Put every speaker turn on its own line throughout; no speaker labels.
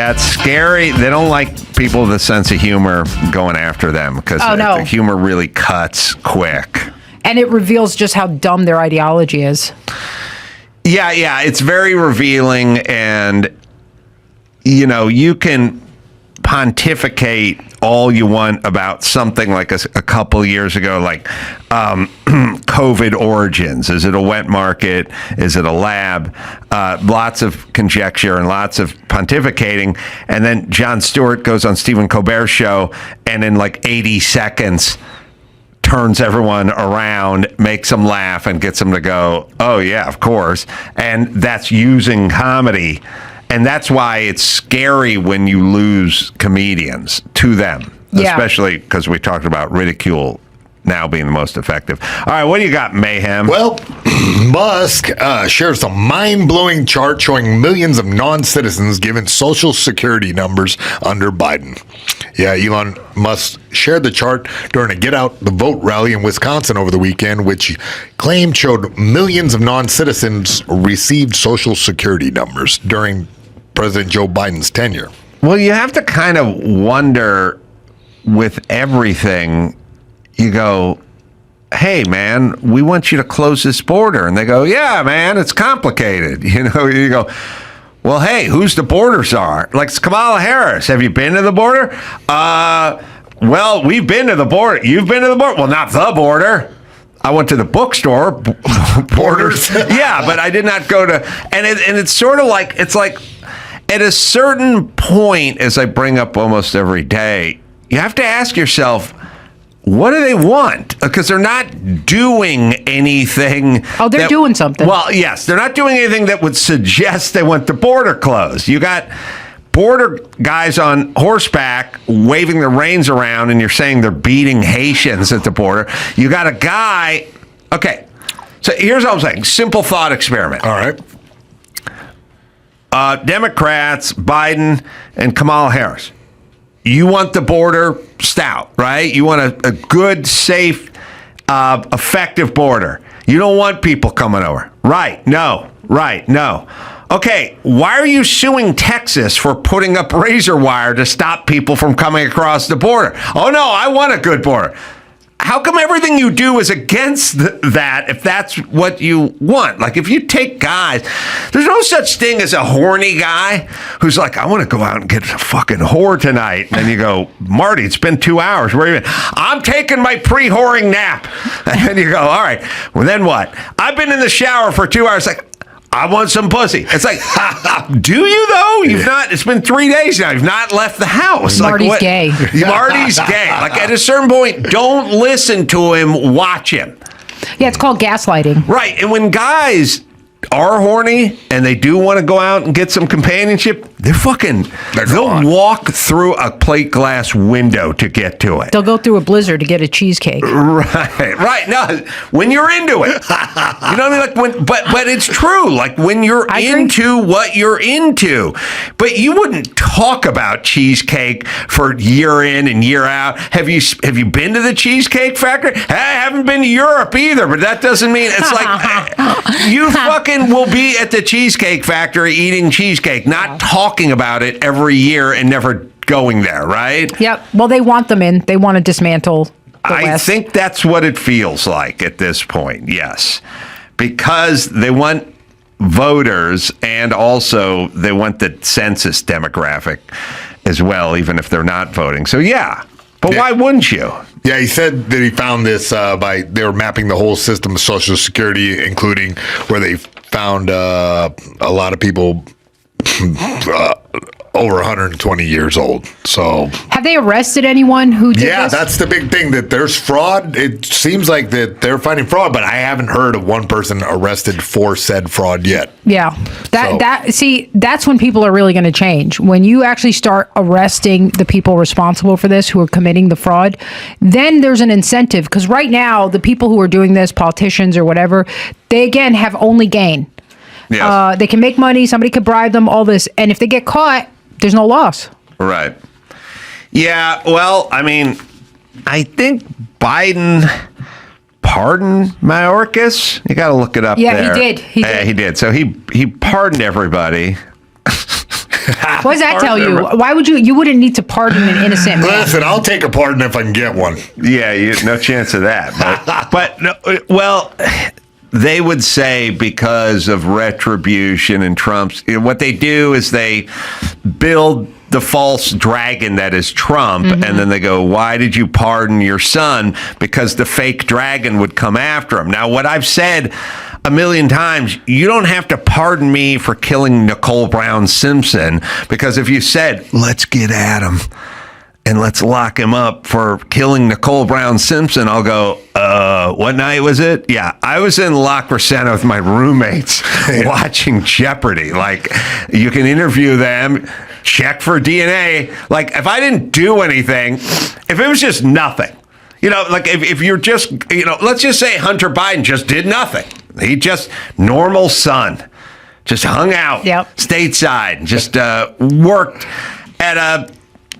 That's scary. They don't like people with a sense of humor going after them because the humor really cuts quick.
And it reveals just how dumb their ideology is.
Yeah, it's very revealing, and you can pontificate all you want about something like a couple years ago, like COVID origins. Is it a wet market? Is it a lab? Lots of conjecture and lots of pontificating. And then Jon Stewart goes on Stephen Colbert's show and in like 80 seconds turns everyone around, makes them laugh, and gets them to go, oh, yeah, of course. And that's using comedy. And that's why it's scary when you lose comedians to them, especially because we talked about ridicule now being the most effective. All right, what do you got, Mayhem?
Well, Musk shares a mind-blowing chart showing millions of non-citizens given social security numbers under Biden. Yeah, Elon Musk shared the chart during a Get Out the Vote rally in Wisconsin over the weekend, which he claimed showed millions of non-citizens received social security numbers during President Joe Biden's tenure.
Well, you have to kind of wonder with everything. You go, hey, man, we want you to close this border. And they go, yeah, man, it's complicated. You go, well, hey, who's the border czar? Like, it's Kamala Harris. Have you been to the border? Well, we've been to the border. You've been to the border? Well, not the border. I went to the bookstore. Borders. Yeah, but I did not go to. And it's sort of like, it's like at a certain point, as I bring up almost every day, you have to ask yourself, what do they want? Because they're not doing anything.
Oh, they're doing something.
Well, yes, they're not doing anything that would suggest they want the border closed. You got border guys on horseback waving their reins around, and you're saying they're beating Haitians at the border. You got a guy. Okay, so here's what I'm saying. Simple thought experiment.
All right.
Democrats, Biden, and Kamala Harris. You want the border stout, right? You want a good, safe, effective border. You don't want people coming over. Right, no. Okay, why are you suing Texas for putting up razor wire to stop people from coming across the border? Oh, no, I want a good border. How come everything you do is against that if that's what you want? Like, if you take guys, there's no such thing as a horny guy who's like, I want to go out and get a fucking whore tonight. And then you go, Marty, it's been 2 hours. Where you been? I'm taking my pre-whoring nap. And then you go, all right, well, then what? I've been in the shower for 2 hours. Like, I want some pussy. It's like, do you though? You've not. It's been 3 days now. You've not left the house.
Marty's gay.
Marty's gay. Like, at a certain point, don't listen to him. Watch him.
Yeah, it's called gaslighting.
Right. And when guys are horny and they do want to go out and get some companionship, they'll walk through a plate glass window to get to it.
They'll go through a blizzard to get a cheesecake.
Right. No, when you're into it. You know what I mean? But it's true. Like, when you're into what you're into. But you wouldn't talk about cheesecake for year in and year out. Have you been to the Cheesecake Factory? I haven't been to Europe either, but that doesn't mean it's like you fucking will be at the Cheesecake Factory eating cheesecake, not talking about it every year and never going there, right?
Yep. Well, they want them in. They want to dismantle the
I
West.
think that's what it feels like at this point, yes. Because they want voters, and also they want the census demographic as well, even if they're not voting. So, yeah. But why wouldn't you?
Yeah, he said that he found this they were mapping the whole system of Social Security, including where they found a lot of people over 120 years old. So,
have they arrested anyone who did this?
Yeah, that's the big thing, that there's fraud. It seems like that they're finding fraud, but I haven't heard of one person arrested for said fraud yet.
Yeah. That's when people are really going to change. When you actually start arresting the people responsible for this who are committing the fraud, then there's an incentive. Because right now, the people who are doing this, politicians or whatever, they again have only gain. Yes. They can make money, somebody could bribe them, all this. And if they get caught, there's no loss.
Right. Yeah, well, I mean, I think Biden pardoned Mayorkas. You got to look it up there.
Yeah, he did.
He did. So he pardoned everybody.
What does that tell you? Why would you wouldn't need to pardon an innocent man?
Listen, I'll take a pardon if I can get one.
Yeah, no chance of that. But no, well, they would say because of retribution and Trump's, what they do is they build the false dragon that is Trump, and then they go, why did you pardon your son? Because the fake dragon would come after him. Now, what I've said a million times, you don't have to pardon me for killing Nicole Brown Simpson, because if you said, let's get at him and let's lock him up for killing Nicole Brown Simpson, I'll go, what night was it? Yeah, I was in La Crescenta with my roommates watching Jeopardy. Like, you can interview them, check for DNA. Like, if I didn't do anything, if it was just nothing, like if you're just, let's just say Hunter Biden just did nothing. He just, normal son, just hung out stateside, just worked at a,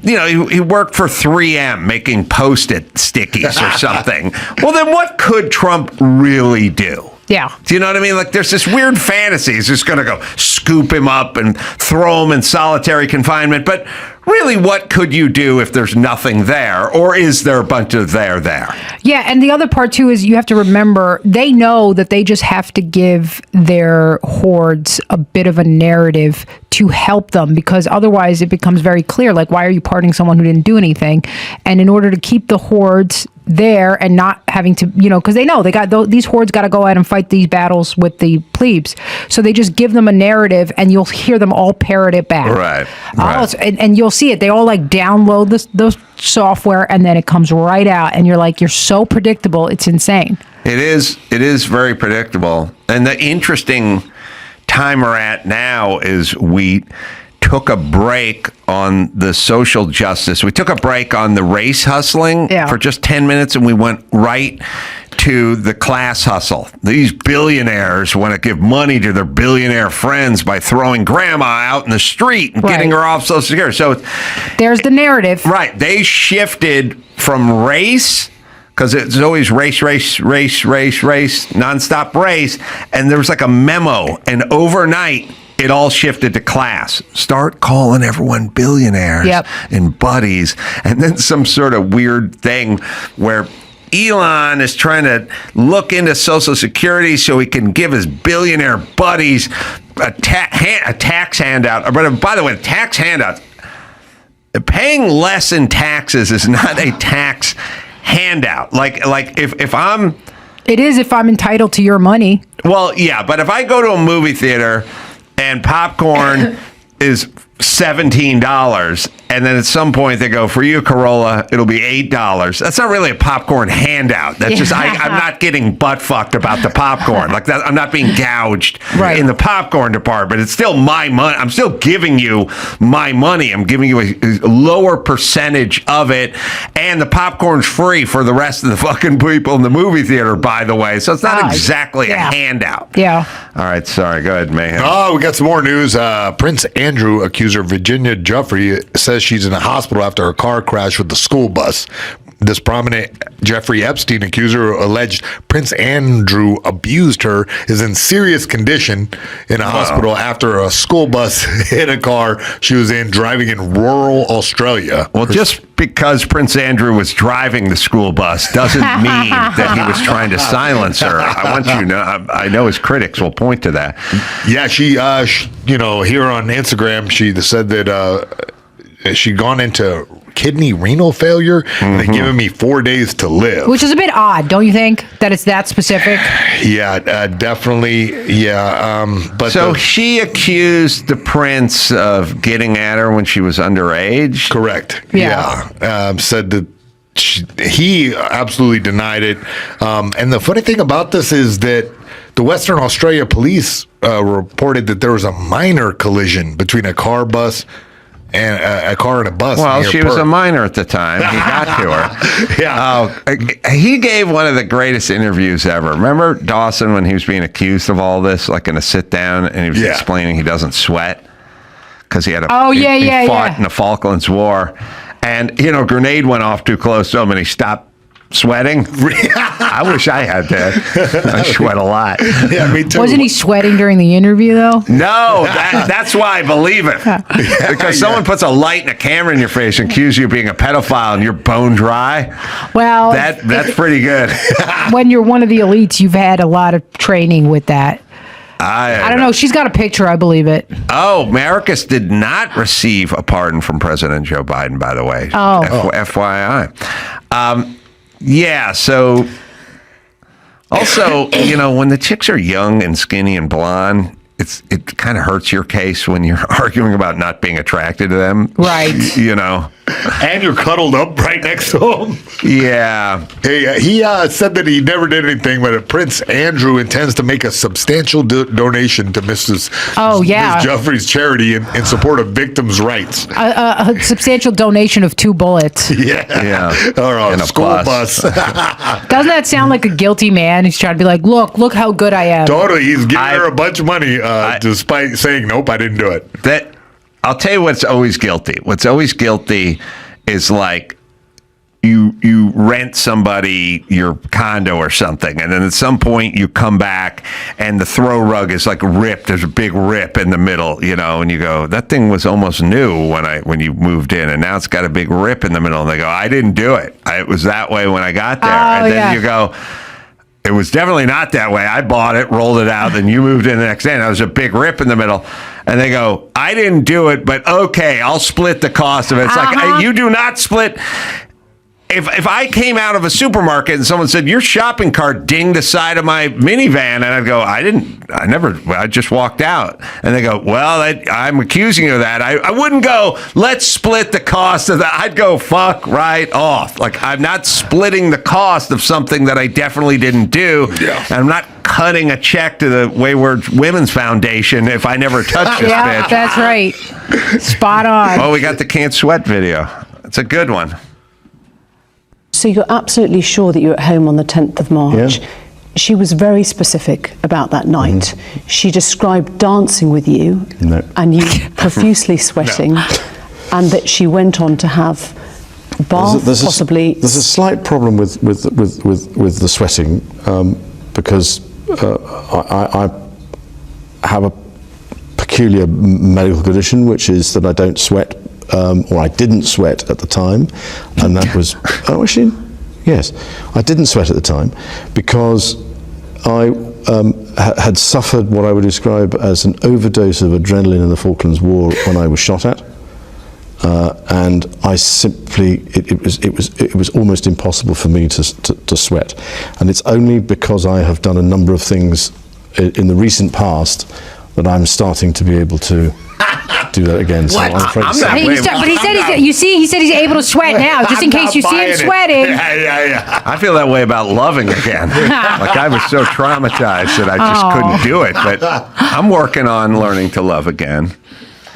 he worked for 3M making Post-it stickies or something. Well, then what could Trump really do?
Yeah.
Do you know what I mean? Like, there's this weird fantasy. He's just going to go scoop him up and throw him in solitary confinement. But really, what could you do if there's nothing there? Or is there a bunch of there?
Yeah, and the other part, too, is you have to remember, they know that they just have to give their hordes a bit of a narrative to help them, because otherwise it becomes very clear, like, why are you pardoning someone who didn't do anything? And in order to keep the hordes there and not having to, because they know these hordes got to go out and fight these battles with the plebes. So they just give them a narrative, and you'll hear them all parrot it back.
Right.
And you'll see it. They all like download the software, and then it comes right out, and you're like, you're so predictable. It's insane. It
is very predictable. And the interesting time we're at now is we took a break on the social justice. We took a break on the race hustling for just 10 minutes, and we went right to the class hustle. These billionaires want to give money to their billionaire friends by throwing grandma out in the street and getting her off Social Security. So
there's the narrative.
Right. They shifted from race, because it's always race, nonstop race. And there was like a memo, and overnight, it all shifted to class. Start calling everyone billionaires and buddies. And then some sort of weird thing where Elon is trying to look into Social Security so he can give his billionaire buddies a tax handout. But by the way, tax handouts, paying less in taxes is not a tax handout. Like if I'm...
It is if I'm entitled to your money.
Well, yeah, but if I go to a movie theater and popcorn is $17, and then at some point they go, for you, Carolla, it'll be $8. That's not really a popcorn handout. That's just, I'm not getting butt fucked about the popcorn. Like that, I'm not being gouged in the popcorn department. It's still my money. I'm still giving you my money. I'm giving you a lower percentage of it, and the popcorn's free for the rest of the fucking people in the movie theater, by the way. So it's not exactly a handout.
Yeah.
All right, sorry. Go ahead, Mayhem.
Oh, we got some more news. Prince Andrew accuser Virginia Giuffre says she's in the hospital after a car crash with the school bus. This prominent Jeffrey Epstein accuser alleged Prince Andrew abused her, is in serious condition in a hospital after a school bus hit a car she was in driving in rural Australia.
Well, just because Prince Andrew was driving the school bus doesn't mean that he was trying to silence her. I want you to know, I know his critics will point to that.
Yeah, she here on Instagram, she said that she'd gone into kidney renal failure, and they've given me 4 days to live.
Which is a bit odd, don't you think? That it's that specific?
Yeah, definitely. Yeah. But
so she accused the prince of getting at her when she was underage?
Correct.
Yeah.
Said that he absolutely denied it. And the funny thing about this is that the Western Australia police reported that there was a minor collision between a car and a bus.
Well, she was a minor at the time. He got to her.
Yeah.
He gave one of the greatest interviews ever. Remember Dawson when he was being accused of all this, like in a sit down, and he was explaining he doesn't sweat because he had he fought in the Falklands War, and a grenade went off too close to him, and he stopped Sweating? I wish I had that. I sweat a lot.
Yeah, me too.
Wasn't he sweating during the interview, though?
No, that's why I believe it. Because someone puts a light and a camera in your face and accuses you of being a pedophile and you're bone dry.
Well,
That's pretty good.
When you're one of the elites, you've had a lot of training with that. I don't know. She's got a picture. I believe it.
Oh, Marcus did not receive a pardon from President Joe Biden, by the way. FYI. Yeah, so also, when the chicks are young and skinny and blonde, it kind of hurts your case when you're arguing about not being attracted to them.
Right.
And you're cuddled up right next to him.
Yeah.
Hey, he said that he never did anything, but Prince Andrew intends to make a substantial donation to Ms. Jeffrey's charity in support of victims' rights.
A substantial donation of 2 bullets.
Yeah. Or a school bus.
Doesn't that sound like a guilty man? He's trying to be like, look how good I am.
Totally. He's giving her a bunch of money despite saying, nope, I didn't do it.
I'll tell you what's always guilty. What's always guilty is like you rent somebody your condo or something, and then at some point you come back and the throw rug is like ripped. There's a big rip in the middle, and you go, that thing was almost new when you moved in, and now it's got a big rip in the middle. And they go, I didn't do it. It was that way when I got there. And then you go, it was definitely not that way. I bought it, rolled it out, then you moved in the next day, and there was a big rip in the middle. And they go, I didn't do it, but okay, I'll split the cost of it. It's like, you do not split. If I came out of a supermarket and someone said, your shopping cart dinged the side of my minivan, and I'd go, I just walked out. And they go, well, I'm accusing you of that. I wouldn't go, let's split the cost of that. I'd go, fuck right off. Like, I'm not splitting the cost of something that I definitely didn't do. Yeah. And I'm not cutting a check to the Wayward Women's Foundation if I never touched this bitch.
That's right. Spot on.
Oh, we got the Can't Sweat video. It's a good one.
So you're absolutely sure that you're at home on the 10th of March.
Yeah.
She was very specific about that night. She described dancing with you and you profusely sweating, and that she went on to have bath, possibly.
There's a slight problem with the sweating because I have a peculiar medical condition, which is that I don't sweat. Or I didn't sweat at the time, and that was yes, I didn't sweat at the time because I had suffered what I would describe as an overdose of adrenaline in the Falklands War when I was shot at, and I simply it was almost impossible for me to sweat, and it's only because I have done a number of things in the recent past that I'm starting to be able to do that again. So I'm afraid to say.
But he said he said he's able to sweat now, just in case you see him sweating.
Yeah.
I feel that way about loving again. Like I was so traumatized that I just couldn't do it. But I'm working on learning to love again.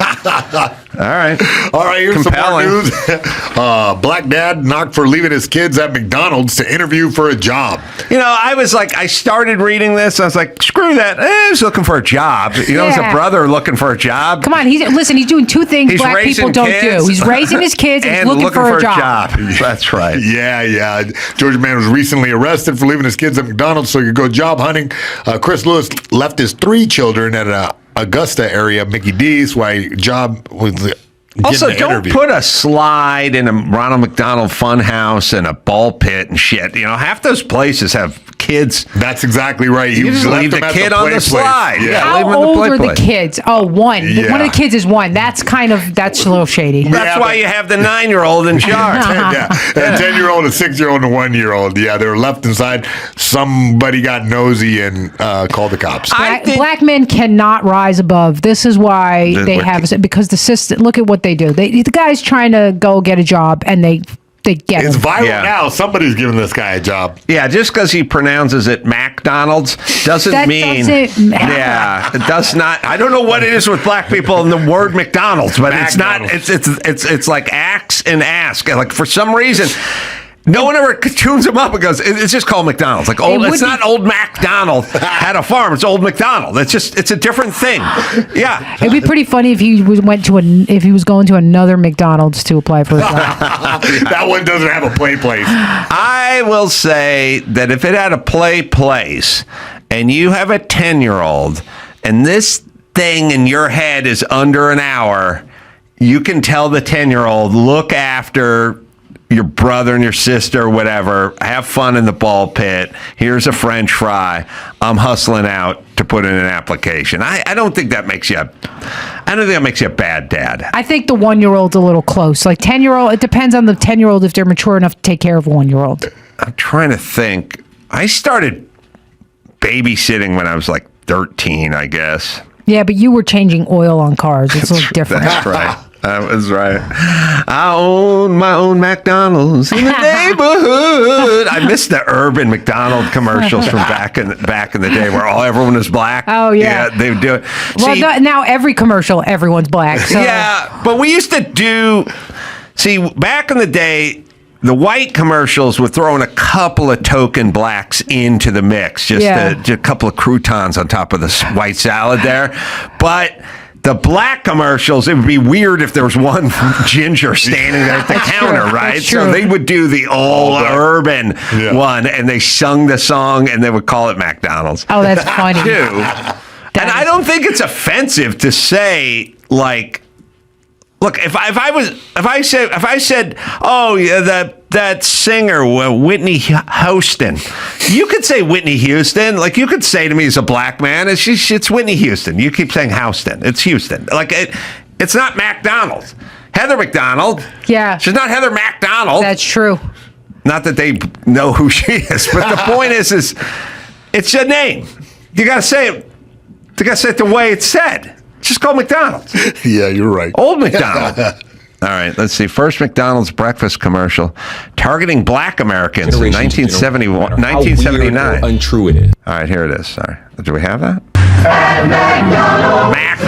All right.
Here's
Compelling.
some more news. Black dad knocked for leaving his kids at McDonald's to interview for a job.
I started reading this. I was like, screw that. He's looking for a job. It's a brother looking for a job.
Come on, he's doing 2 things black people don't do. He's raising his kids and he's looking for a job.
That's right.
Yeah. Georgia man was recently arrested for leaving his kids at McDonald's so he could go job hunting. Chris Lewis left his 3 children at a Augusta area, Mickey D's, why job with
also, don't put a slide in a Ronald McDonald Funhouse and a ball pit and shit. Half those places have kids.
That's exactly right.
You just leave the kid on the slide.
Yeah.
How old are the kids? Oh, 1.
Yeah.
One of the kids is 1. That's a little shady.
That's why you have the 9-year-old in charge.
A 10-year-old, a 6-year-old, and a 1-year-old. Yeah, they were left inside. Somebody got nosy and called the cops.
Black men cannot rise above. This is why they have because the system. Look at what they do. The guy's trying to go get a job, and they get
It's
him.
viral now. Somebody's giving this guy a job.
Yeah, just because he pronounces it McDonald's doesn't mean. It does not. I don't know what it is with black people and the word McDonald's, but it's not. It's like axe and ask. Like for some reason. No one ever tunes him up and goes, it's just called McDonald's. Like, it's not Old MacDonald had a farm. It's Old McDonald. It's a different thing. Yeah.
It'd be pretty funny if he was going to another McDonald's to apply for a job.
That one doesn't have a play place.
I will say that if it had a play place and you have a 10-year-old and this thing in your head is under an hour, you can tell the 10-year-old, look after your brother and your sister or whatever, have fun in the ball pit. Here's a French fry. I'm hustling out to put in an application. I don't think that makes you a bad dad.
I think the 1-year-old's a little close. Like 10-year-old, it depends on the 10-year-old if they're mature enough to take care of a 1-year-old.
I'm trying to think. I started babysitting when I was like 13, I guess.
Yeah, but you were changing oil on cars. It's a little different.
That's right. That was right. I own my own McDonald's in the neighborhood. I miss the urban McDonald commercials from back in the day where everyone was black.
Oh, yeah.
They would do it.
Well, now every commercial, everyone's black. So.
Yeah, but we used to do. See, back in the day, the white commercials would throw in a couple of token blacks into the mix, just a couple of croutons on top of the white salad there, but. The black commercials, it would be weird if there was one ginger standing there at the counter, right? So they would do the old urban one, and they sung the song, and they would call it McDonald's.
Oh, that's funny.
Too. And I don't think it's offensive to say, like, look, if I said, oh, yeah, that singer Whitney Houston, you could say Whitney Houston. Like, you could say to me as a black man, it's Whitney Houston. You keep saying Houston. It's Houston. Like, it's not McDonald's. Heather McDonald. Yeah. She's not Heather McDonald.
That's true.
Not that they know who she is, but the point is it's a name. You got to say it. You got to say it the way it's said. Just call McDonald's.
Yeah, you're right.
Old McDonald. All right, let's see. First McDonald's breakfast commercial targeting black Americans in 1979.
Untrue it is.
All right, here it is. Sorry. Do we have that? Mac.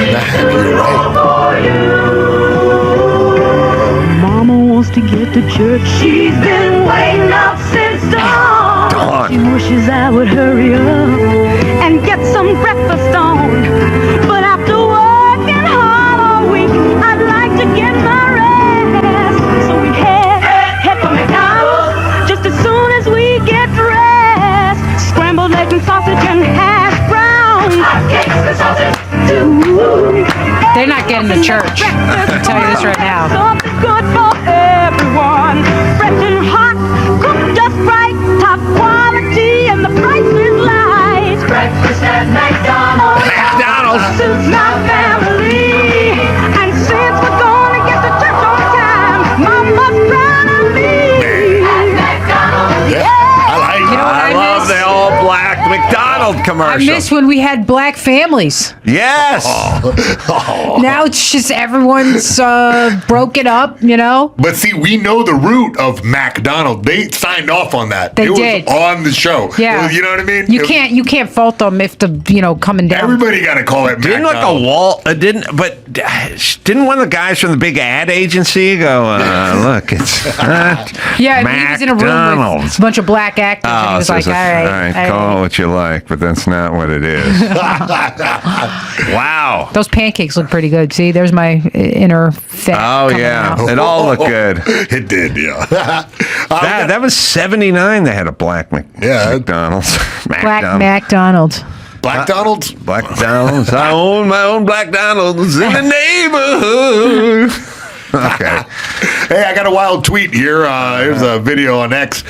Mama wants to get to church. She's been waiting up since dawn. She wishes I would hurry up and get some breakfast on. But after working hard all week, I'd like to get my rest. So we head for McDonald's just as soon as we get dressed. Scrambled eggs and sausage and hash browns. Hotcakes and sausage too.
They're not getting to church. I'll tell you this right now.
Something good for everyone. Fresh and hot, cooked just right, top quality, and the price is light. Breakfast at McDonald's.
McDonald's.
Suits my family. And since we're gonna get to church on time, Mama's proud of me. At McDonald's.
Yeah, I like it.
You know what
I love the all black McDonald commercial.
I miss when we had black families.
Yes.
Now it's just everyone's broken up, you know?
But see, we know the root of McDonald. They signed off on that.
They
it
did.
was on the show.
Yeah.
You know what I mean?
You can't fault them if coming down.
Everybody got to call it
Didn't
McDonald's.
didn't one of the guys from the big ad agency go, look, it's
yeah, he was in a room with a bunch of black actors, and he was like, all right,
call it what you like, but that's not what it is. Wow.
Those pancakes look pretty good. See, there's my inner fat.
Oh, yeah.
Out.
It all looked good.
It did, yeah.
That was 79. They had a black McDonald's.
Black McDonald's.
Black Donald's?
Black McDonald's. I own my own Black Donald's in the neighborhood. Okay.
Hey, I got a wild tweet here. Here's a video on X.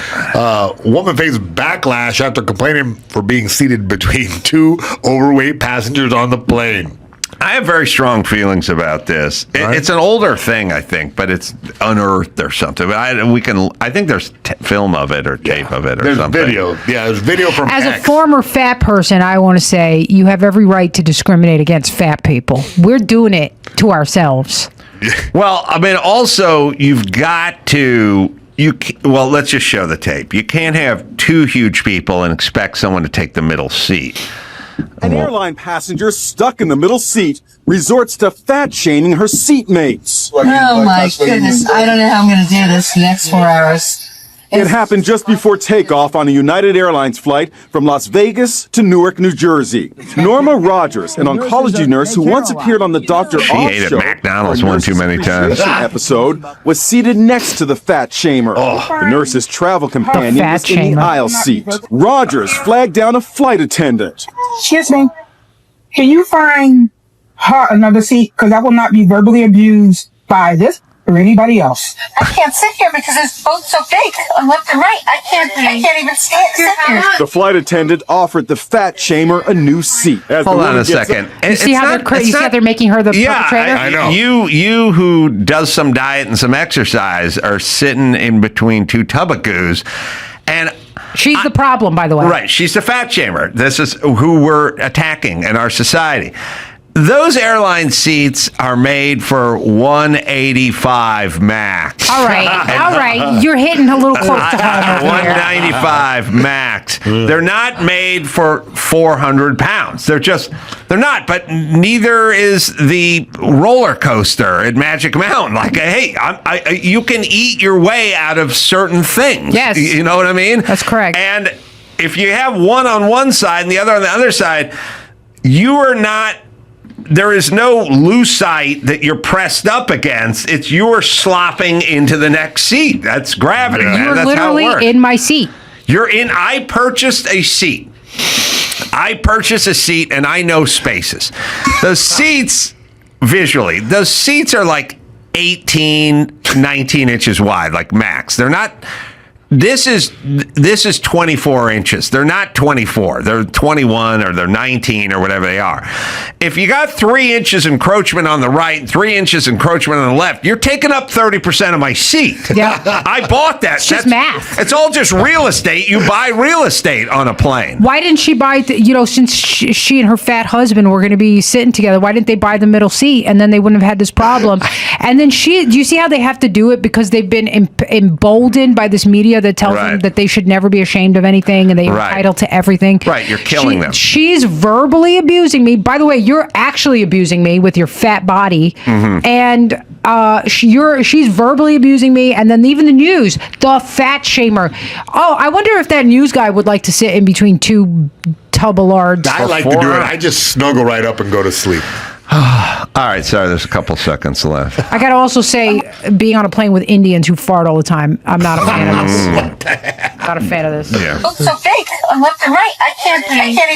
Woman faced backlash after complaining for being seated between two overweight passengers on the plane.
I have very strong feelings about this. It's an older thing, I think, but it's unearthed or something. I think there's film of it or tape of it or
there's
something.
Video. Yeah, there's video from
As
X.
a former fat person, I want to say you have every right to discriminate against fat people. We're doing it to ourselves.
Well, I mean, also, you've got to... Well, let's just show the tape. You can't have two huge people and expect someone to take the middle seat.
An airline passenger stuck in the middle seat resorts to fat-shaming her seatmates.
Oh my goodness, I don't know how I'm going to do this the next 4 hours.
It happened just before takeoff on a United Airlines flight from Las Vegas to Newark, New Jersey. Norma Rogers, an oncology nurse who once appeared on the Dr.
She
Oz
ate at
show,
McDonald's
our
one too many
Nurses
times.
Appreciation episode, was seated next to the fat shamer. The nurse's travel companion
fat
was in the
shamer.
aisle seat. Rogers flagged down a flight attendant.
Excuse me. Can you find her another seat? Because I will not be verbally abused by this or anybody else.
I can't sit here because it's both so big on left and right. I can't even sit here.
The flight attendant offered the fat shamer a new seat. As the
Hold on
woman
a
gets
second.
up-
You see how they're making her the perpetrator?
I know.
You who does some diet and some exercise are sitting in between two tubagoos, and
She's the problem, by the way.
right, she's the fat shamer. This is who we're attacking in our society. Those airline seats are made for 185 max.
All right. You're hitting a little close to home over here.
195 max. They're not made for 400 pounds. They're not, but neither is the roller coaster at Magic Mountain. Like, hey, you can eat your way out of certain things.
Yes.
You know what I mean?
That's correct.
And if you have one on one side and the other on the other side, there is no lucite that you're pressed up against. It's you're slopping into the next seat. That's gravity, man.
You're
That's how it
literally
works.
in my seat.
I purchased a seat. And I know spaces. Those seats, visually, those seats are like 18, 19 inches wide, like max. They're not. This is 24 inches. They're not 24. They're 21 or they're 19 or whatever they are. If you got 3 inches encroachment on the right and 3 inches encroachment on the left, you're taking up 30% of my seat.
Yeah.
I bought that.
It's just math.
It's all just real estate. You buy real estate on a plane.
Why didn't she buy, since she and her fat husband were going to be sitting together, why didn't they buy the middle seat and then they wouldn't have had this problem? And then do you see how they have to do it because they've been emboldened by this media that tells them that they should never be ashamed of anything and they're entitled to everything.
Right, you're killing them.
She's verbally abusing me. By the way, you're actually abusing me with your fat body. And she's verbally abusing me. And then even the news, the fat shamer. Oh, I wonder if that news guy would like to sit in between two tubalards.
I like to do it. I just snuggle right up and go to sleep.
All right, sorry, there's a couple seconds left.
I got to also say, being on a plane with Indians who fart all the time, I'm not a fan of this. Not a fan of this.
Yeah.
Both so big on left and right. I can't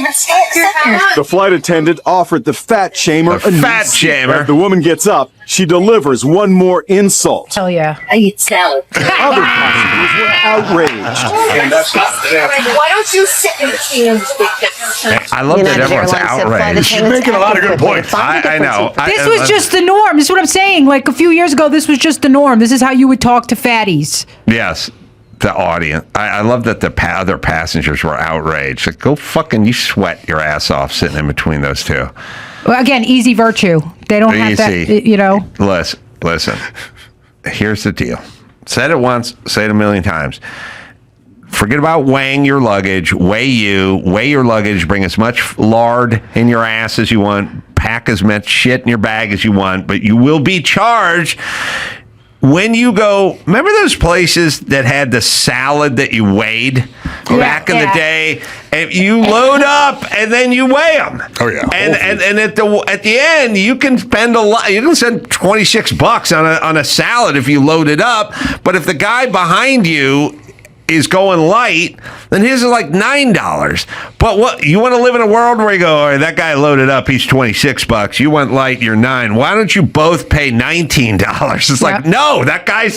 even sit here.
The flight attendant offered the fat shamer
The
a new
fat
seat.
shamer.
As the woman gets up, she delivers one more insult.
Hell yeah.
I eat salad.
Other passengers were outraged.
Why don't you sit in the seat?
I love that everyone's outraged.
She's making a lot of good points.
I know.
This was just the norm. This is what I'm saying. Like a few years ago, this was just the norm. This is how you would talk to fatties.
Yes, the audience. I love that the other passengers were outraged. Like, go fucking, you sweat your ass off sitting in between those two.
Well, again, easy virtue. They don't have that,
Listen. Here's the deal. Said it once, say it a million times. Forget about weighing your luggage. Weigh your luggage. Bring as much lard in your ass as you want. Pack as much shit in your bag as you want. But you will be charged when you go. Remember those places that had the salad that you weighed back in the day? And you load up and then you weigh them.
Oh yeah.
And at the end you can spend a lot. You can spend $26 on a salad if you load it up. But if the guy behind you is going light, then his is like $9. But what you want to live in a world where you go, all right, that guy loaded up, he's $26. You went light, you're $9. Why don't you both pay $19? It's like, no, that guy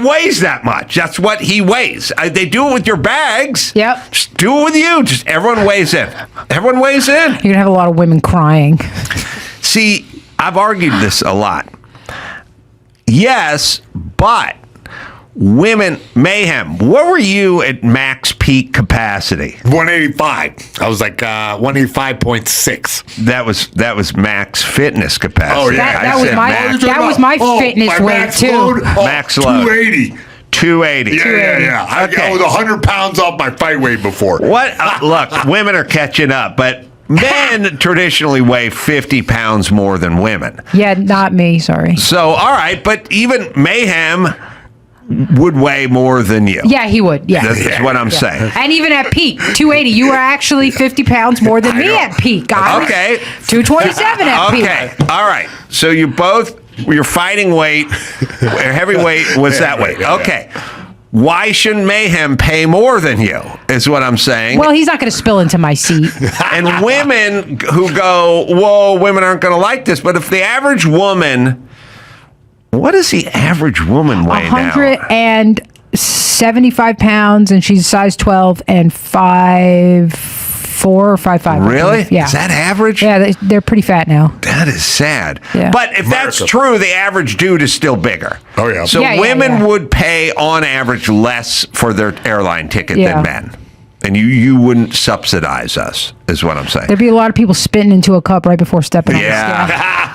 weighs that much. That's what he weighs. They do it with your bags.
Yep.
Just do it with you. Just everyone weighs in. Everyone weighs in.
You're going to have a lot of women crying.
See, I've argued this a lot. Yes, but women mayhem. What were you at max peak capacity?
185. I was like 185.6.
That was max fitness capacity.
Oh yeah,
That was my fitness weight
max
too.
Load? Oh,
Max load.
280.
280.
Yeah. I was 100 pounds off my fight weight before.
What? Look, women are catching up, but men traditionally weigh 50 pounds more than women.
Yeah, not me. Sorry.
So, all right, but even mayhem would weigh more than you.
Yeah, he would. Yeah.
That's what I'm saying.
And even at peak, 280, you were actually 50 pounds more than me at peak, guys.
Okay.
227 at peak.
Okay. All right. So your fighting weight, heavyweight was that weight. Okay. Why shouldn't Mayhem pay more than you, is what I'm saying.
Well, he's not going to spill into my seat.
And women who go, whoa, women aren't going to like this. But if the average woman, what does the average woman weigh now?
175 pounds, and she's size 12 and 5'4" or 5'5".
Really?
Yeah.
Is that average?
Yeah, they're pretty fat now.
That is sad.
Yeah.
But if that's true, the average dude is still bigger.
Oh, yeah.
So women would pay, on average, less for their airline ticket than men. And you wouldn't subsidize us, is what I'm saying.
There'd be a lot of people spitting into a cup right before stepping on the scale.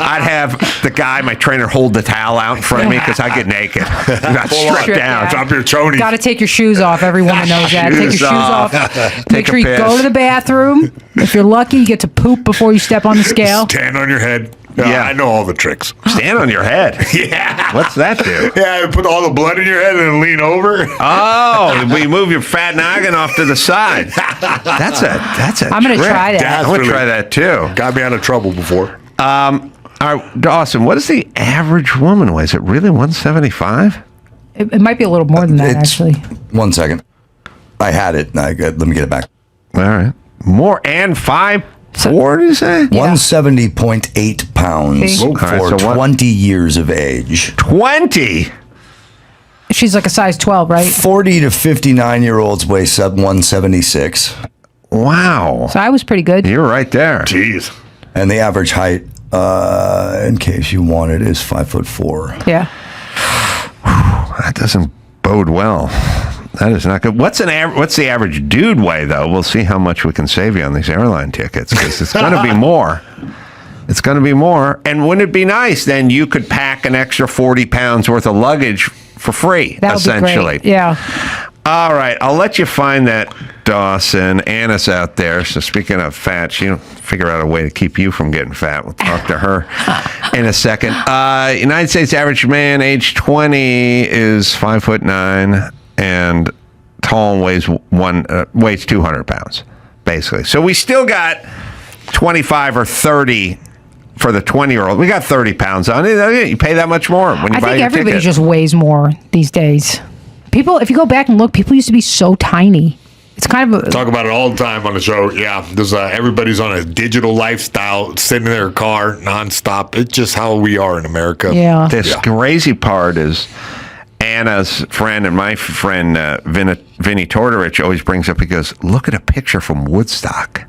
I'd have the guy, my trainer, hold the towel out in front of me because I get naked. Not stripped down.
Drop your chonies.
Got to take your shoes off. Every woman knows that. Take your shoes off. Make
Take
sure
a
you
piss.
go to the bathroom. If you're lucky, you get to poop before you step on the scale.
Stand on your head.
Yeah.
I know all the tricks.
Stand on your head.
Yeah.
What's that do?
Yeah, put all the blood in your head and then lean over.
Oh, we move your fat noggin off to the side. That's a
I'm going to
trick.
try that.
I'm going to try that too.
Got me out of trouble before.
All right, Dawson, what is the average woman weigh? Is it really 175?
It might be a little more than that, actually.
1 second. I had it. Let me get it back.
All right. More and 5'4", did you say?
170.8 pounds
See?
for 20 years of age.
20?
She's like a size 12, right?
40 to 59-year-olds weigh 176.
Wow.
So I was pretty good.
You're right there.
Jeez.
And the average height, in case you want it, is 5'4".
Yeah.
That doesn't bode well. That is not good. What's the average dude weigh, though? We'll see how much we can save you on these airline tickets, because it's going to be more. It's going to be more. And wouldn't it be nice? Then you could pack an extra 40 pounds worth of luggage for free,
That would
essentially.
be great. Yeah.
All right. I'll let you find that, Dawson. Anna's out there. So speaking of fat, she'll figure out a way to keep you from getting fat. We'll talk to her in a second. United States average man, age 20, is 5'9", and tall and weighs 200 pounds, basically. So we still got 25 or 30 for the 20-year-old. We got 30 pounds on it. You pay that much more when you buy your ticket.
I think everybody just weighs more these days. People, if you go back and look, people used to be so tiny. It's kind of
Talk about it all the time on the show. Yeah, there's everybody's on a digital lifestyle, sitting in their car nonstop. It's just how we are in America.
Yeah.
This crazy part is Anna's friend and my friend Vinny Tortorich always brings up. He goes, "Look at a picture from Woodstock.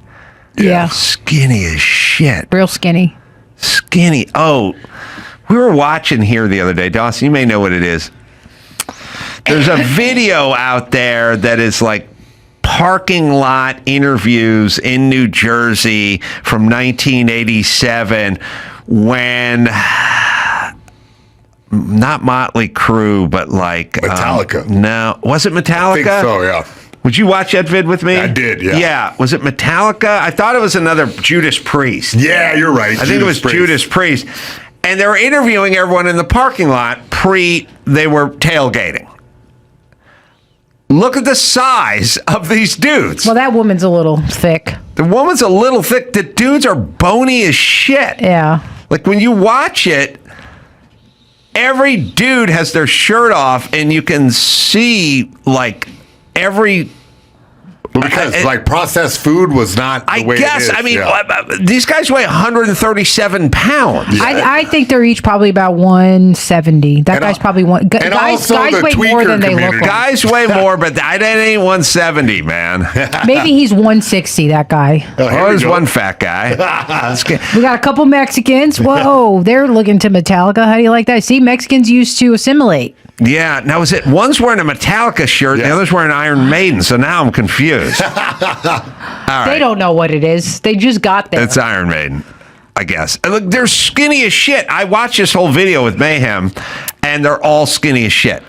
Yeah.
Skinny as shit.
Real skinny.
Skinny. Oh, we were watching here the other day. Dawson, you may know what it is. There's a video out there that is like parking lot interviews in New Jersey from 1987 when not Motley Crue, but like
Metallica.
No, was it Metallica?
I think so, yeah.
Would you watch that vid with me?
I did, yeah.
Yeah. Was it Metallica? I thought it was another Judas Priest.
Yeah, you're right.
I think it was Judas Priest. And they were interviewing everyone in the parking lot they were tailgating. Look at the size of these dudes.
Well, that woman's a little thick.
The woman's a little thick. The dudes are bony as shit.
Yeah.
Like when you watch it, every dude has their shirt off and you can see like every...
Because like processed food was not the way it is.
I mean, these guys weigh 137 pounds.
Yeah.
I think they're each probably about 170. That guy's probably one. Guys weigh more than they look like.
Guys weigh more, but that ain't 170, man.
Maybe he's 160, that guy.
Oh, there's one fat guy.
We got a couple Mexicans. Whoa, they're looking to Metallica. How do you like that? See, Mexicans used to assimilate.
Yeah. Now, is it one's wearing a Metallica shirt, the other's wearing Iron Maiden, so now I'm confused. All right.
They don't know what it is. They just got there.
It's Iron Maiden, I guess. And look, they're skinny as shit. I watched this whole video with Mayhem, and they're all skinny as shit.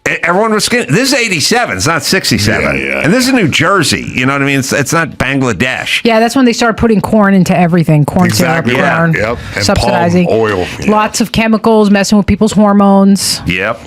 Everyone was skinny. This is 87. It's not 67.
Yeah.
And this is New Jersey. You know what I mean? It's not Bangladesh.
Yeah, that's when they started putting corn into everything. Corn
Exactly.
syrup,
Yeah.
corn,
Yep. And
subsidizing.
palm oil. Yeah.
Lots of chemicals messing with people's hormones.
Yep.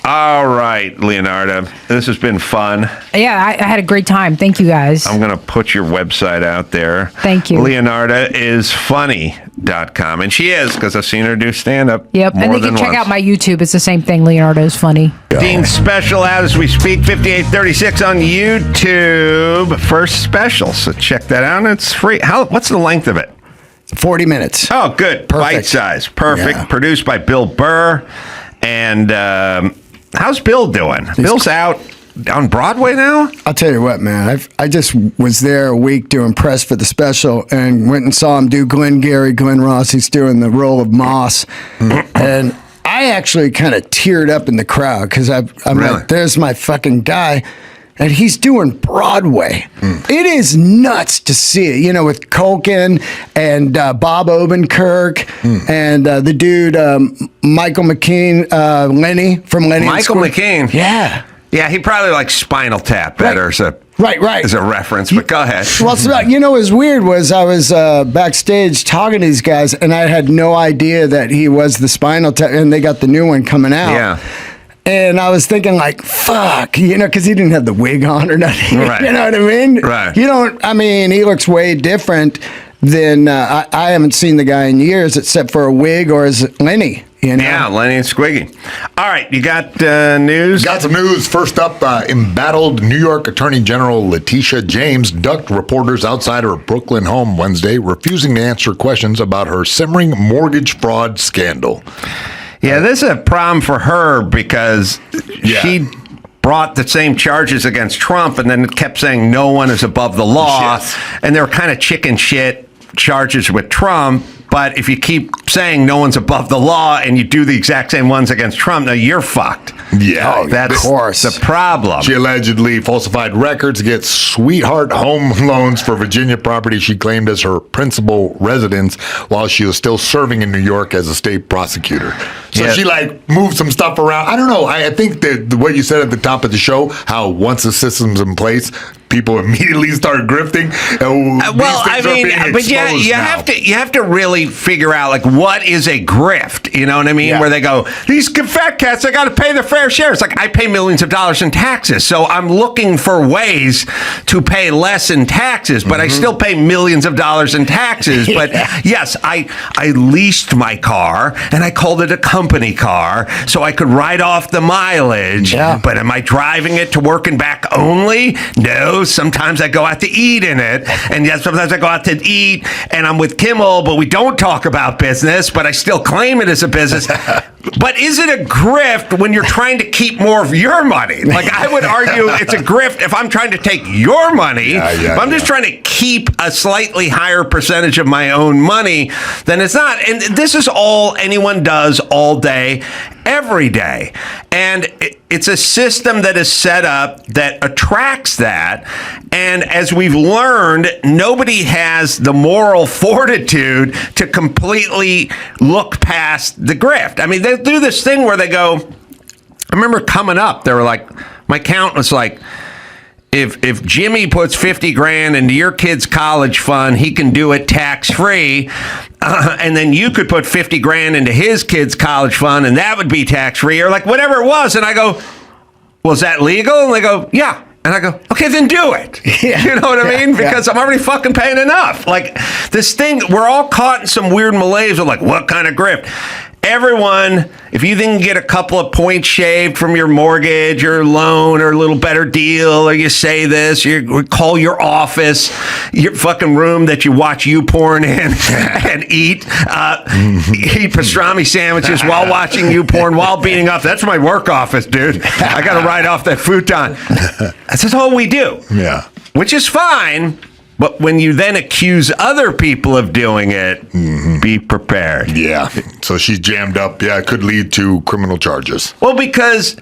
All right, Leonardo. This has been fun.
Yeah, I had a great time. Thank you, guys.
I'm going to put your website out there.
Thank you.
Leonardo is funny.com. And she is, because I've seen her do stand-up
Yep,
more
and they
than
can check
once.
out my YouTube. It's the same thing. Leonardo's funny.
Dean's special out as we speak, 5836 on YouTube. First special, so check that out. It's free. What's the length of it?
40 minutes.
Oh, good.
Perfect.
Bite size. Perfect.
Yeah.
Produced by Bill Burr. And how's Bill doing? Bill's out on Broadway now?
I'll tell you what, man. I just was there a week doing press for the special and went and saw him do Glenn Ross. He's doing the role of Moss. And I actually kind of teared up in the crowd because I'm
Really?
like, there's my fucking guy. And he's doing Broadway. It is nuts to see it, with Culkin and Bob Odenkirk and the dude, Michael McKean, Lenny from Lenny.
Michael McKean?
Yeah.
Yeah, he probably likes Spinal Tap better as a reference, but go ahead.
Well, what was weird was I was backstage talking to these guys, and I had no idea that he was the Spinal Tap, and they got the new one coming out.
Yeah.
And I was thinking, like, fuck, because he didn't have the wig on or nothing.
Right.
You know what I mean?
Right.
He looks way different than, I haven't seen the guy in years except for a wig or as Lenny.
Yeah, Lenny and Squiggy. All right, you got news?
Got some news. First up, embattled New York Attorney General Letitia James ducked reporters outside her Brooklyn home Wednesday, refusing to answer questions about her simmering mortgage fraud scandal.
Yeah, this is a problem for her because she brought the same charges against Trump and then kept saying no one is above the law.
Yes.
And they were kind of chicken shit charges with Trump. But if you keep saying no one's above the law and you do the exact same ones against Trump, now you're fucked.
Yeah,
that's the problem.
She allegedly falsified records to get sweetheart home loans for Virginia property she claimed as her principal residence while she was still serving in New York as a state prosecutor. So she moved some stuff around. I don't know. I think that what you said at the top of the show, how once the system's in place, people immediately start grifting.
You have to really figure out what is a grift. You know what I mean?
Yeah.
Where they go, these fat cats, they got to pay their fair share. It's like I pay millions of dollars in taxes, so I'm looking for ways to pay less in taxes, but I still pay millions of dollars in taxes. But yes, I leased my car and I called it a company car so I could write off the mileage.
Yeah.
But am I driving it to work and back only? No. Sometimes I go out to eat in it, and yes, sometimes I go out to eat and I'm with Kimmel, but we don't talk about business, but I still claim it as a business. But is it a grift when you're trying to keep more of your money? I would argue it's a grift if I'm trying to take your money. If I'm just trying to keep a slightly higher percentage of my own money, then it's not. And this is all anyone does all day, every day. And it's a system that is set up that attracts that. And as we've learned, nobody has the moral fortitude to completely look past the grift. I mean, they do this thing where they go, I remember coming up, they were like, my accountant was like, if Jimmy puts 50 grand into your kid's college fund, he can do it tax free. And then you could put 50 grand into his kid's college fund and that would be tax free or whatever it was. And I go, well, is that legal? And they go, yeah. And I go, okay, then do it.
Yeah.
You know what I mean? Because I'm already fucking paying enough. This thing, we're all caught in some weird malaise of what kind of grift? Everyone, if you can get a couple of points shaved from your mortgage or loan or a little better deal, or you say this, you call your office, your fucking room that you watch YouPorn in and eat pastrami sandwiches while watching YouPorn, while beating up. That's my work office, dude. I got to ride off that futon. That's all we do.
Yeah.
Which is fine. But when you then accuse other people of doing it, be prepared.
Yeah. So she's jammed up. Yeah, it could lead to criminal charges.
Well, because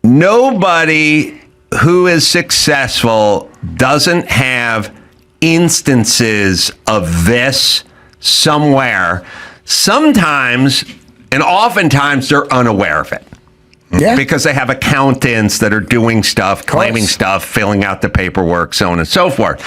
nobody who is successful doesn't have instances of this somewhere. Sometimes, and oftentimes, they're unaware of it.
Yeah.
Because they have accountants that are doing stuff, claiming stuff, filling out the paperwork, so on and so forth.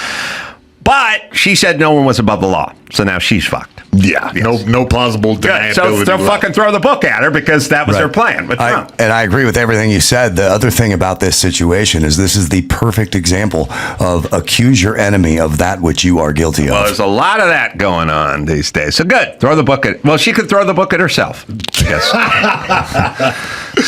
But she said no one was above the law. So now she's fucked.
Yeah, no plausible deniability.
So they'll fucking throw the book at her because that was their plan. But
and I agree with everything you said. The other thing about this situation is this is the perfect example of accuse your enemy of that which you are guilty of.
Well, there's a lot of that going on these days. So good. Throw the book at... Well, she could throw the book at herself. Yes.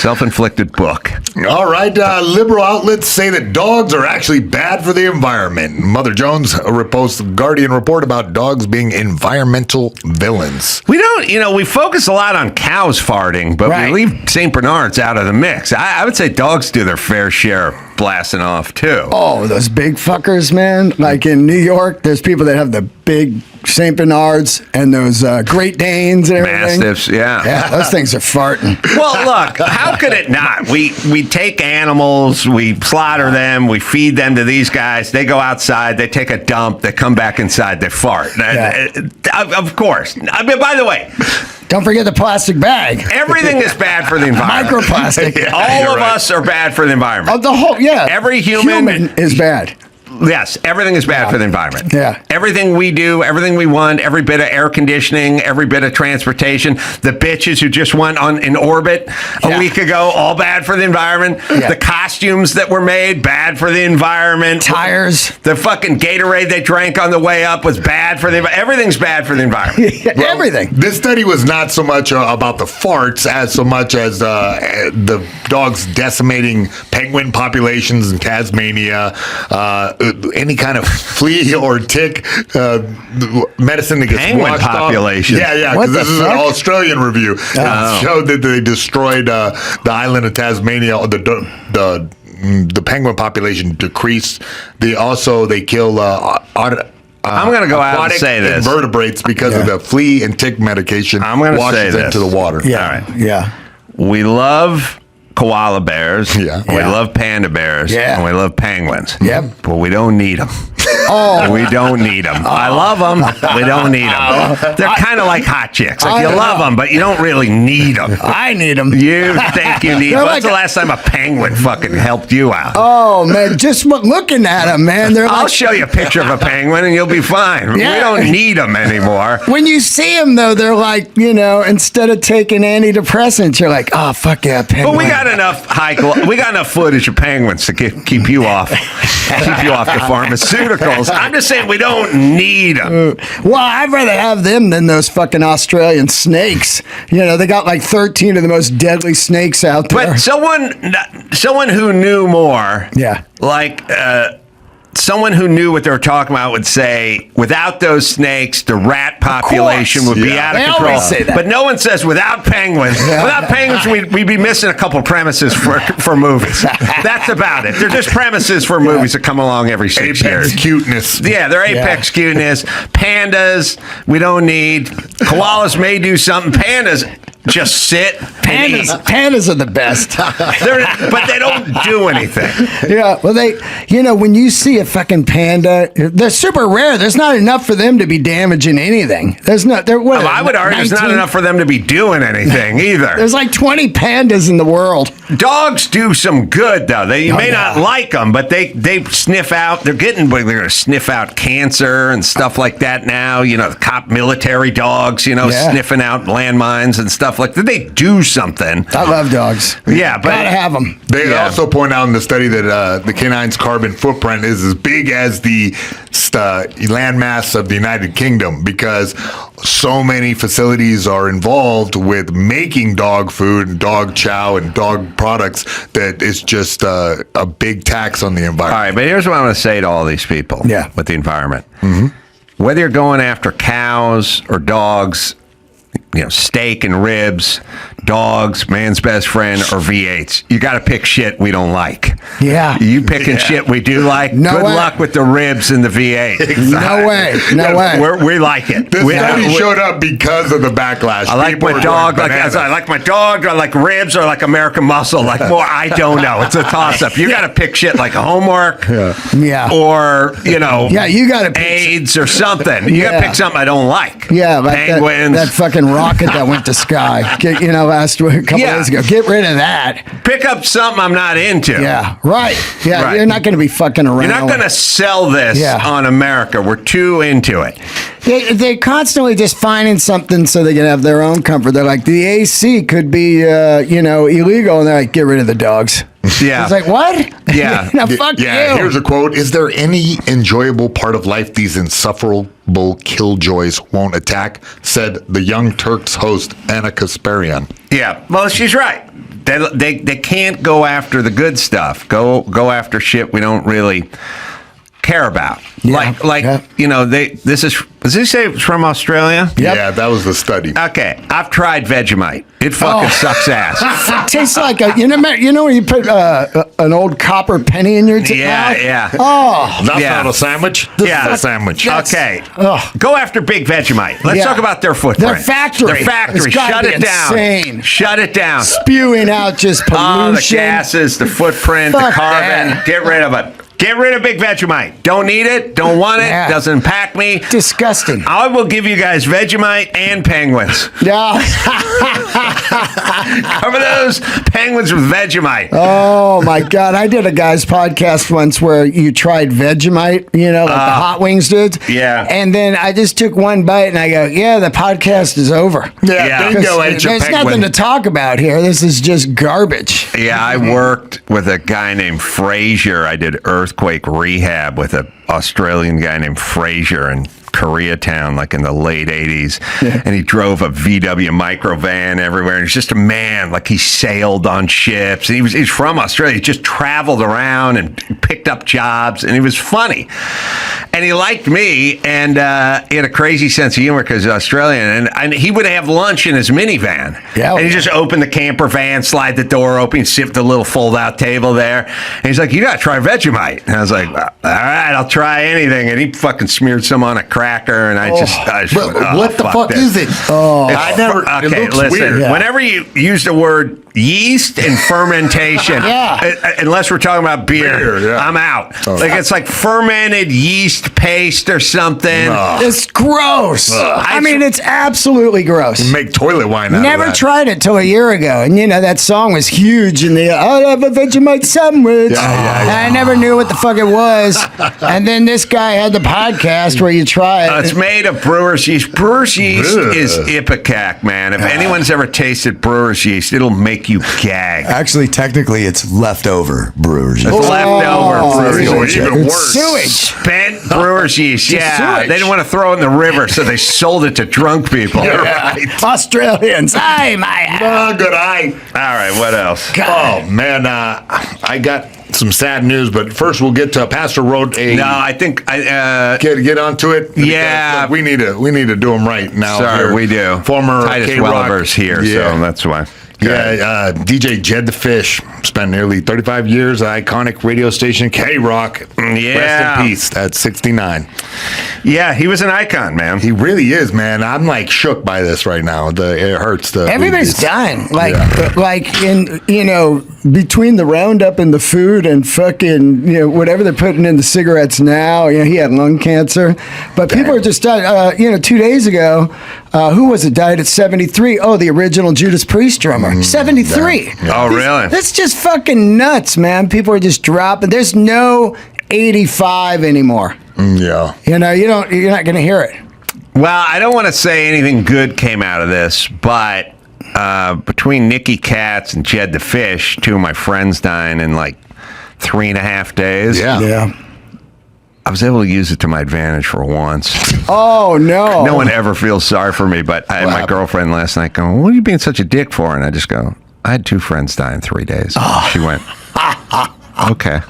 Self-inflicted book.
All right. Liberal outlets say that dogs are actually bad for the environment. Mother Jones reposts the Guardian report about dogs being environmental villains.
We don't, we focus a lot on cows farting, but we leave St. Bernards out of the mix. I would say dogs do their fair share of blasting off, too.
Oh, those big fuckers, man. Like in New York, there's people that have the big St. Bernards and those Great Danes and everything.
Mastiffs, yeah.
Yeah, those things are farting.
Well, look, how could it not? We take animals, we slaughter them, we feed them to these guys. They go outside, they take a dump, they come back inside, they fart.
Yeah.
Of course. I mean, by the way,
don't forget the plastic bag.
everything is bad for the environment.
Microplastic.
All of us are bad for the environment.
The whole, yeah.
Every human
is bad.
Yes, everything is bad for the environment.
Yeah.
Everything we do, everything we want, every bit of air conditioning, every bit of transportation, the bitches who just went in orbit a week ago, all bad for the environment.
Yeah.
The costumes that were made, bad for the environment.
Tires.
The fucking Gatorade they drank on the way up was bad for the environment. Everything's bad for the environment.
Well,
everything.
This study was not so much about the farts as so much as the dogs decimating penguin populations in Tasmania, any kind of flea or tick medicine that gets
Penguin
washed
population.
off. Yeah,
What
because
the
this is an Australian review. It showed that they destroyed the island of Tasmania. The penguin population decreased. They kill.
I'm going to go out and say this.
Invertebrates because of the flea and tick medication.
I'm going to say this.
Into the water.
Yeah.
All right.
Yeah.
We love koala bears.
Yeah.
We love panda bears.
Yeah.
And we love penguins.
Yep.
But we don't need them.
Oh.
We don't need them. I love them. We don't need them. They're kind of like hot chicks. Like you love them, but you don't really need them.
I need them.
You think you need them. When's the last time a penguin fucking helped you out?
Oh, man. Just looking at them, man. They're
I'll
like,
show you a picture of a penguin and you'll be fine.
Yeah.
We don't need them anymore.
when you see them, though, they're like, instead of taking antidepressants, you're like, oh, fuck yeah, penguin.
But we got enough footage of penguins to keep you off the pharmaceuticals. I'm just saying we don't need them.
Well, I'd rather have them than those fucking Australian snakes. They got like 13 of the most deadly snakes out there.
But someone who knew more, like someone who knew what they were talking about would say, without those snakes, the rat population would be out of
They
control.
always say that.
But no one says without penguins. Without penguins, we'd be missing a couple premises for movies. That's about it. They're just premises for movies that come along every 6 years.
Apex cuteness.
Yeah, they're apex cuteness. Pandas, we don't need. Koalas may do something. Pandas just sit.
Pandas are the best.
But they don't do anything.
Yeah, well, when you see a fucking panda, they're super rare. There's not enough for them to be damaging anything. I
would argue there's not enough for them to be doing anything either.
There's like 20 pandas in the world.
Dogs do some good, though. You may not like them, but they sniff out. They're going to sniff out cancer and stuff like that now. The cop military dogs, sniffing out landmines and stuff like that. They do something.
I love dogs.
Yeah, but
gotta have them.
They also point out in the study that the canine's carbon footprint is as big as the landmass of the United Kingdom because so many facilities are involved with making dog food and dog chow and dog products that it's just a big tax on the environment.
All right, but here's what I want to say to all these people with the environment. Mm-hmm. Whether you're going after cows or dogs, steak and ribs, dogs, man's best friend, or V8s. You got to pick shit we don't like.
Yeah.
You picking shit we do like.
No
Good
way.
luck with the ribs and the V8.
No way. No way.
We like it.
This study showed up because of the backlash.
I like
People
my
are
dog.
going
Like
bananas.
I like my dog. I like ribs or like American Muscle. Like more. I don't know. It's a toss up. You got to pick shit like homework.
Yeah.
Or you know.
Yeah, you got to
AIDS or something. You got to
Yeah.
pick something I don't like.
Yeah, like
Penguins.
that fucking rocket that went to sky. Last a couple days ago. Get rid of that.
Pick up something I'm not into.
Yeah, right. Yeah,
Right.
you're not going to be fucking around.
You're not going to sell this on America. We're too into it.
They're constantly just finding something so they can have their own comfort. They're like, the AC could be, illegal, and they're like, get rid of the dogs.
Yeah.
It's like, what?
Yeah.
Fuck you.
Here's a quote. Is there any enjoyable part of life these insufferable killjoys won't attack? Said the Young Turks host Anna Kasparian.
Yeah. Well, she's right. They can't go after the good stuff. Go after shit we don't really care about. This is. Does he say it's from Australia?
Yeah, that was the study.
Okay, I've tried Vegemite. It fucking sucks ass.
It tastes like you know when you put an old copper penny in your mouth?
Yeah.
Oh,
That's not a sandwich. This is a sandwich.
Okay. Go after Big Vegemite. Let's talk about their footprint.
Their factory.
Their factory.
It's gotta
Shut
be
it down.
insane.
Shut it down.
Spewing out just pollution.
The gases, the footprint,
Fuck
the carbon.
that.
Get rid of it. Get rid of Big Vegemite. Don't need it. Don't want it.
Yeah.
Doesn't impact me.
Disgusting.
I will give you guys Vegemite and penguins.
Yeah.
Cover those penguins with Vegemite.
Oh my God! I did a guy's podcast once where you tried Vegemite, like the hot wings dudes.
Yeah.
And then I just took one bite and I go, "Yeah, the podcast is over."
Yeah, bingo, ain't your
There's
penguin.
nothing to talk about here. This is just garbage.
Yeah, I worked with a guy named Frazier. I did earthquake rehab with an Australian guy named Frazier in Koreatown, like in the late 80s. And he drove a VW microvan everywhere. And he's just a man, like he sailed on ships. And he's from Australia. He just traveled around and picked up jobs. And he was funny. And he liked me. And he had a crazy sense of humor because he's Australian. And he would have lunch in his minivan.
Yeah.
And he just opened the camper van, slide the door open, sit at the little fold-out table there. And he's like, you got to try Vegemite. And I was like, all right, I'll try anything. And he fucking smeared some on a cracker. And I just
But
went,
what the fuck
this.
is it? I never. It
Okay,
looks
listen.
weird.
Yeah.
Whenever you use the word yeast and fermentation, unless we're talking about beer, I'm out. Like it's like fermented yeast paste or something.
It's gross. I mean, it's absolutely gross.
Make toilet wine out
Never
of that.
tried it till a year ago, and that song was huge. And I'll have a Vegemite sandwich.
Yeah.
And I never knew what the fuck it was. And then this guy had the podcast where you try it.
It's made of brewer's yeast. Brewer's yeast is ipecac, man. If anyone's ever tasted brewer's yeast, it'll make you gag.
Actually, technically, it's leftover brewer's yeast.
It's leftover brewer's yeast.
Even
It's
worse.
sewage.
Spent brewer's yeast. Yeah,
sewage.
they didn't want to throw it in the river, so they sold it to drunk people.
You're right.
Australians. Aye, my.
Oh, good eye.
All right, what else?
Oh man, I got some sad news, but first we'll get to Pastor wrote a.
No, I think I.
Get onto it. Because,
Yeah.
look, we need to do them right now.
Sorry,
here.
we do.
Former
Titus
K-Rock.
Welliver's here, so that's why.
Yeah, DJ Jed the Fish spent nearly 35 years at iconic radio station K-Rock.
Yeah.
Rest in peace at 69.
Yeah, he was an icon, man.
He really is, man. I'm like shook by this right now. It hurts.
Everybody's dying. Like in between the Roundup and the food and fucking whatever they're putting in the cigarettes now. He had lung cancer, but people are just dying. 2 days ago, who was it? Died at 73. Oh, the original Judas Priest drummer, 73.
Oh, really?
That's just fucking nuts, man. People are just dropping. There's no 85 anymore.
Yeah.
You're not going to hear it.
Well, I don't want to say anything good came out of this, but between Nicky Katz and Jed the Fish, two of my friends dying in like 3.5 days.
Yeah.
I was able to use it to my advantage for once.
Oh, no.
No one ever feels sorry for me, but I had my girlfriend last night going, what are you being such a dick for? And I just go, I had 2 friends die in 3 days. She went, Okay.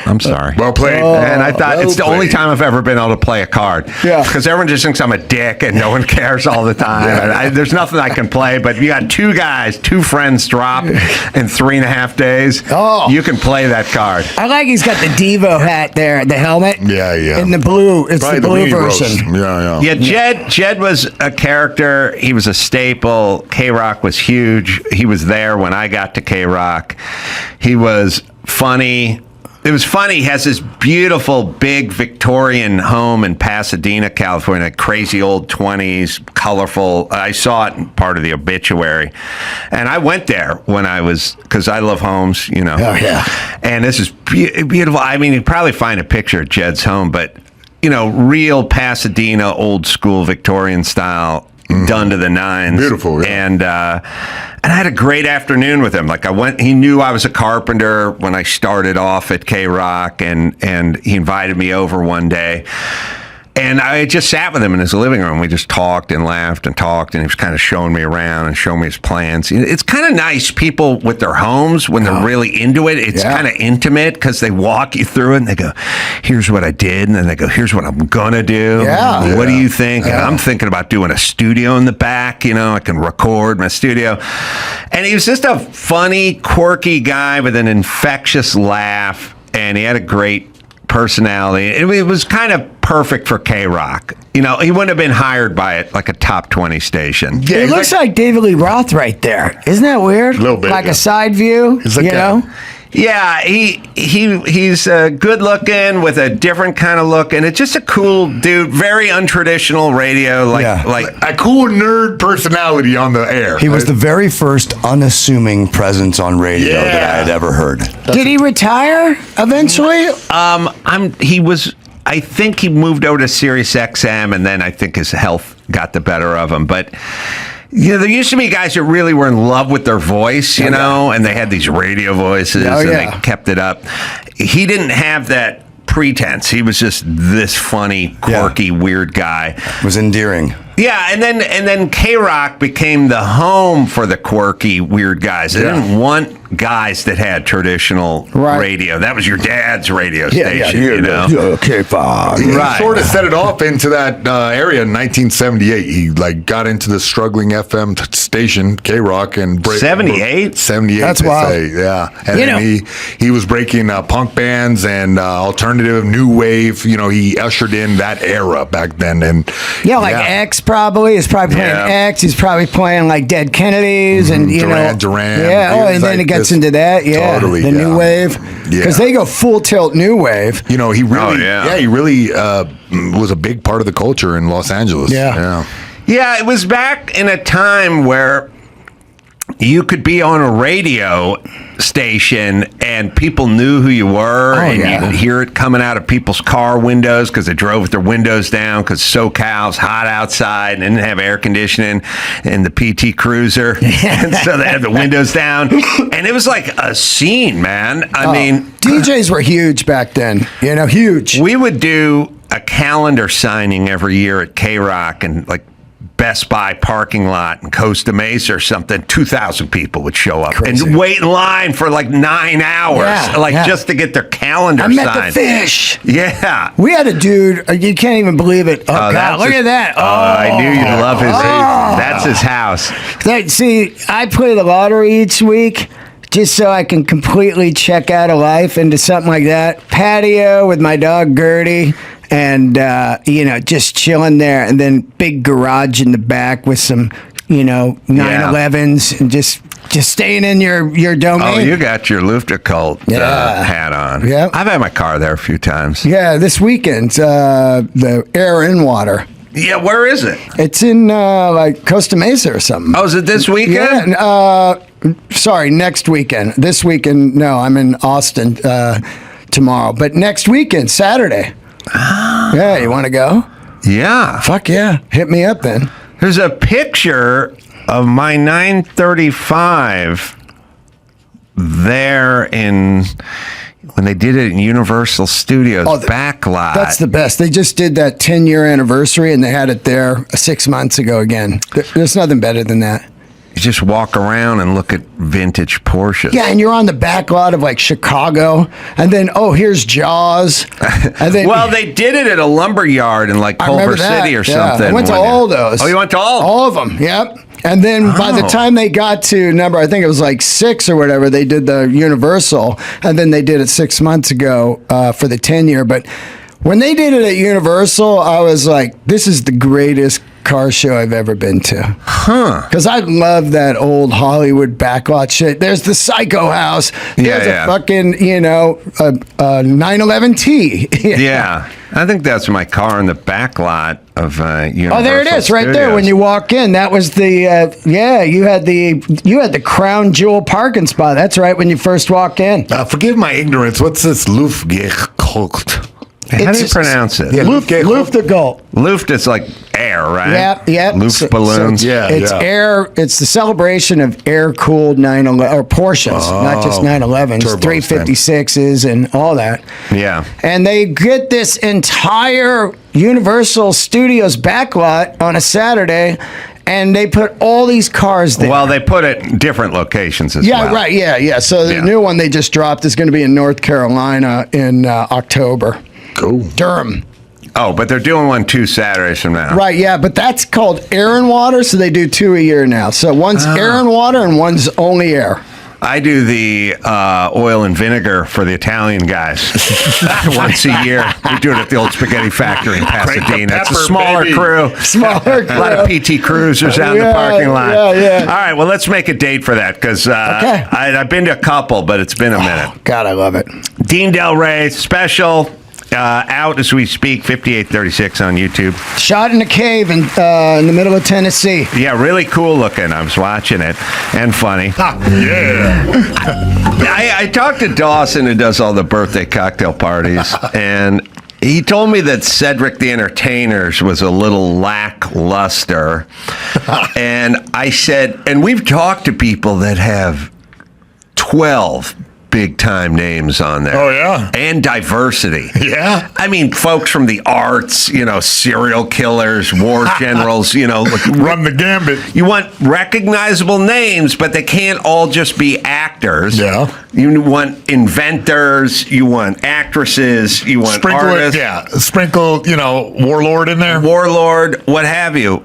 I'm sorry.
Well played.
And I thought it's the only time I've ever been able to play a card.
Yeah.
Because everyone just thinks I'm a dick and no one cares all the time. And there's nothing I can play, but you got two friends drop in 3.5 days.
Oh.
You can play that card.
I like he's got the Devo hat there, the helmet.
Yeah.
In the blue. It's
Probably
the blue
meat roast.
version.
Yeah.
Jed was a character. He was a staple. K-Rock was huge. He was there when I got to K-Rock. He was funny. It was funny. He has this beautiful, big Victorian home in Pasadena, California, crazy old 20s, colorful. I saw it in part of the obituary. And I went there when because I love homes, you know.
Oh, yeah.
And this is beautiful. I mean, you'd probably find a picture of Jed's home, but, you know, real Pasadena, old school Victorian style. Done to the nines.
Beautiful, yeah.
And I had a great afternoon with him. Like he knew I was a carpenter when I started off at K-Rock, and he invited me over one day. And I just sat with him in his living room. We just talked and laughed and talked, and he was kind of showing me around and showing me his plans. It's kind of nice, people with their homes, when they're really into it. It's kind of intimate because they walk you through it, and they go, here's what I did, and then they go, here's what I'm going to do.
Yeah.
What do you think? And I'm thinking about doing a studio in the back. You know, I can record my studio. And he was just a funny, quirky guy with an infectious laugh, and he had a great personality. It was kind of perfect for K-Rock. You know, he wouldn't have been hired by it like a top 20 station.
Yeah, it looks like David Lee Roth right there. Isn't that weird?
A little bit.
Like a side view,
He's like
you know?
Yeah, he's good looking with a different kind of look, and it's just a cool dude. Very untraditional radio, like
a cool nerd personality on the air.
He was the very first unassuming presence on radio that I had ever heard.
Did he retire eventually?
I think he moved over to Sirius XM, and then I think his health got the better of him. But you know, there used to be guys that really were in love with their voice, you know, and they had these radio voices, and they kept it up. He didn't have that pretense. He was just this funny, quirky, weird guy.
Was endearing.
Yeah, and then K-Rock became the home for the quirky, weird guys. They didn't want guys that had traditional radio. That was your dad's radio station, you know?
Okay, fine. He sort of set it off into that area in 1978. He got into the struggling FM station, K-Rock, and
78?
78.
That's wild.
And then he was breaking punk bands and alternative new wave. You know, he ushered in that era back then. And
X probably. He's probably playing X. He's probably playing like Dead Kennedys and
Duran.
Yeah. And then it gets into that. Yeah.
Totally.
The new wave. Because they go full tilt new wave.
You know, he really was a big part of the culture in Los Angeles.
Yeah, it was back in a time where you could be on a radio station and people knew who you were, and you could hear it coming out of people's car windows because they drove with their windows down because SoCal's hot outside and didn't have air conditioning in the PT Cruiser. And so they had the windows down. And it was like a scene, man. I mean,
DJs were huge back then, you know, huge.
We would do a calendar signing every year at K-Rock, and like Best Buy parking lot in Costa Mesa or something, 2,000 people would show up and wait in line for like 9 hours, just to get their calendar signed.
I met the Fish.
Yeah.
We had a dude, you can't even believe it. Oh, God, look at that.
I knew you'd love his. That's his house.
See, I play the lottery each week just so I can completely check out of life into something like that. Patio with my dog Gertie. And, just chilling there. And then big garage in the back with some, 911s and just staying in your domain.
Oh, you got your Lufter Cult hat on.
Yeah.
I've had my car there a few times.
Yeah, this weekend, the Air and Water.
Yeah, where is it?
It's in, Costa Mesa or something.
Oh, is it this weekend?
Yeah, sorry, next weekend. This weekend, no, I'm in Austin tomorrow. But next weekend, Saturday. Yeah, you want to go?
Yeah.
Fuck yeah. Hit me up then.
There's a picture of my 935 there when they did it in Universal Studios back lot.
That's the best. They just did that 10-year anniversary, and they had it there 6 months ago again. There's nothing better than that.
You just walk around and look at vintage Porsches.
Yeah, and you're on the back lot of like Chicago, and then here's Jaws, and then
they did it at a lumber yard in like Culver City or something.
I went to all those.
Oh, you went to all?
All of them. Yep. And then by the time they got to number, I think it was like 6 or whatever, they did the Universal, and then they did it 6 months ago for the 10-year. But when they did it at Universal, I was like, this is the greatest car show I've ever been to. Because I love that old Hollywood backlot shit. There's the Psycho House. There's a fucking, a 911T.
Yeah. I think that's my car in the back lot of Universal
Oh, there it is, right
Studios.
there. When you walk in, that was the you had the crown jewel parking spot. That's right when you first walk in.
Forgive my ignorance. What's this Luftgekalt?
How do you pronounce it?
Yeah,
Luftgekalt.
Luft is like air, right?
Yep.
Luft balloons.
It's air. It's the celebration of air-cooled 911 or Porsches, not just 911s, 356s, and all that.
Yeah.
And they get this entire Universal Studios backlot on a Saturday, and they put all these cars there.
Well, they put it in different locations as well.
Yeah, right. Yeah. So the new one they just dropped is going to be in North Carolina in October.
Cool.
Durham.
Oh, but they're doing one 2 Saturdays from now.
Right, yeah, but that's called air and water, so they do 2 a year now. So one's air and water and one's only air.
I do the oil and vinegar for the Italian guys once a year. We do it at the old spaghetti factory in Pasadena. It's a smaller crew.
Smaller crew.
A lot of PT Cruisers out in the parking lot.
Yeah.
All right, well, let's make a date for that because I've been to a couple, but it's been a minute.
God, I love it.
Dean Del Rey special. Out as we speak, 5836 on YouTube.
Shot in a cave in the middle of Tennessee.
Yeah, really cool looking. I was watching it and funny. I talked to Dawson, who does all the birthday cocktail parties, and he told me that Cedric the Entertainer's was a little lackluster. And I said, and we've talked to people that have 12 big time names on there.
Oh, yeah.
And diversity.
Yeah.
I mean, folks from the arts, serial killers, war generals,
run the gambit.
You want recognizable names, but they can't all just be actors.
Yeah.
You want inventors, you want actresses, you want artists.
Sprinkle, warlord in there.
Warlord, what have you.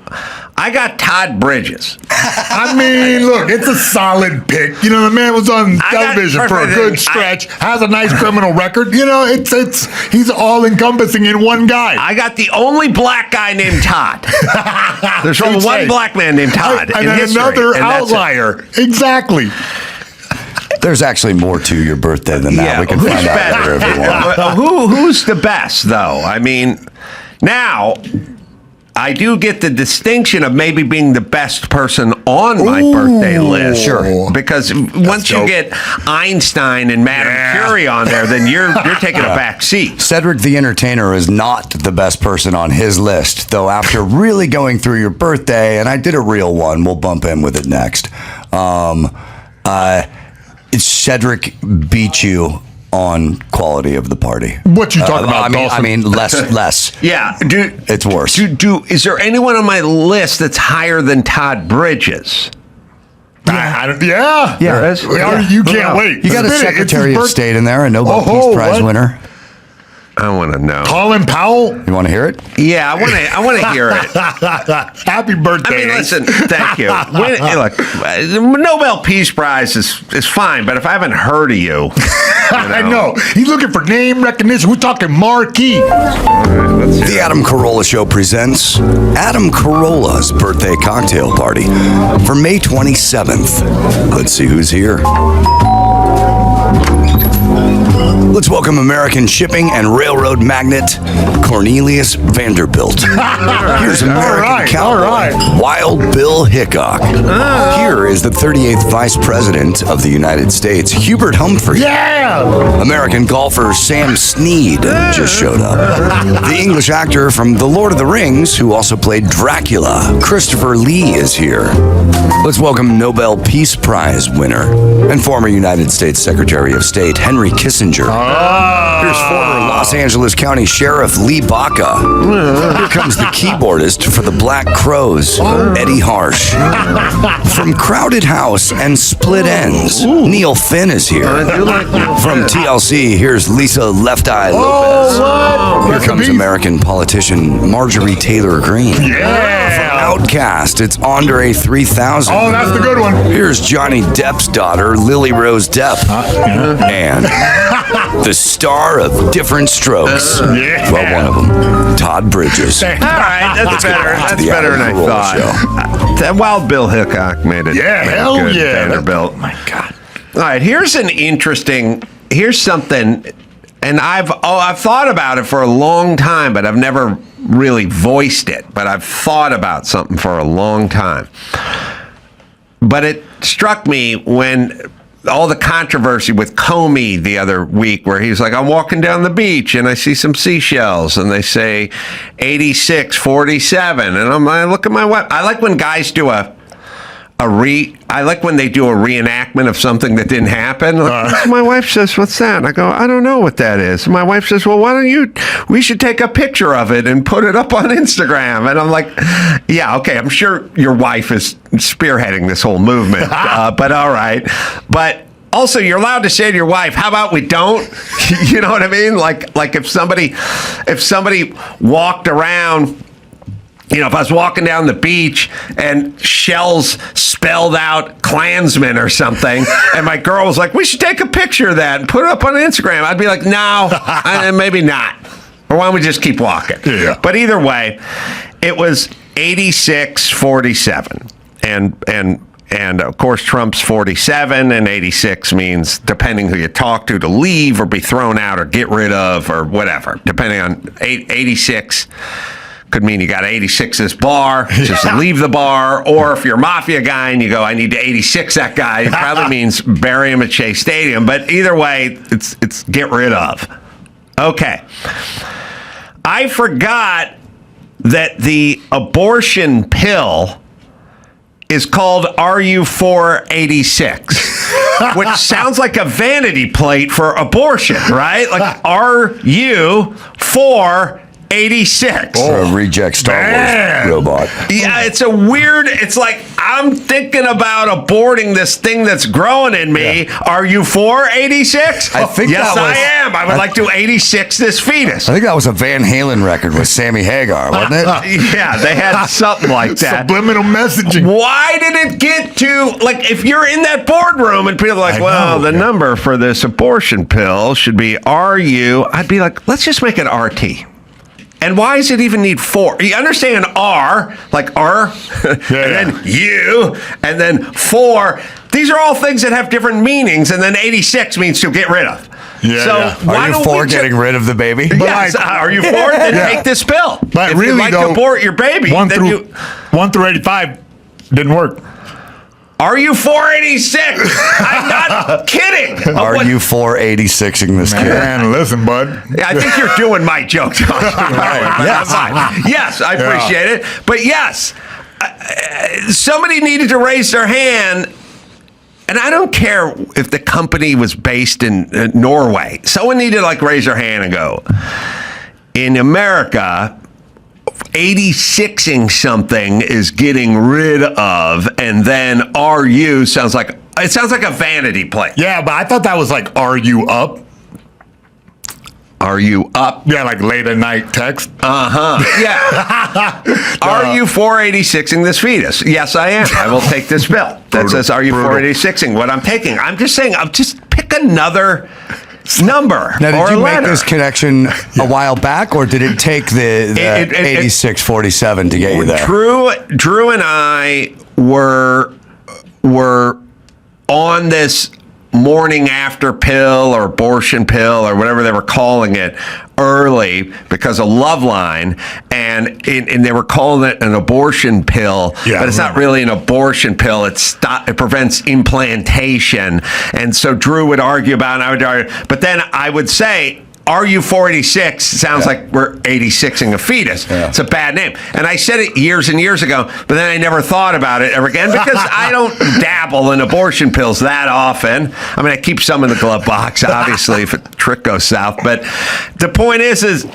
I got Todd Bridges.
I mean, look, it's a solid pick. The man was on television for a good stretch, has a nice criminal record. He's all encompassing in one guy.
I got the only black guy named Todd. There's only one black man named Todd
and
in
then
history,
another
and
outlier. Exactly.
There's actually more to your birthday than that.
Yeah,
We can find out later if you want.
Who's the best, though? I mean, now I do get the distinction of maybe being the best person on my birthday list.
Sure.
Because once you get Einstein and Madame Curie on there, then you're taking a back seat.
Cedric the Entertainer is not the best person on his list, though after really going through your birthday, and I did a real one, we'll bump in with it next. Cedric beat you on quality of the party.
What you talking about,
I mean, less.
Yeah,
it's worse.
Is there anyone on my list that's higher than Todd Bridges?
Yeah.
There is?
You can't wait.
You got a Secretary of State in there, a Nobel Peace Prize winner.
I want to know.
Colin Powell?
You want to hear it?
Yeah, I want to hear it.
Happy birthday.
I mean, listen, thank you. Look, Nobel Peace Prize is fine, but if I haven't heard of you,
I know. He's looking for name recognition. We're talking marquee.
The Adam Carolla Show presents Adam Carolla's birthday cocktail party for May 27th. Let's see who's here. Let's welcome American shipping and railroad magnate Cornelius Vanderbilt. Here's American cowboy Wild Bill Hickok. Here is the 38th Vice President of the United States, Hubert Humphrey.
Yeah!
American golfer Sam Snead just showed up. The English actor from The Lord of the Rings, who also played Dracula, Christopher Lee, is here. Let's welcome Nobel Peace Prize winner and former United States Secretary of State Henry Kissinger. Here's former Los Angeles County Sheriff Lee Baca. Here comes the keyboardist for the Black Crows, Eddie Harsh. From Crowded House and Split Ends, Neil Finn is here. From TLC, here's Lisa Left Eye Lopez. Here comes American politician Marjorie Taylor Greene. From Outcast, it's Andre 3000.
Oh, that's the good one.
Here's Johnny Depp's daughter, Lily Rose Depp. And the star of Different Strokes. Well, one of them, Todd Bridges.
All right, that's better. That's better than I thought. That Wild Bill Hickok made it.
Yeah, hell
good,
yeah.
Vanderbilt.
Oh, my God.
All right, here's something, and I've thought about it for a long time, but I've never really voiced it. But I've thought about something for a long time. But it struck me when all the controversy with Comey the other week, where he's like, I'm walking down the beach and I see some seashells and they say 86-47. And I look at my wife. I like when guys do I like when they do a reenactment of something that didn't happen. My wife says, what's that? And I go, I don't know what that is. And my wife says, well, we should take a picture of it and put it up on Instagram. And I'm like, yeah, okay, I'm sure your wife is spearheading this whole movement, but all right. But also, you're allowed to say to your wife, how about we don't? You know what I mean? Like if somebody walked around, you know, if I was walking down the beach and shells spelled out Klansman or something, and my girl was like, we should take a picture of that and put it up on Instagram, I'd be like, no, maybe not. Or why don't we just keep walking?
Yeah.
But either way, it was 86-47. And of course, Trump's 47, and 86 means, depending who you talk to leave or be thrown out or get rid of or whatever. Depending on 86. Could mean you got to 86 this bar, just leave the bar. Or if you're a mafia guy and you go, I need to 86 that guy, it probably means bury him at Shea Stadium. But either way, it's get rid of. Okay. I forgot that the abortion pill is called Are You for 86? Which sounds like a vanity plate for abortion, right? Like, are you for 86?
Or a reject Star Wars robot.
Yeah, it's like, I'm thinking about aborting this thing that's growing in me. Yeah. Are you for 86?
I think
yes,
I
am. I would like to 86 this fetus.
I think that was a Van Halen record with Sammy Hagar, wasn't it?
Yeah, they had something like that.
Subliminal messaging.
Why did it get to, like, if you're in that boardroom and people are like, the number for this abortion pill should be RU, I'd be like, let's just make it RT. And why does it even need 4? You understand R, like R, and then U, and then 4. These are all things that have different meanings, and then 86 means to get rid of.
Yeah,
so why
are you for getting rid of the baby?
Yes. Are you for it? Then take this pill.
But
if
really,
you'd like to abort your baby,
1 through 85 didn't work.
Are you 486? I'm not kidding.
Are you 486ing this kid?
Man, listen, bud.
Yeah, I think you're doing my joke. Yes, I appreciate it. But yes, somebody needed to raise their hand. And I don't care if the company was based in Norway. Someone needed to raise their hand and go, in America, 86ing something is getting rid of, and then RU sounds like a vanity plate.
Yeah, but I thought that was like, are you up?
Are you up?
Yeah, like late at night text.
Yeah. Are you 486ing this fetus? Yes, I am. I will take this pill that says, are you 486ing what I'm taking? I'm just saying, I'll just pick another number.
Now,
or
did you
a
make
letter.
this connection a while back, or did it take the 86-47 to get you there?
Drew and I were on this morning after pill or abortion pill or whatever they were calling it early because of Loveline, and they were calling it an abortion pill, but it's not really an abortion pill. It prevents implantation. And so Drew would argue about it, and I would argue, but then I would say, RU486 sounds like we're 86ing a fetus.
Yeah.
It's a bad name. And I said it years and years ago, but then I never thought about it ever again because I don't dabble in abortion pills that often. I mean, I keep some in the glove box, obviously, if a trick goes south. But the point is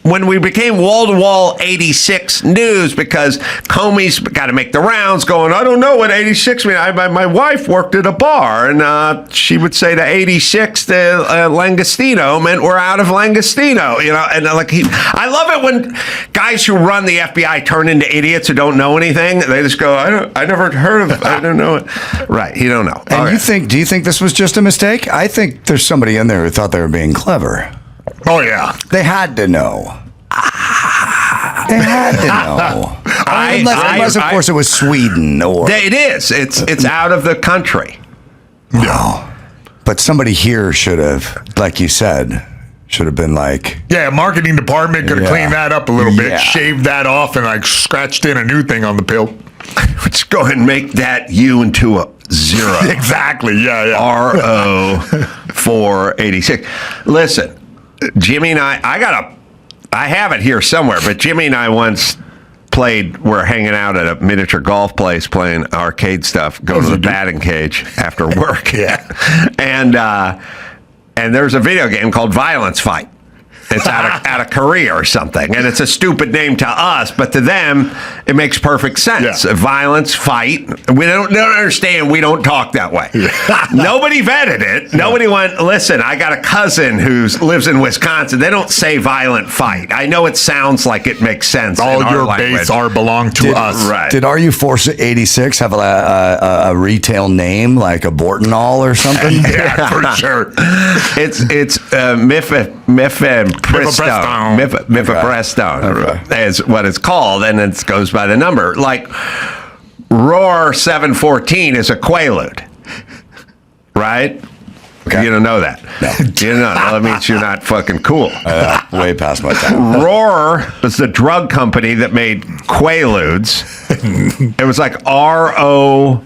when we became wall-to-wall 86 news, because Comey's got to make the rounds going, I don't know what 86 means. My wife worked at a bar, and she would say to 86 to Langostino meant we're out of Langostino. And I love it when guys who run the FBI turn into idiots who don't know anything. They just go, I never heard of it. I don't know it. Right, you don't know.
And do you think this was just a mistake? I think there's somebody in there who thought they were being clever.
Oh, yeah.
They had to know. They had to know. Unless, of course, it was Sweden or...
It is. It's out of the country.
No. But somebody here should have, like you said, should have been like...
Yeah, marketing department could have cleaned that up a little bit,
Yeah.
shaved that off, and scratched in a new thing on the pill.
Let's go ahead and make that U into a 0.
Exactly, yeah.
RO486. Listen, Jimmy and I have it here somewhere, but Jimmy and I once we're hanging out at a miniature golf place playing arcade stuff, go to the batting cage after work.
Yeah.
And there's a video game called Violence Fight. It's out of Korea or something, and it's a stupid name to us, but to them, it makes perfect sense.
Yeah.
Violence, fight. We don't understand. We don't talk that way. Nobody vetted it. Nobody went, listen, I got a cousin who lives in Wisconsin. They don't say violent fight. I know it sounds like it makes sense.
All
in our
your
language.
base belong to us.
Right.
Did RU486 have a retail name like a Bortonol or something?
Yeah, for sure.
It's Mifeprestone is what it's called, and it goes by the number. Like Roar 714 is a Quaalude, right? Okay. You don't know that.
No.
You don't know. That means you're not fucking cool.
Way past my time.
Roar was the drug company that made Quaaludes. It was like ROAR,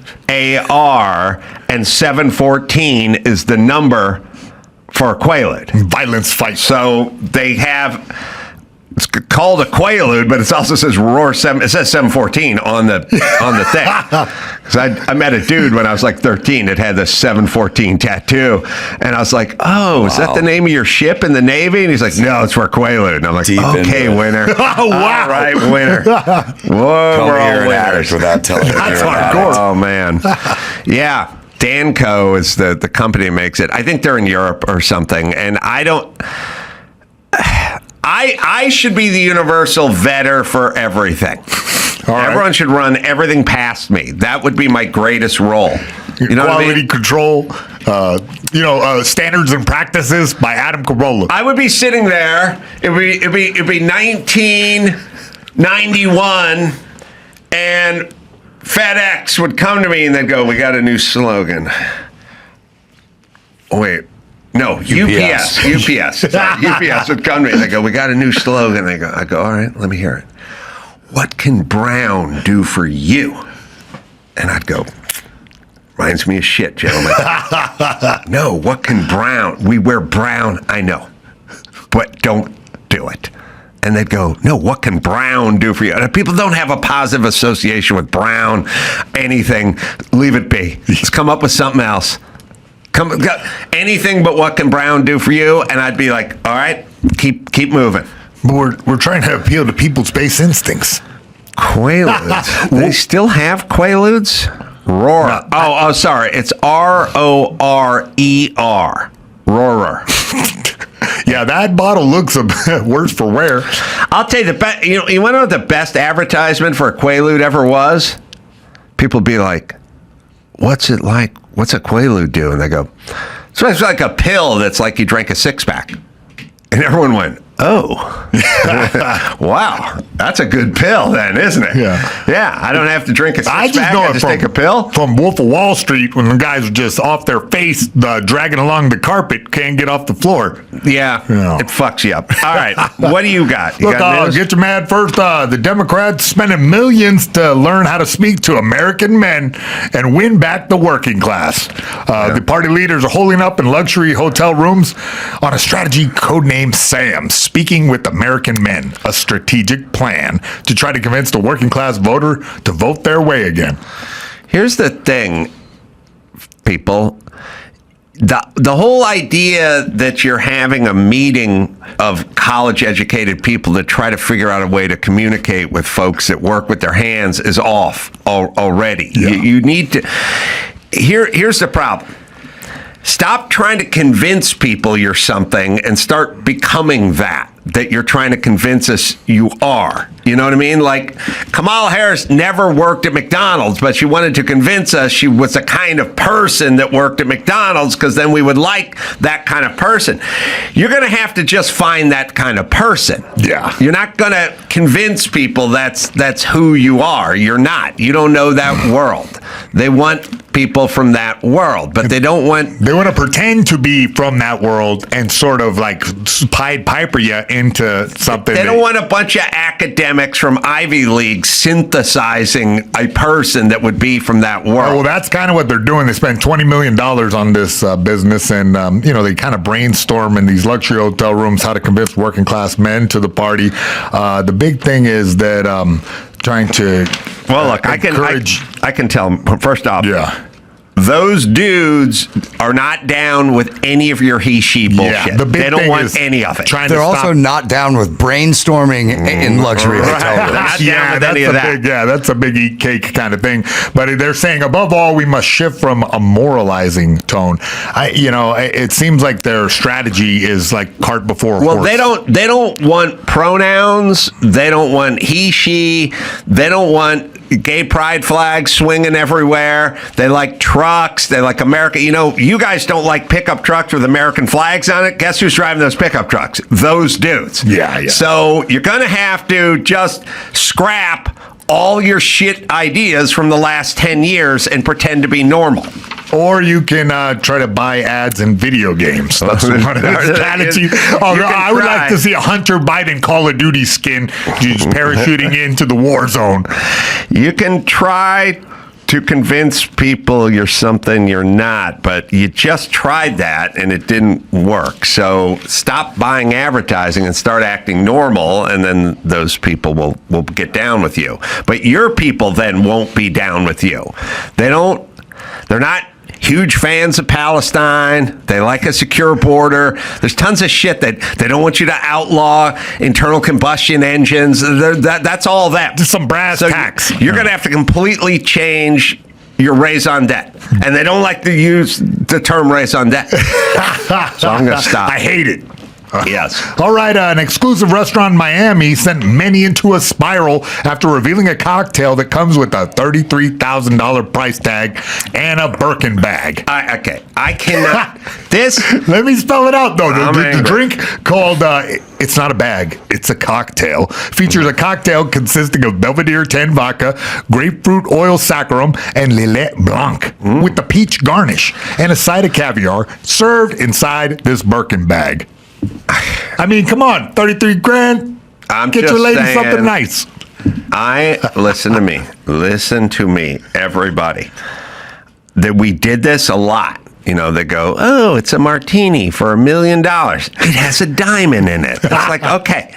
and 714 is the number for a Quaalude.
Violence fight.
So they have, it's called a Quaalude, but it also says Roar 7. It says 714 on the thing. Because I met a dude when I was like 13 that had the 714 tattoo, and I was like, oh, is that the name of your ship in the Navy? And he's like, no, it's for Quaalude. And I'm like, okay, winner.
Oh, wow.
All right, winner. Whoa, we're all winners.
Without telling you.
That's hardcore.
Oh man, yeah. Danco is the company that makes it. I think they're in Europe or something. And I should be the universal vetter for everything. Everyone should run everything past me. That would be my greatest role. You know
Quality
what I mean?
control, standards and practices by Adam Carolla.
I would be sitting there. It'd be 1991, and FedEx would come to me and they'd go, we got a new slogan. Wait, no, UPS. Sorry, UPS would come to me and they go, we got a new slogan. I go, all right, let me hear it. What can brown do for you? And I'd go, reminds me of shit, gentlemen. No, what can brown? We wear brown, I know, but don't do it. And they'd go, no, what can brown do for you? And if people don't have a positive association with brown, anything, leave it be. Just come up with something else. Anything but what can brown do for you? And I'd be like, all right, keep moving.
But we're trying to appeal to people's base instincts.
Quaaludes. They still have Quaaludes? Roar. No, oh, sorry. It's RORER. Roarer.
Yeah, that bottle looks a bit worse for wear.
I'll tell you you want to know what the best advertisement for a Quaalude ever was? People be like, what's it like? What's a Quaalude do? And they go, it's like a pill that's like you drank a 6-pack. And everyone went, Oh, wow. That's a good pill then, isn't it?
Yeah.
Yeah, I don't have to drink a
I just
six-pack,
know
I
it
just
from,
take a pill.
from Wolf of Wall Street when the guys are just off their face, dragging along the carpet, can't get off the floor.
Yeah,
Yeah.
it fucks you up. All right, what do you got? You
Look,
got news?
get your mad first. The Democrats spending millions to learn how to speak to American men and win back the working class. The party leaders are holding up in luxury hotel rooms on a strategy codenamed SAM, Speaking with American Men, a strategic plan to try to convince the working class voter to vote their way again.
Here's the thing, people. The whole idea that you're having a meeting of college-educated people to try to figure out a way to communicate with folks that work with their hands is off already.
Yeah.
You need to... Here's the problem. Stop trying to convince people you're something and start becoming that you're trying to convince us you are. You know what I mean? Like, Kamala Harris never worked at McDonald's, but she wanted to convince us she was the kind of person that worked at McDonald's because then we would like that kind of person. You're going to have to just find that kind of person.
Yeah.
You're not going to convince people that's who you are. You're not. You don't know that world. They want people from that world, but they don't want...
They want to pretend to be from that world and sort of like Pied Piper you into something.
They don't want a bunch of academics from Ivy League synthesizing a person that would be from that world.
Oh, well, that's kind of what they're doing. They spent $20 million on this business, and they kind of brainstorm in these luxury hotel rooms how to convince working class men to the party. The big thing is that trying to
look, I can tell them, first off,
yeah.
Those dudes are not down with any of your he-she bullshit.
The big
they don't
thing
want
is
any of it.
They're also not down with brainstorming in luxury hotel rooms.
That's a big eat cake kind of thing. But they're saying, above all, we must shift from a moralizing tone. It seems like their strategy is like cart before horse.
Well, they don't want pronouns. They don't want he-she. They don't want gay pride flags swinging everywhere. They like trucks. They like America. You guys don't like pickup trucks with American flags on it. Guess who's driving those pickup trucks? Those dudes.
Yeah.
So you're going to have to just scrap all your shit ideas from the last 10 years and pretend to be normal.
Or you can try to buy ads in video games. That's one of the strategies. I would like to see a Hunter Biden Call of Duty skin just parachuting into the war zone.
You can try to convince people you're something you're not, but you just tried that and it didn't work. So stop buying advertising and start acting normal, and then those people will get down with you. But your people then won't be down with you. They're not huge fans of Palestine. They like a secure border. There's tons of shit that they don't want you to outlaw internal combustion engines. That's all that.
Just some brass tacks.
You're going to have to completely change your raison d'etre. And they don't like to use the term raison d'etre. So I'm going to stop.
I hate it.
Yes.
All right, an exclusive restaurant in Miami sent many into a spiral after revealing a cocktail that comes with a $33,000 price tag and a Birkin bag.
Okay, I cannot. This.
Let me spell it out, though. The drink called, it's not a bag, it's a cocktail, features a cocktail consisting of Belvedere 10 vodka, grapefruit oil saccharum, and Lillet Blanc with the peach garnish and a side of caviar served inside this Birkin bag. I mean, come on, 33 grand. Get your lady something nice.
Listen to me, everybody. That we did this a lot. They go, oh, it's a martini for $1 million. It has a diamond in it. It's like, okay.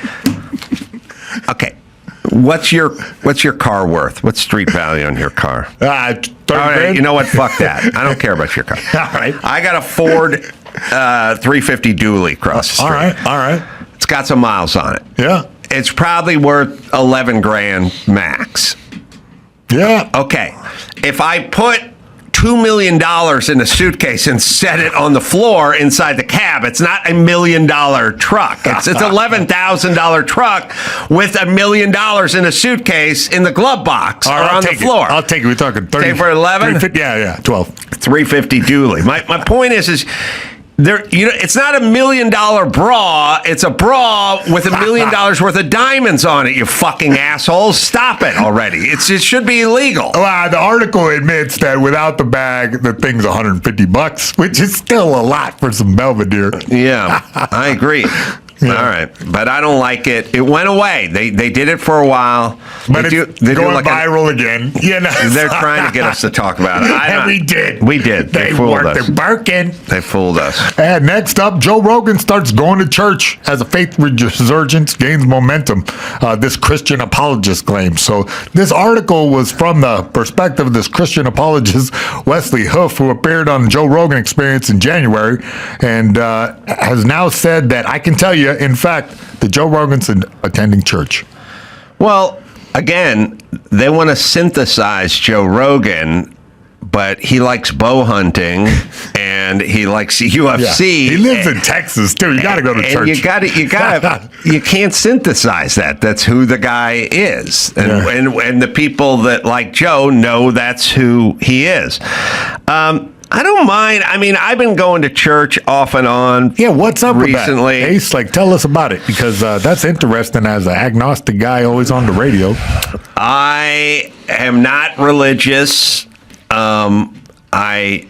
What's your car worth? What's street value on your car?
30
grand. You know what? Fuck that. I don't care about your car.
All right.
I got a Ford 350 dually across the street.
All right.
It's got some miles on it.
Yeah.
It's probably worth 11 grand max.
Yeah.
Okay. If I put $2 million in a suitcase and set it on the floor inside the cab, it's not $1 million truck. It's $11,000 truck with $1 million in a suitcase in the glove box or on the floor.
I'll take it. We're talking 30.
Take for 11?
350, yeah, 12.
350 dually. My point is It's not $1 million bra. It's a bra with $1 million worth of diamonds on it. You fucking assholes! Stop it already. It should be illegal.
Well, the article admits that without the bag, the thing's $150, which is still a lot for some Belvedere.
Yeah, I agree. Yeah. All right, but I don't like it. It went away. They did it for a while,
but it's going viral again.
They're trying to get us to talk about it.
And we did.
We did. They fooled us.
They
fooled us.
And next up, Joe Rogan starts going to church as a faith resurgence gains momentum. This Christian apologist claims. So this article was from the perspective of this Christian apologist, Wesley Hoof, who appeared on Joe Rogan Experience in January, and has now said that I can tell you, in fact, that Joe Rogan's attending church.
Well, again, they want to synthesize Joe Rogan, but he likes bow hunting and he likes UFC.
Yeah. He lives in Texas too. You got to go to church.
You can't synthesize that. That's who the guy is, and the people that like Joe know that's who he is. I don't mind. I mean, I've been going to church off and on.
Yeah, what's up
recently?
With that? Ace, tell us about it, because that's interesting as an agnostic guy always on the radio.
I am not religious. I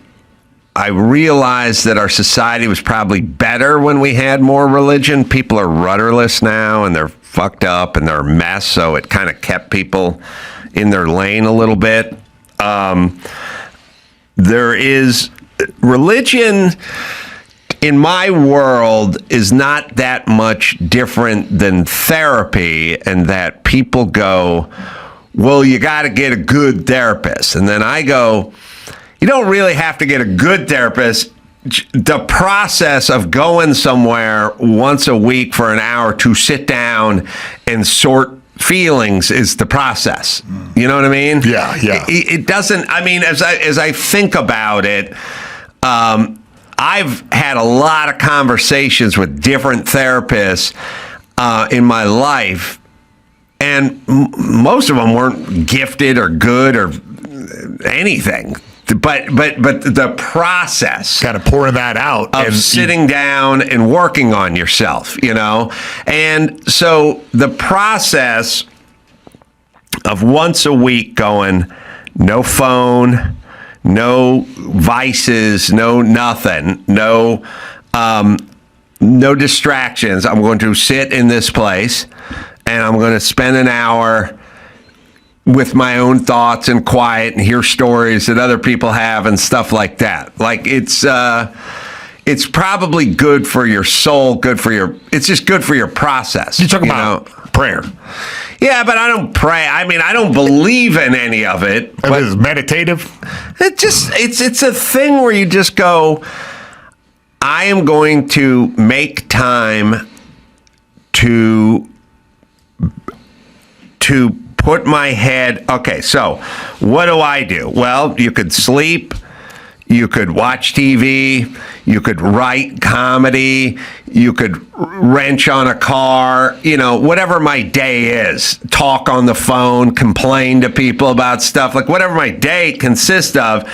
realized that our society was probably better when we had more religion. People are rudderless now, and they're fucked up, and they're a mess, so it kind of kept people in their lane a little bit. There is religion in my world is not that much different than therapy, and that people go, well, you got to get a good therapist. And then I go, you don't really have to get a good therapist. The process of going somewhere once a week for an hour to sit down and sort feelings is the process. You know what I mean?
Yeah.
It doesn't. I mean, as I think about it, I've had a lot of conversations with different therapists in my life, and most of them weren't gifted or good or anything. But the process,
kind of pouring that out,
of sitting down and working on yourself, and so the process of once a week going, no phone, no vices, no nothing, no distractions. I'm going to sit in this place, and I'm going to spend an hour with my own thoughts and quiet and hear stories that other people have and stuff like that. Like it's probably good for your soul, it's just good for your process.
You're talking about prayer.
Yeah, but I don't pray. I mean, I don't believe in any of it.
But it's meditative?
It's a thing where you just go, I am going to make time to put my head, okay, so what do I do? Well, you could sleep, you could watch TV, you could write comedy, you could wrench on a car, whatever my day is, talk on the phone, complain to people about stuff, like whatever my day consists of,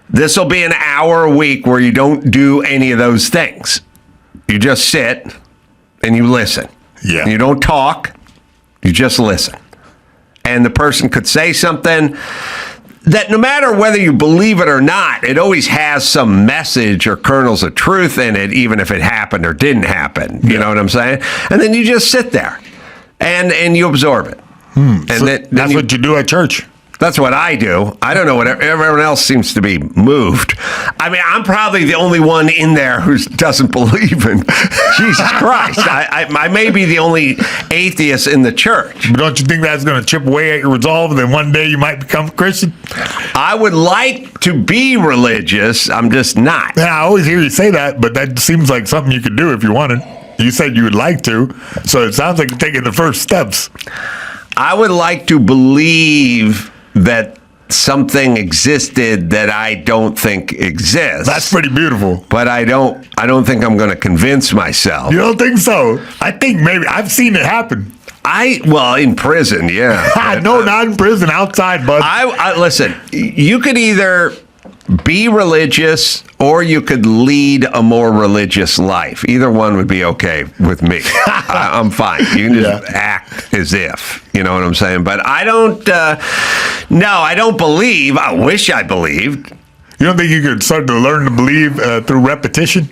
this will be an hour a week where you don't do any of those things. You just sit and you listen.
Yeah.
You don't talk, you just listen. And the person could say something that no matter whether you believe it or not, it always has some message or kernels of truth in it, even if it happened or didn't happen. You know what I'm saying? And then you just sit there and you absorb it. And
so that's what you do at church.
That's what I do. I don't know what everyone else seems to be moved. I mean, I'm probably the only one in there who doesn't believe in Jesus Christ. I may be the only atheist in the church.
But don't you think that's going to chip away at your resolve, and then one day you might become a Christian?
I would like to be religious. I'm just not.
Yeah, I always hear you say that, but that seems like something you could do if you wanted. You said you would like to, so it sounds like you're taking the first steps.
I would like to believe that something existed that I don't think exists.
That's pretty beautiful.
But I don't think I'm going to convince myself.
You don't think so? I think maybe I've seen it happen.
Well, in prison, yeah.
No, not in prison, outside, bud.
I listen, you could either be religious or you could lead a more religious life. Either one would be okay with me. I'm fine. You can just act as if, you know what I'm saying? But I don't, no, I don't believe. I wish I believed.
You don't think you could start to learn to believe through repetition?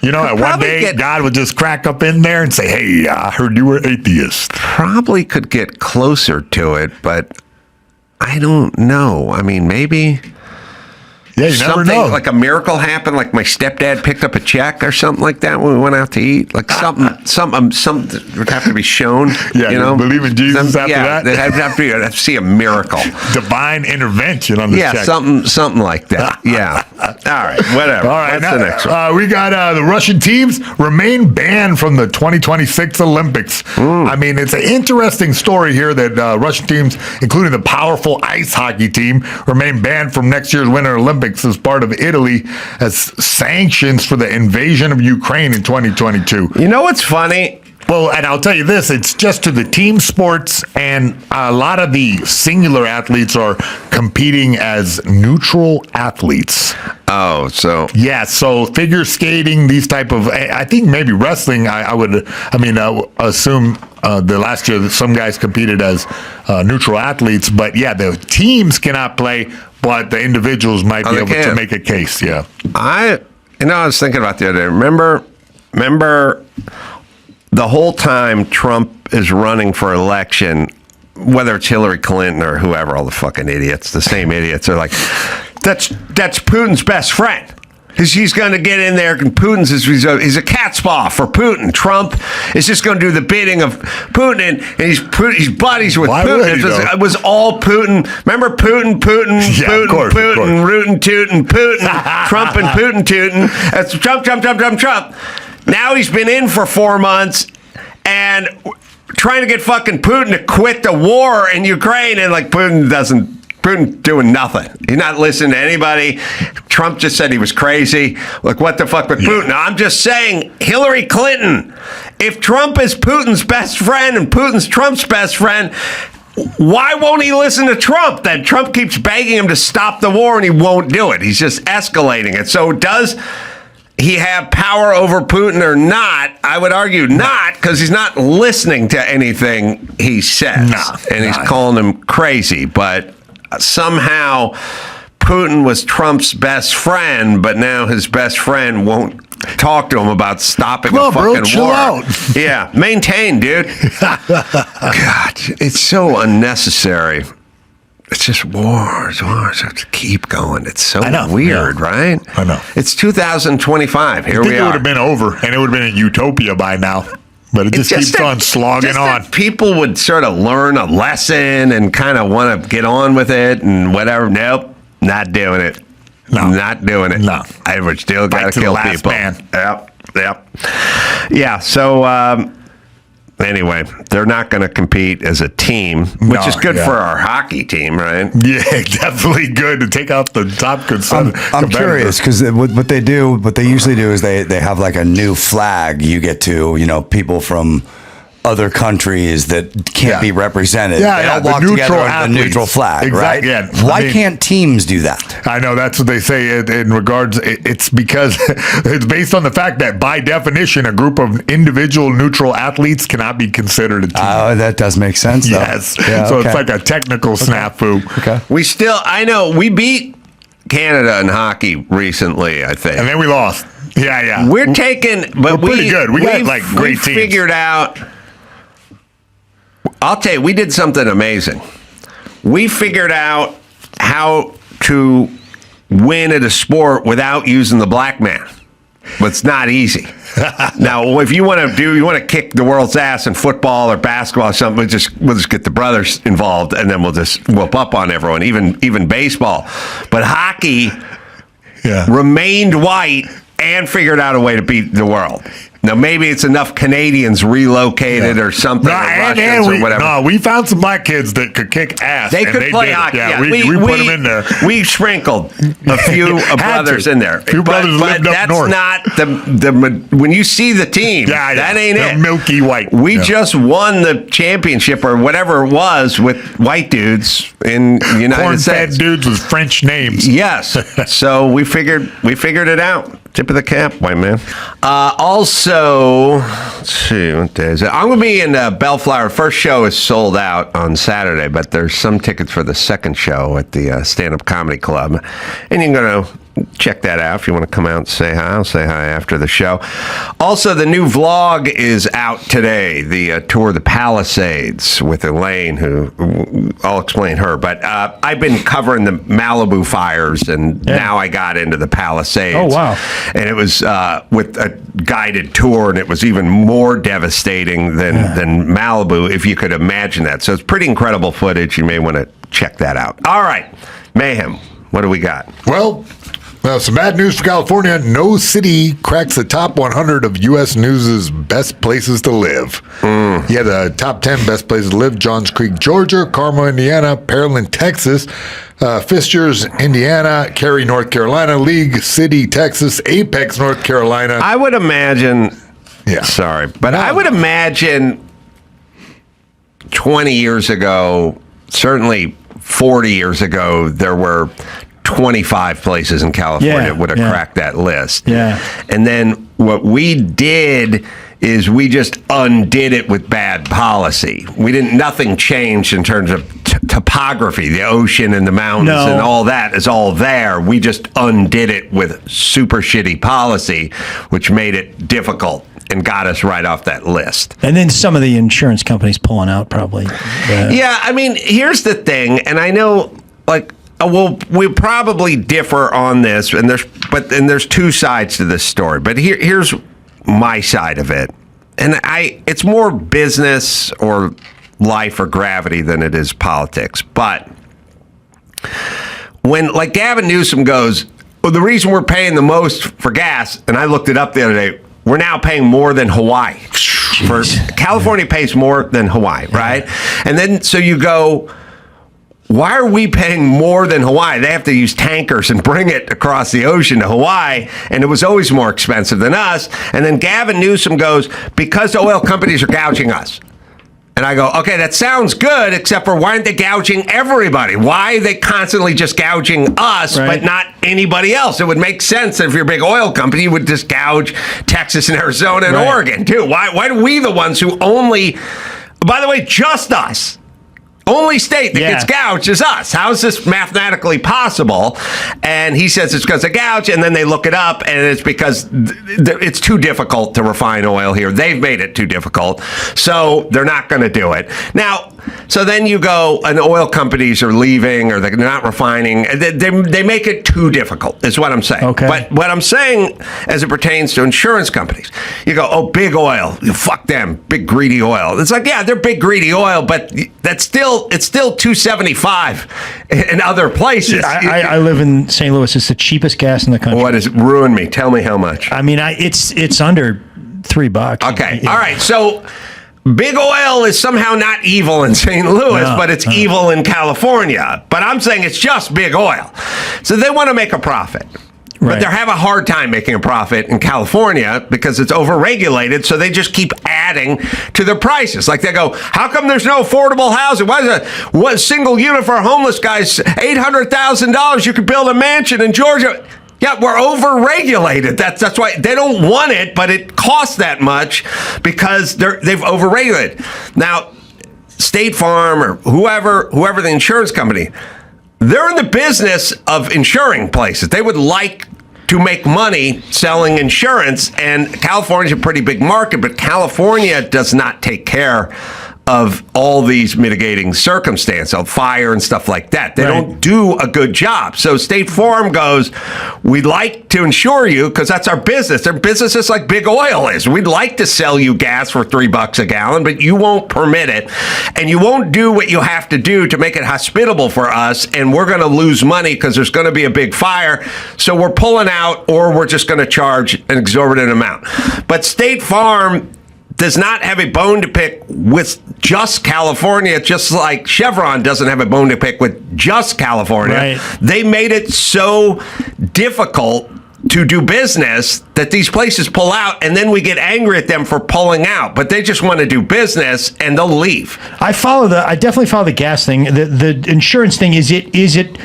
You know, at one day, God would just crack up in there and say, hey, I heard you were atheist.
Probably could get closer to it, but I don't know. I mean, maybe...
Yeah, you never know.
Like a miracle happened, like my stepdad picked up a check or something like that when we went out to eat. Like something would have to be shown.
Yeah,
you know,
believe in Jesus after that.
I'd have to see a miracle,
divine intervention on the check.
Yeah, something like that. Yeah. All right, whatever.
All right,
what's the next one?
We got the Russian teams remain banned from the 2026 Olympics. I mean, it's an interesting story here that Russian teams, including the powerful ice hockey team, remain banned from next year's Winter Olympics as part of Italy as sanctions for the invasion of Ukraine in 2022.
You know what's funny?
Well, and I'll tell you this, it's just to the team sports, and a lot of the singular athletes are competing as neutral athletes.
Oh, so...
Yeah, so figure skating, these type of... I think maybe wrestling, I would assume the last year that some guys competed as neutral athletes, but yeah, the teams cannot play, but the individuals might be able to make a case, yeah.
I was thinking about the other day. Remember the whole time Trump is running for election, whether it's Hillary Clinton or whoever, all the fucking idiots, the same idiots are like, that's Putin's best friend. He's going to get in there, and Putin's he's a cat's paw for Putin. Trump is just going to do the bidding of Putin, and he's buddies with Putin. It was all Putin. Remember Putin, rootin' tootin' Putin, Trump and Putin tootin'. That's Trump. Now he's been in for 4 months and trying to get fucking Putin to quit the war in Ukraine, and like Putin doing nothing. He's not listening to anybody. Trump just said he was crazy. Like, what the fuck with Putin? I'm just saying, Hillary Clinton, if Trump is Putin's best friend and Putin's Trump's best friend, why won't he listen to Trump then? Trump keeps begging him to stop the war and he won't do it. He's just escalating it. So does he have power over Putin or not? I would argue not, because he's not listening to anything he says. And he's calling him crazy. But somehow Putin was Trump's best friend, but now his best friend won't talk to him about stopping a fucking
chill
war.
Out.
Yeah, maintain, dude. God, it's so unnecessary. It's just wars. Have to keep going. It's so weird, right?
I know.
It's 2025. Here we are.
It would have been over, and it would have been a utopia by now. But it just keeps on slogging on.
People would sort of learn a lesson and kind of want to get on with it and whatever. Nope, not doing it.
No.
Not doing it.
No.
I would still got to kill people.
Man.
Yep. Yeah, so anyway, they're not going to compete as a team, which is good for our hockey team, right?
Yeah, definitely good to take out the top concern.
I'm curious because what they usually do is they have like a new flag. You get to, people from other countries that can't be represented. They all walk together under the neutral flag, right?
Yeah.
Why can't teams do that?
I know that's what they say in regards. It's because it's based on the fact that by definition, a group of individual neutral athletes cannot be considered a team.
Oh, that does make sense, though.
Yes. Yeah, so it's like a technical snafu.
Okay.
We beat Canada in hockey recently, I think.
And then we lost. Yeah.
We're pretty good.
We got like great teams.
Figured out. I'll tell you, we did something amazing. We figured out how to win at a sport without using the black man. But it's not easy. Now, if you want to kick the world's ass in football or basketball or something, we'll just get the brothers involved, and then we'll just whoop up on everyone, even baseball. But hockey remained white and figured out a way to beat the world. Now, maybe it's enough Canadians relocated or something, or Russians or whatever.
No, we found some black kids that could kick ass.
They could play hockey.
Yeah, we put them in there.
We sprinkled a few brothers in there.
A few brothers lived up north.
That's not the when you see the team, that ain't
They're
it.
milky white.
We just won the championship or whatever it was with white dudes in the United States.
Corn-fed dudes with French names.
Yes. So we figured it out. Tip of the cap, white man. Also, let's see, what day is it? I'm going to be in Bellflower. First show is sold out on Saturday, but there's some tickets for the second show at the Stand-Up Comedy Club. And you can go to check that out if you want to come out and say hi. I'll say hi after the show. Also, the new vlog is out today, the tour of the Palisades with Elaine, who I'll explain her. But I've been covering the Malibu fires, and now I got into the Palisades.
Oh, wow.
And it was with a guided tour, and it was even more devastating than Malibu, if you could imagine that. So it's pretty incredible footage. You may want to check that out. All right, Mayhem, what do we got?
Well, some bad news for California. No city cracks the top 100 of U.S. News' best places to live. Yeah, the top 10 best places to live: Johns Creek, Georgia; Carmel, Indiana; Pearland, Texas; Fishers, Indiana; Cary, North Carolina; League City, Texas; Apex, North Carolina.
I would imagine, I would imagine 20 years ago, certainly 40 years ago, there were 25 places in California that would have cracked that list.
Yeah.
And then what we did is we just undid it with bad policy. Nothing changed in terms of topography, the ocean and the mountains and all that is all there. We just undid it with super shitty policy, which made it difficult and got us right off that list.
And then some of the insurance companies pulling out probably.
Yeah, I mean, here's the thing, and I know, we probably differ on this, and there's two sides to this story. But here's my side of it, and it's more business or life or gravity than it is politics. But when Gavin Newsom goes, the reason we're paying the most for gas, and I looked it up the other day, we're now paying more than Hawaii. California pays more than Hawaii, right? And then so you go, why are we paying more than Hawaii? They have to use tankers and bring it across the ocean to Hawaii, and it was always more expensive than us. And then Gavin Newsom goes, because the oil companies are gouging us. And I go, okay, that sounds good, except for why aren't they gouging everybody? Why are they constantly just gouging us, but not anybody else? It would make sense that if you're a big oil company, you would just gouge Texas and Arizona and Oregon, too. Why are we the ones who only, by the way, just us? Only state that gets gouged is us. How is this mathematically possible? And he says it's because of gouge, and then they look it up, and it's because it's too difficult to refine oil here. They've made it too difficult, so they're not going to do it. Now, so then you go, and the oil companies are leaving, or they're not refining. They make it too difficult, is what I'm saying.
Okay.
But what I'm saying, as it pertains to insurance companies, you go, oh, big oil, fuck them, big greedy oil. It's like, yeah, they're big greedy oil, but it's still $2.75 in other places.
I live in St. Louis. It's the cheapest gas in the country.
What is it? Ruin me. Tell me how much.
I mean, it's under $3.
Okay. Yeah. All right. So big oil is somehow not evil in St. Louis, but it's evil in California. But I'm saying it's just big oil. So they want to make a profit. But they have a hard time making a profit in California because it's overregulated, so they just keep adding to their prices. Like they go, how come there's no affordable housing? Why is one single unit for a homeless guy's $800,000? You could build a mansion in Georgia. Yeah, we're overregulated. That's why they don't want it, but it costs that much because they've overregulated. Now, State Farm or whoever the insurance company, they're in the business of insuring places. They would like to make money selling insurance, and California's a pretty big market, but California does not take care of all these mitigating circumstances, of fire and stuff like that. They don't do a good job. So State Farm goes, we'd like to insure you because that's our business. Their business is like big oil is. We'd like to sell you gas for $3 a gallon, but you won't permit it. And you won't do what you have to do to make it hospitable for us. And we're going to lose money because there's going to be a big fire. So we're pulling out, or we're just going to charge an exorbitant amount. But State Farm does not have a bone to pick with just California, just like Chevron doesn't have a bone to pick with just California.
Right.
They made it so difficult to do business that these places pull out, and then we get angry at them for pulling out. But they just want to do business, and they'll leave.
I definitely follow the gas thing. The insurance thing, is it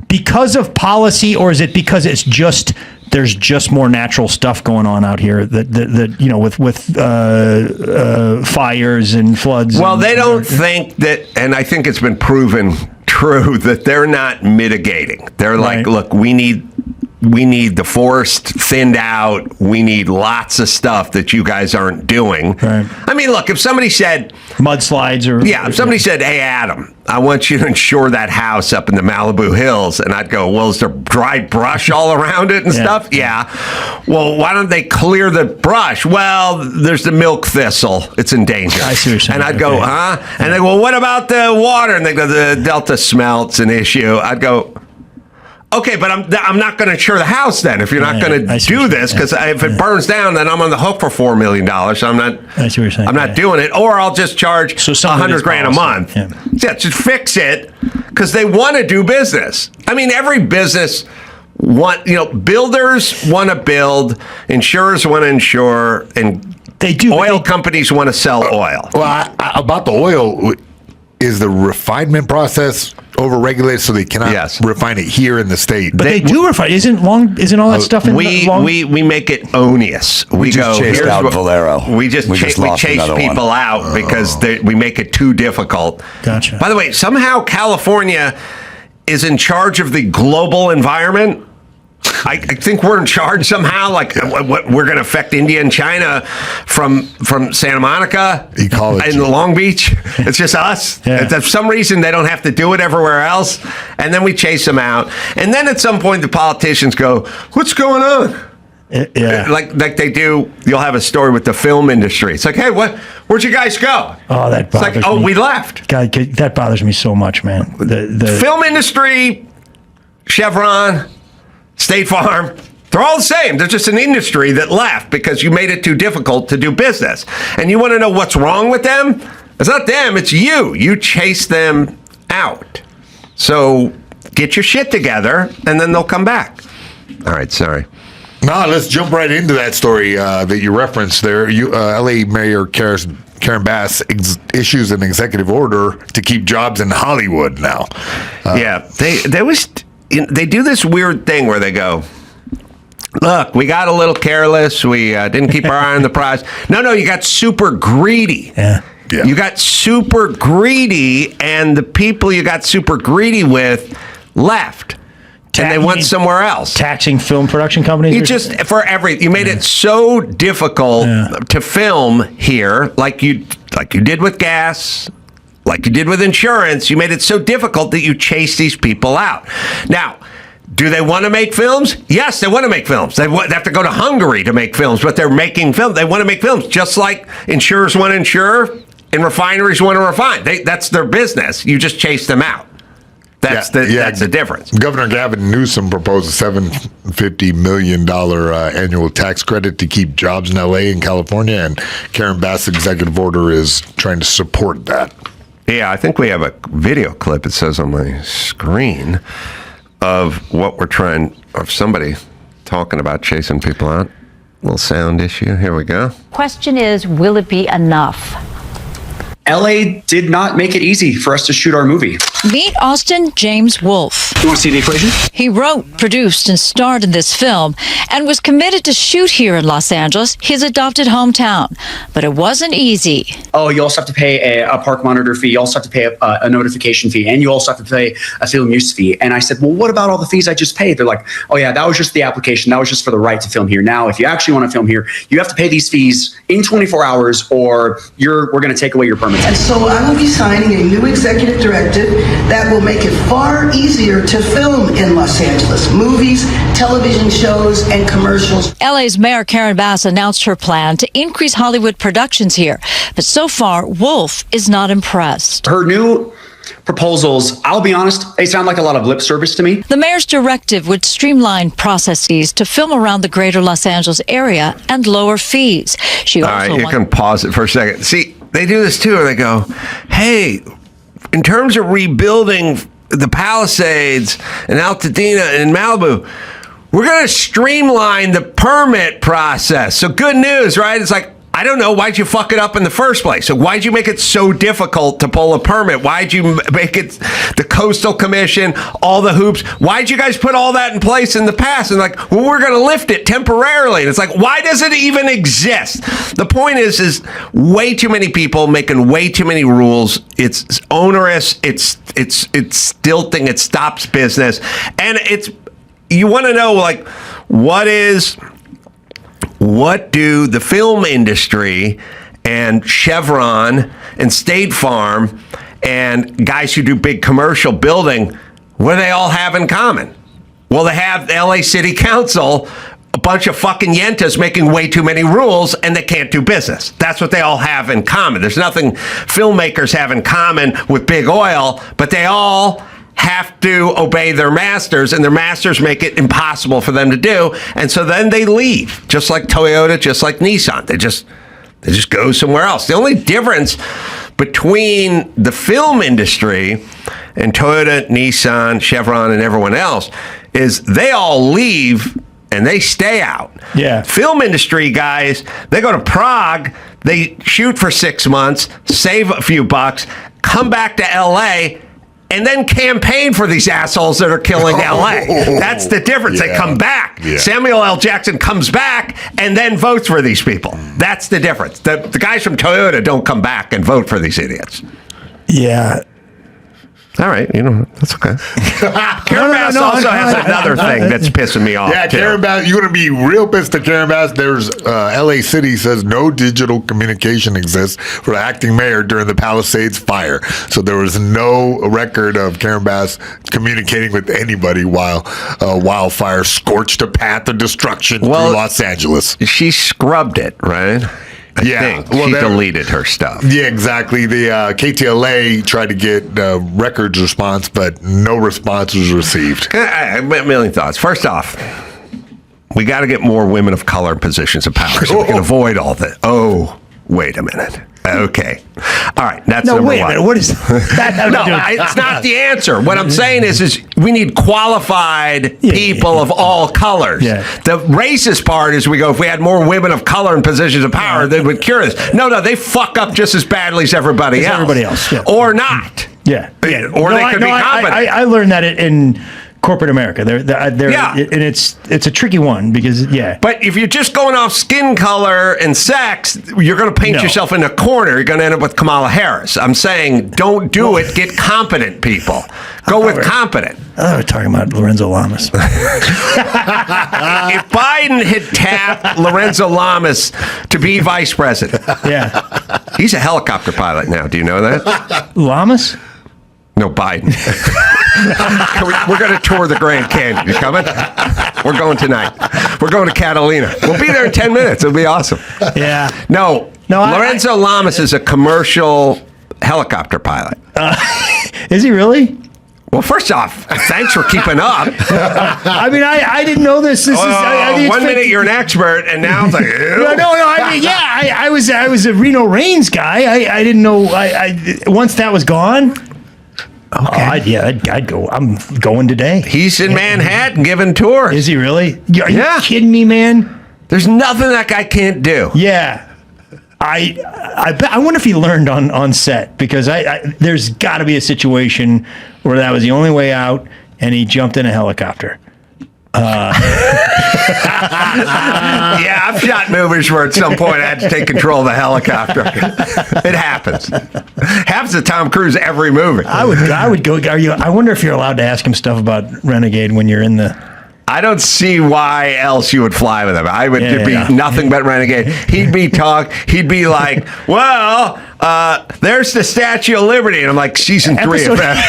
because of policy, or is it because it's just there's just more natural stuff going on out here that you know, with fires and floods?
Well, they don't think that, and I think it's been proven true that they're not mitigating. They're like, look, we need the forest thinned out. We need lots of stuff that you guys aren't doing.
Right.
I mean, look, if somebody said
mudslides,
if somebody said, hey, Adam, I want you to insure that house up in the Malibu Hills, and I'd go, well, is there dried brush all around it and stuff? Yeah. Well, why don't they clear the brush? Well, there's the milk thistle. It's in danger.
I see what you're saying.
And I'd go, huh? And they go, well, what about the water? And they go, the Delta smelt's an issue. I'd go, okay, but I'm not going to insure the house then if you're not going to do this, because if it burns down, then I'm on the hook for $4 million. So I'm not.
I see what you're saying.
I'm not doing it, or I'll just charge $100,000 a month. Yeah, just fix it, because they want to do business. I mean, every business builders want to build, insurers want to insure, and
they do.
Oil companies want to sell oil.
Well, about the oil, is the refinement process overregulated so they cannot refine it here in the state?
But they do refine. Isn't all that stuff in
we make it onerous. We
just chased out Valero.
We chase people out because we make it too difficult.
Gotcha.
By the way, somehow California is in charge of the global environment. I think we're in charge somehow. Like, we're going to affect India and China from Santa Monica and Long Beach. It's just us.
Yeah.
For some reason, they don't have to do it everywhere else. And then we chase them out. And then at some point, the politicians go, "What's going on?"
Yeah.
Like they do. You'll have a story with the film industry. It's like, "Hey, where'd you guys go?"
Oh, that bothers me.
It's like, we left.
God, that bothers me so much, man. The
film industry, Chevron, State Farm, they're all the same. They're just an industry that left because you made it too difficult to do business. And you want to know what's wrong with them? It's not them, it's you. You chase them out. So get your shit together, and then they'll come back. All right, sorry.
No, let's jump right into that story that you referenced there. L.A. Mayor Karen Bass issues an executive order to keep jobs in Hollywood now.
They do this weird thing where they go, look, we got a little careless. We didn't keep our eye on the prize. No, you got super greedy.
Yeah.
You got super greedy, and the people you got super greedy with left. And they went somewhere else.
Taxing film production companies?
You made it so difficult to film here, like you did with gas, like you did with insurance. You made it so difficult that you chase these people out. Now, do they want to make films? Yes, they want to make films. They have to go to Hungary to make films, but they're making films. They want to make films, just like insurers want to insure and refineries want to refine. That's their business. You just chase them out. That's the difference.
Governor Gavin Newsom proposed a $750 million annual tax credit to keep jobs in L.A. and California, and Karen Bass' executive order is trying to support that.
Yeah, I think we have a video clip, it says on my screen, of somebody talking about chasing people out. Little sound issue. Here we go.
Question is, will it be enough?
LA did not make it easy for us to shoot our movie.
Meet Austin James Wolfe.
You want to see the equation?
He wrote, produced, and starred in this film and was committed to shoot here in Los Angeles, his adopted hometown. But it wasn't easy.
Oh, you also have to pay a park monitor fee. You also have to pay a notification fee. And you also have to pay a film use fee. And I said, well, what about all the fees I just paid? They're like, oh, yeah, that was just the application. That was just for the right to film here. Now, if you actually want to film here, you have to pay these fees in 24 hours or we're going to take away your permit.
And so I will be signing a new executive directive that will make it far easier to film in Los Angeles. Movies, television shows, and commercials.
LA's Mayor Karen Bass announced her plan to increase Hollywood productions here. But so far, Wolf is not impressed.
Her new proposals, I'll be honest, they sound like a lot of lip service to me.
The mayor's directive would streamline processes to film around the greater Los Angeles area and lower fees. She
All
also
right, you
wants-
can pause it for a second. See, they do this too. They go, hey, in terms of rebuilding the Palisades and Altadena and Malibu, we're going to streamline the permit process. So good news, right? It's like, I don't know. Why'd you fuck it up in the first place? So why'd you make it so difficult to pull a permit? Why'd you make it the Coastal Commission, all the hoops? Why'd you guys put all that in place in the past? And like, well, we're going to lift it temporarily. And it's like, why does it even exist? The point is way too many people making way too many rules. It's onerous. It's stilting. It stops business. And you want to know, like, what do the film industry and Chevron and State Farm and guys who do big commercial building, what do they all have in common? Well, they have the LA City Council, a bunch of fucking yentas making way too many rules, and they can't do business. That's what they all have in common. There's nothing filmmakers have in common with big oil, but they all have to obey their masters, and their masters make it impossible for them to do. And so then they leave, just like Toyota, just like Nissan. They just go somewhere else. The only difference between the film industry and Toyota, Nissan, Chevron, and everyone else is they all leave and they stay out.
Yeah.
Film industry guys, they go to Prague, they shoot for 6 months, save a few bucks, come back to LA, and then campaign for these assholes that are killing LA. That's the difference. They come back.
Yeah.
Samuel L. Jackson comes back and then votes for these people. That's the difference. The guys from Toyota don't come back and vote for these idiots.
Yeah.
All right, that's okay. Karen Bass also has another thing that's pissing me off.
Yeah,
too.
Karen Bass, you're going to be real pissed at Karen Bass. There's LA City says no digital communication exists for the acting mayor during the Palisades fire. So there was no record of Karen Bass communicating with anybody while wildfire scorched a path of destruction through Los Angeles.
She scrubbed it, right? I think. She deleted her stuff.
Yeah, exactly. The KTLA tried to get records response, but no response was received.
A million thoughts. First off, we got to get more women of color in positions of power so we can avoid all this. Oh, wait a minute. Okay. All right. That's number one.
Wait a minute. What is that?
No, it's not the answer. What I'm saying is we need qualified people of all colors.
Yeah.
The racist part is we go, if we had more women of color in positions of power, they would cure this. No, they fuck up just as badly as everybody else.
Everybody else. Yeah.
Or not.
Yeah.
Or they could be competent.
I learned that in corporate America. And it's a tricky one because
But if you're just going off skin color and sex, you're going to paint yourself in a corner. You're going to end up with Kamala Harris. I'm saying don't do it. Get competent people. Go with competent.
I thought we were talking about Lorenzo Lamas.
If Biden had tapped Lorenzo Lamas to be vice president, he's a helicopter pilot now. Do you know that?
Lamas?
No, Biden. We're going to tour the Grand Canyon. You coming? We're going tonight. We're going to Catalina. We'll be there in 10 minutes. It'll be awesome.
Yeah.
No, Lorenzo Lamas is a commercial helicopter pilot.
Is he really?
Well, first off, thanks for keeping up.
I mean, I didn't know this. I didn't
1 minute you're an expert, and now it's like, ew.
No. I mean, I was a Reno Reigns guy. I didn't know. Once that was gone. Okay. I'd go. I'm going today.
He's in Manhattan giving tours.
Is he really? Are you kidding me, man?
There's nothing that guy can't do.
Yeah. I wonder if he learned on set because there's got to be a situation where that was the only way out and he jumped in a helicopter.
Yeah, I've shot movies where at some point I had to take control of the helicopter. It happens. Happens to Tom Cruise every movie.
I would go. I wonder if you're allowed to ask him stuff about Renegade when you're in the.
I don't see why else you would fly with him. I would be nothing but renegade. He'd be like, well, there's the Statue of Liberty. And I'm like, season 3 of that.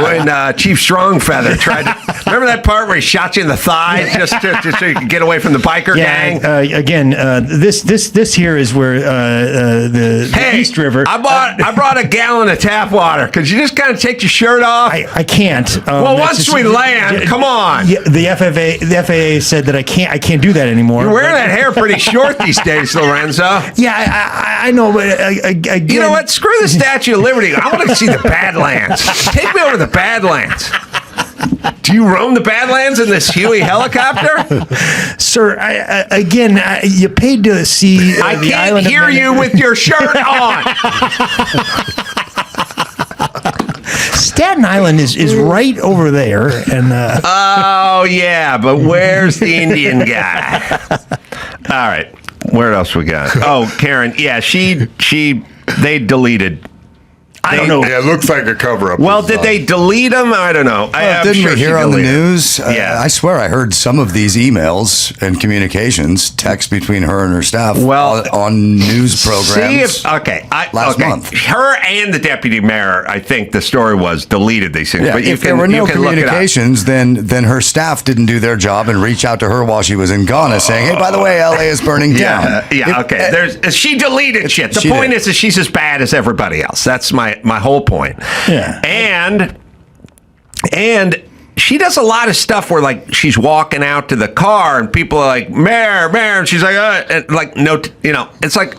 When Chief Strongfeather tried to... Remember that part where he shot you in the thigh just so you could get away from the biker gang?
Again, this here is where the East River...
I brought a gallon of tap water. Could you just kind of take your shirt off?
I can't.
Well, once we land, come on.
The FAA said that I can't do that anymore.
You're wearing that hair pretty short these days, Lorenzo.
Yeah, I know, but again,
you know what? Screw the Statue of Liberty. I want to see the Badlands. Take me over the Badlands. Do you roam the Badlands in this Huey helicopter?
Sir, you paid to see
I
the
can't
island
hear
of
you with your shirt on.
Staten Island is right over there. And
oh, yeah, but where's the Indian guy? All right. Where else we got? Oh, Karen. Yeah, they deleted.
I don't know.
Yeah, it looks like a cover-up.
Well, did they delete them? I don't know.
Didn't we hear on the news? I swear I heard some of these emails and communications, text between her and her staff on news programs last month.
Her and the deputy mayor, I think the story was, deleted these things.
Yeah,
but
if there were no communications, then her staff didn't do their job and reach out to her while she was in Ghana saying, hey, by the way, LA is burning down.
She deleted shit. The point is that she's as bad as everybody else. That's my whole point.
Yeah.
And she does a lot of stuff where, like, she's walking out to the car and people are like, mayor, and she's like, it's like,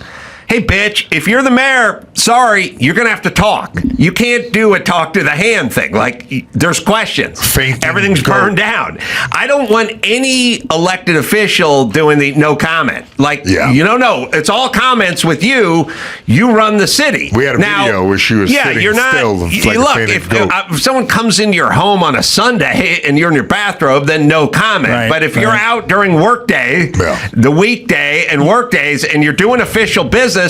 hey, bitch, if you're the mayor, sorry, you're going to have to talk. You can't do a talk to the hand thing. Like, there's questions. Everything's burned down. I don't want any elected official doing the no comment. Like, no, it's all comments with you. You run the city.
We had a video where she was sitting still.
Look, if someone comes into your home on a Sunday and you're in your bathrobe, then no comment.
Right,
but if you're out during workday, the weekday and work days, and you're doing official business,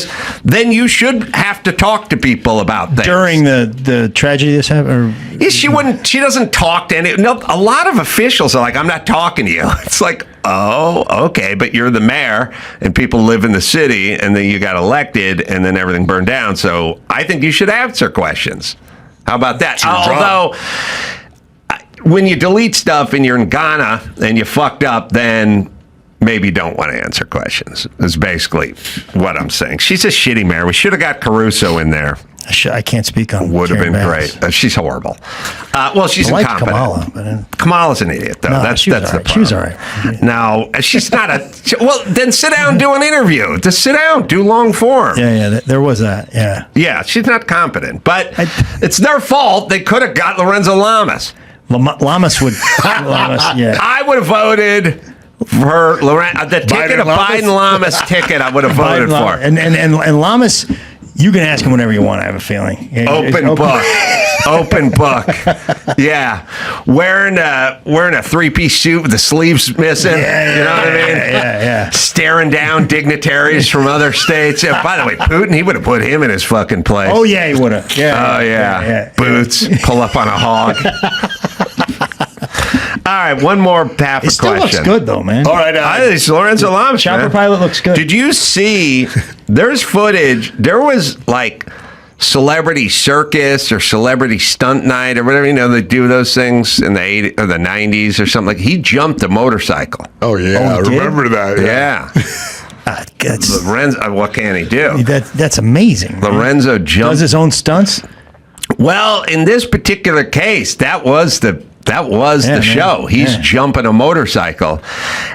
then you should have to talk to people about things.
During the tragedy this happened?
She doesn't talk to any. No, a lot of officials are like, I'm not talking to you. It's like, oh, okay, but you're the mayor and people live in the city and then you got elected and then everything burned down. So I think you should answer questions. How about that? Although, when you delete stuff and you're in Ghana and you fucked up, then maybe don't want to answer questions, is basically what I'm saying. She's a shitty mayor. We should have got Caruso in there.
I can't speak on
Would have been great. She's horrible. She's incompetent.
Kamala.
Kamala's an idiot, though.
No,
that's
the
problem.
She was all right.
No, she's not well, then sit down and do an interview. Just sit down. Do long form.
Yeah, there was that. Yeah.
Yeah, she's not competent. But it's their fault. They could have got Lorenzo Lamas.
Lamas would... yeah.
I would have voted... For the ticket of Biden Lamas ticket, I would have voted for.
And Lamas, you can ask him whatever you want. I have a feeling.
Open book, open book. Yeah, wearing a 3-piece suit with the sleeves missing. You know what I mean?
Yeah.
Staring down dignitaries from other states. Yeah, by the way, Putin, he would have put him in his fucking place.
Oh yeah, he would have. Yeah.
Oh yeah. Boots, pull up on a hog. All right, one more half a question.
It still looks good, though, man.
All right, Lorenzo Lamas.
Chopper pilot looks good.
Did you see? There's footage. There was like Celebrity Circus or Celebrity Stunt Night or whatever, they do those things in the 80s or the 90s or something. Like, he jumped a motorcycle.
Oh yeah, I remember that.
Yeah. Lorenzo, what can he do?
That's amazing.
Lorenzo jumped.
Does his own stunts?
Well, in this particular case, that was the show. He's jumping a motorcycle.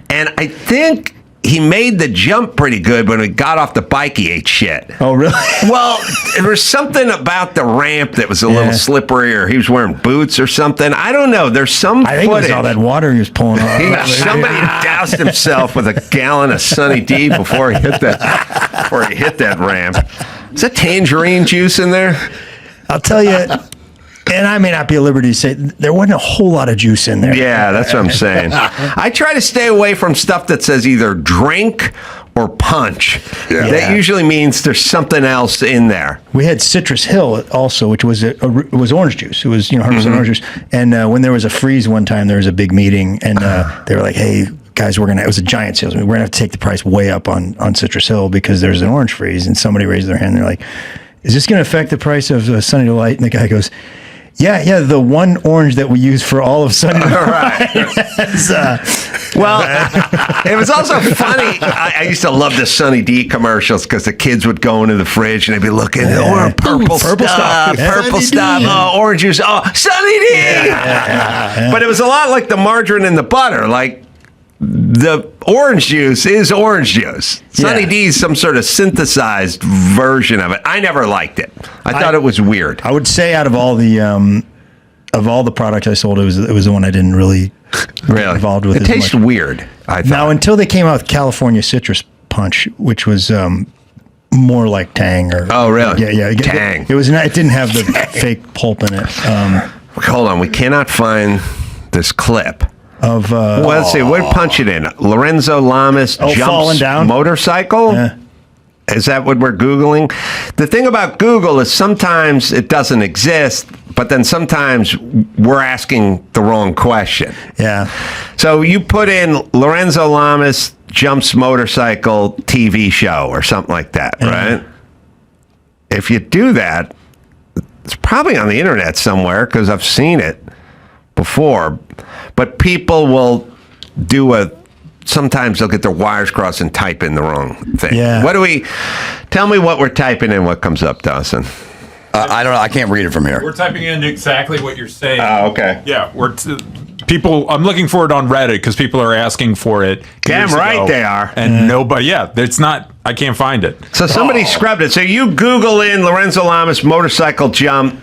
And I think he made the jump pretty good. When he got off the bike, he ate shit.
Oh, really?
Well, there was something about the ramp that was a little slippery, or he was wearing boots or something. I don't know. There's some footage.
I think it was all that water he was pulling off.
Somebody doused himself with a gallon of Sunny D before he hit that ramp. Is that tangerine juice in there?
I'll tell you, and I may not be at liberty to say, there wasn't a whole lot of juice in there.
Yeah, that's what I'm saying. I try to stay away from stuff that says either drink or punch. That usually means there's something else in there.
We had Citrus Hill also, which was orange juice. It was 100% orange juice. And when there was a freeze one time, there was a big meeting, and they were like, "Hey guys, it was a giant sales meeting. We're gonna have to take the price way up on Citrus Hill because there's an orange freeze." And somebody raised their hand. And they're like, "Is this going to affect the price of Sunny Delight?" And the guy goes, Yeah, the one orange that we use for all of Sunday.
Right. Well, it was also funny. I used to love the Sunny D commercials because the kids would go into the fridge and they'd be looking, purple stuff, purple stuff, orange juice, Sunny D. Yeah. But it was a lot like the margarine and the butter. Like, the orange juice is orange juice. Sunny D is some sort of synthesized version of it. I never liked it. I thought it was weird.
I would say out of all the products I sold, it was the one I didn't really get involved with.
It tastes weird. I thought.
Now, until they came out with California Citrus Punch, which was more like Tang.
Oh, really?
Yeah.
Tang.
It was not. It didn't have the fake pulp in it.
Hold on, we cannot find this clip.
Of
well, let's see. What punch it in? Lorenzo Lamas jumps motorcycle. Yeah. Is that what we're Googling? The thing about Google is sometimes it doesn't exist, but then sometimes we're asking the wrong question.
Yeah.
So you put in Lorenzo Lamas jumps motorcycle TV show or something like that, right? If you do that, it's probably on the internet somewhere because I've seen it before. But people will sometimes they'll get their wires crossed and type in the wrong thing.
Yeah.
Tell me what we're typing in, what comes up, Dawson.
I don't know. I can't read it from here.
We're typing in exactly what you're saying.
Oh, okay.
Yeah, I'm looking for it on Reddit because people are asking for it.
Damn right they are.
And nobody, it's not, I can't find it.
So somebody scrubbed it. So you Google in Lorenzo Lamas motorcycle jump,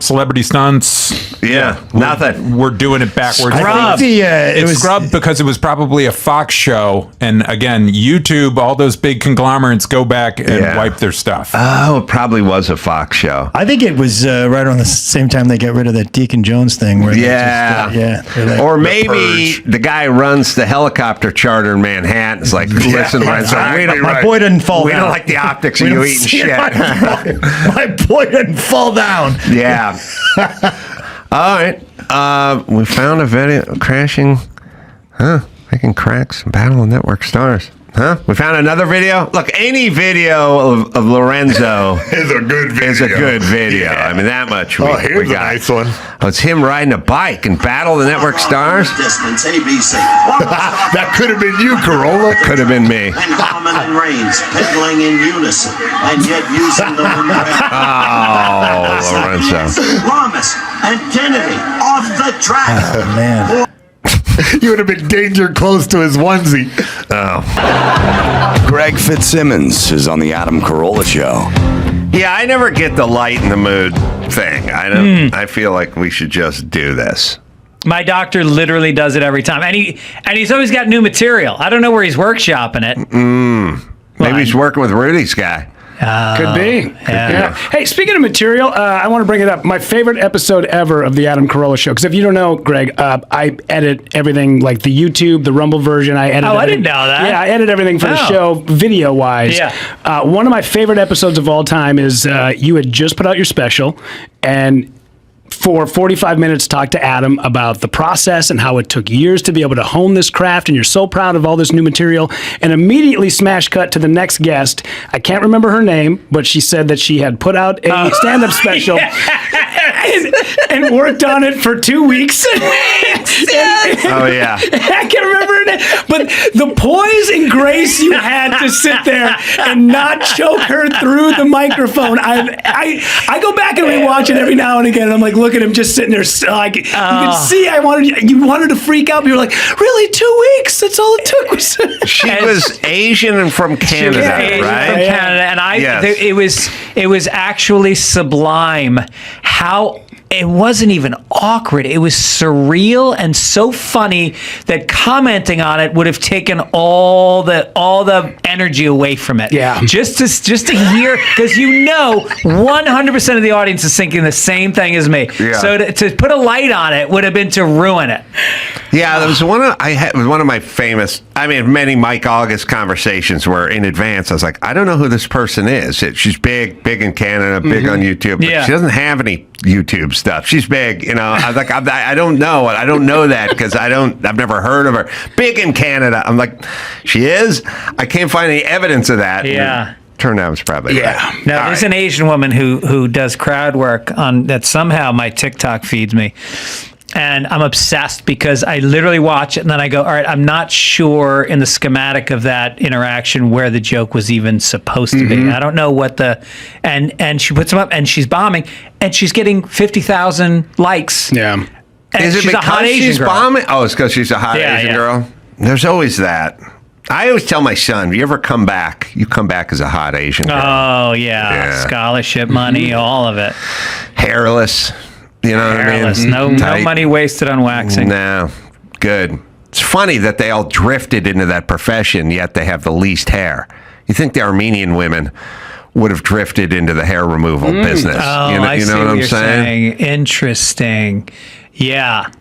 celebrity stunts.
Yeah, nothing.
We're doing it backwards.
Scrubbed.
Scrubbed because it was probably a Fox show. And again, YouTube, all those big conglomerates go back and wipe their stuff.
Oh, it probably was a Fox show.
I think it was right around the same time they got rid of that Deacon Jones thing. Where like,
or maybe the guy runs the helicopter charter in Manhattan. It's like, listen, Lorenzo,
my boy didn't fall down.
We don't like the optics of you eating shit.
My boy didn't fall down.
Yeah. All right. We found a video crashing. Making cracks, battle of network stars. We found another video. Look, any video of Lorenzo
is a good video.
Yeah. I mean, that much.
Here's a nice one.
Oh, it's him riding a bike and battle of the network stars.
Distance ABC.
That could have been you, Carolla.
Could have been me.
And dominant reigns, pedaling in unison, and yet using the
Lorenzo.
Lamas and Kennedy off the track.
Oh, man.
You would have been danger close to his onesie.
Greg Fitzsimmons is on the Adam Carolla Show.
Yeah, I never get the light in the mood thing. I feel like we should just do this.
My doctor literally does it every time, and he's always got new material. I don't know where he's workshopping it.
Maybe he's working with Rudy's guy.
Could be. Yeah. Hey, speaking of material, I want to bring it up. My favorite episode ever of the Adam Carolla Show. Because if you don't know, Greg, I edit everything like the YouTube, the Rumble version. I edit.
I didn't know that.
Yeah, I edit everything for the show, video wise.
Yeah.
One of my favorite episodes of all time is you had just put out your special, and for 45 minutes talk to Adam about the process and how it took years to be able to hone this craft, and you're so proud of all this new material, and immediately smash cut to the next guest. I can't remember her name, but she said that she had put out a stand-up special and worked on it for 2 weeks.
Oh, yeah.
I can't remember her name, but the poise and grace you had to sit there and not choke her through the microphone. I go back and rewatch it every now and again, and I'm like, look at him just sitting there, like, you can see you wanted to freak out, but you were like, really, 2 weeks? That's all it took.
She was Asian and from Canada, right?
From Canada, and it was actually sublime how it wasn't even awkward. It was surreal and so funny that commenting on it would have taken all the energy away from it.
Yeah.
Just to hear, because 100% of the audience is thinking the same thing as me.
Yeah.
So to put a light on it would have been to ruin it.
Yeah, there was one of my famous. I mean, many Mike August conversations where in advance I was like, I don't know who this person is. She's big in Canada, big on YouTube. But she doesn't have any YouTube stuff. She's big, you know. I was like, I don't know. I don't know that because I've never heard of her. Big in Canada. I'm like, she is. I can't find any evidence of that.
Yeah.
Turned out it's probably right.
Now, there's an Asian woman who does crowd work on that. Somehow my TikTok feeds me. And I'm obsessed because I literally watch it and then I go, all right, I'm not sure in the schematic of that interaction where the joke was even supposed to be. I don't know what and she puts them up and she's bombing and she's getting 50,000 likes.
Yeah.
And
is it
she's
because
a hot Asian
she's
girl.
bombing? Oh, it's because she's a hot Asian girl? There's always that. I always tell my son, if you ever come back, you come back as a hot Asian girl.
Oh, yeah. Scholarship money, all of it.
Hairless. You know what I mean?
No money wasted on waxing.
No. Good. It's funny that they all drifted into that profession, yet they have the least hair. You think the Armenian women would have drifted into the hair removal business.
Oh,
you know
I see
what I'm
you're
saying?
Interesting. Yeah.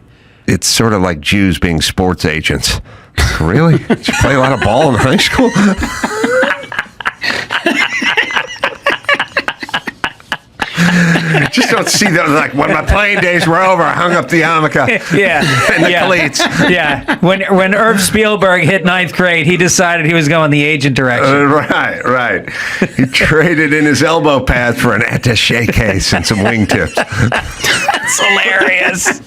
It's sort of like Jews being sports agents. Really? Did you play a lot of ball in high school? Just don't see that. Like, when my playing days were over, I hung up the yarmulke and the cleats.
Yeah. When Irv Spielberg hit 9th grade, he decided he was going the agent direction.
Right. He traded in his elbow pads for an attaché case and some wingtips.
That's hilarious.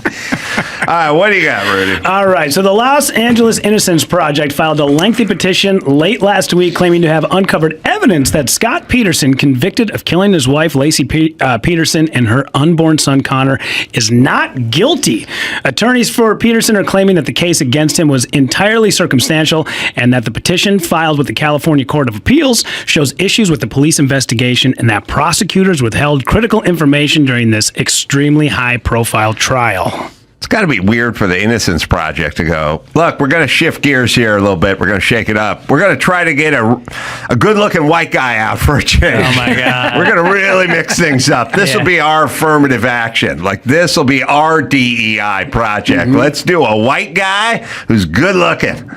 All right, what do you got, Rudy?
All right, so the Los Angeles Innocence Project filed a lengthy petition late last week claiming to have uncovered evidence that Scott Peterson, convicted of killing his wife, Lacey Peterson, and her unborn son, Connor, is not guilty. Attorneys for Peterson are claiming that the case against him was entirely circumstantial and that the petition filed with the California Court of Appeals shows issues with the police investigation and that prosecutors withheld critical information during this extremely high-profile trial.
It's got to be weird for the Innocence Project to go, look, we're going to shift gears here a little bit. We're going to shake it up. We're going to try to get a good-looking white guy out for a change.
Oh, my God.
We're going to really mix things up. This will be our affirmative action. Like, this will be our DEI project. Let's do a white guy who's good-looking.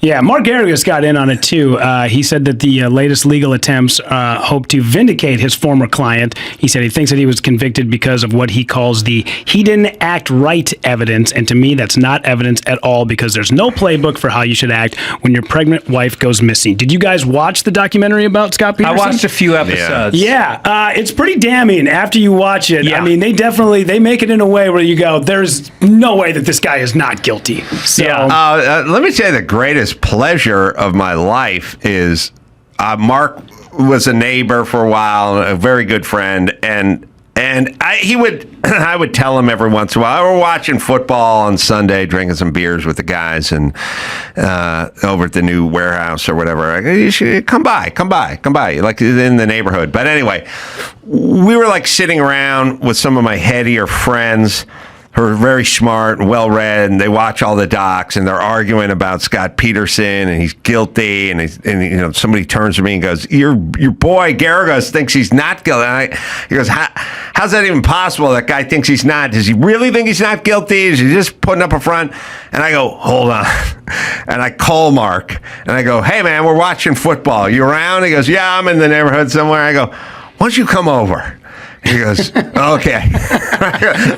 Yeah, Mark Garrigus got in on it, too. He said that the latest legal attempts hope to vindicate his former client. He said he thinks that he was convicted because of what he calls the he didn't act right evidence, and to me that's not evidence at all because there's no playbook for how you should act when your pregnant wife goes missing. Did you guys watch the documentary about Scott Peterson?
I watched a few episodes.
Yeah, it's pretty damning after you watch it. I mean, they make it in a way where you go, there's no way that this guy is not guilty. So,
let me say the greatest pleasure of my life is Mark was a neighbor for a while, a very good friend, and I would tell him every once in a while, we're watching football on Sunday, drinking some beers with the guys and over at the new warehouse or whatever. I go, you should come by, like in the neighborhood. But anyway, we were like sitting around with some of my headier friends who are very smart and well-read, and they watch all the docs, and they're arguing about Scott Peterson, and he's guilty, and somebody turns to me and goes, your boy Garrigus thinks he's not guilty. He goes, how's that even possible? That guy thinks he's not. Does he really think he's not guilty? Is he just putting up a front? And I go, hold on. And I call Mark, and I go, hey, man, we're watching football. You around? He goes, yeah, I'm in the neighborhood somewhere. I go, why don't you come over? He goes, okay.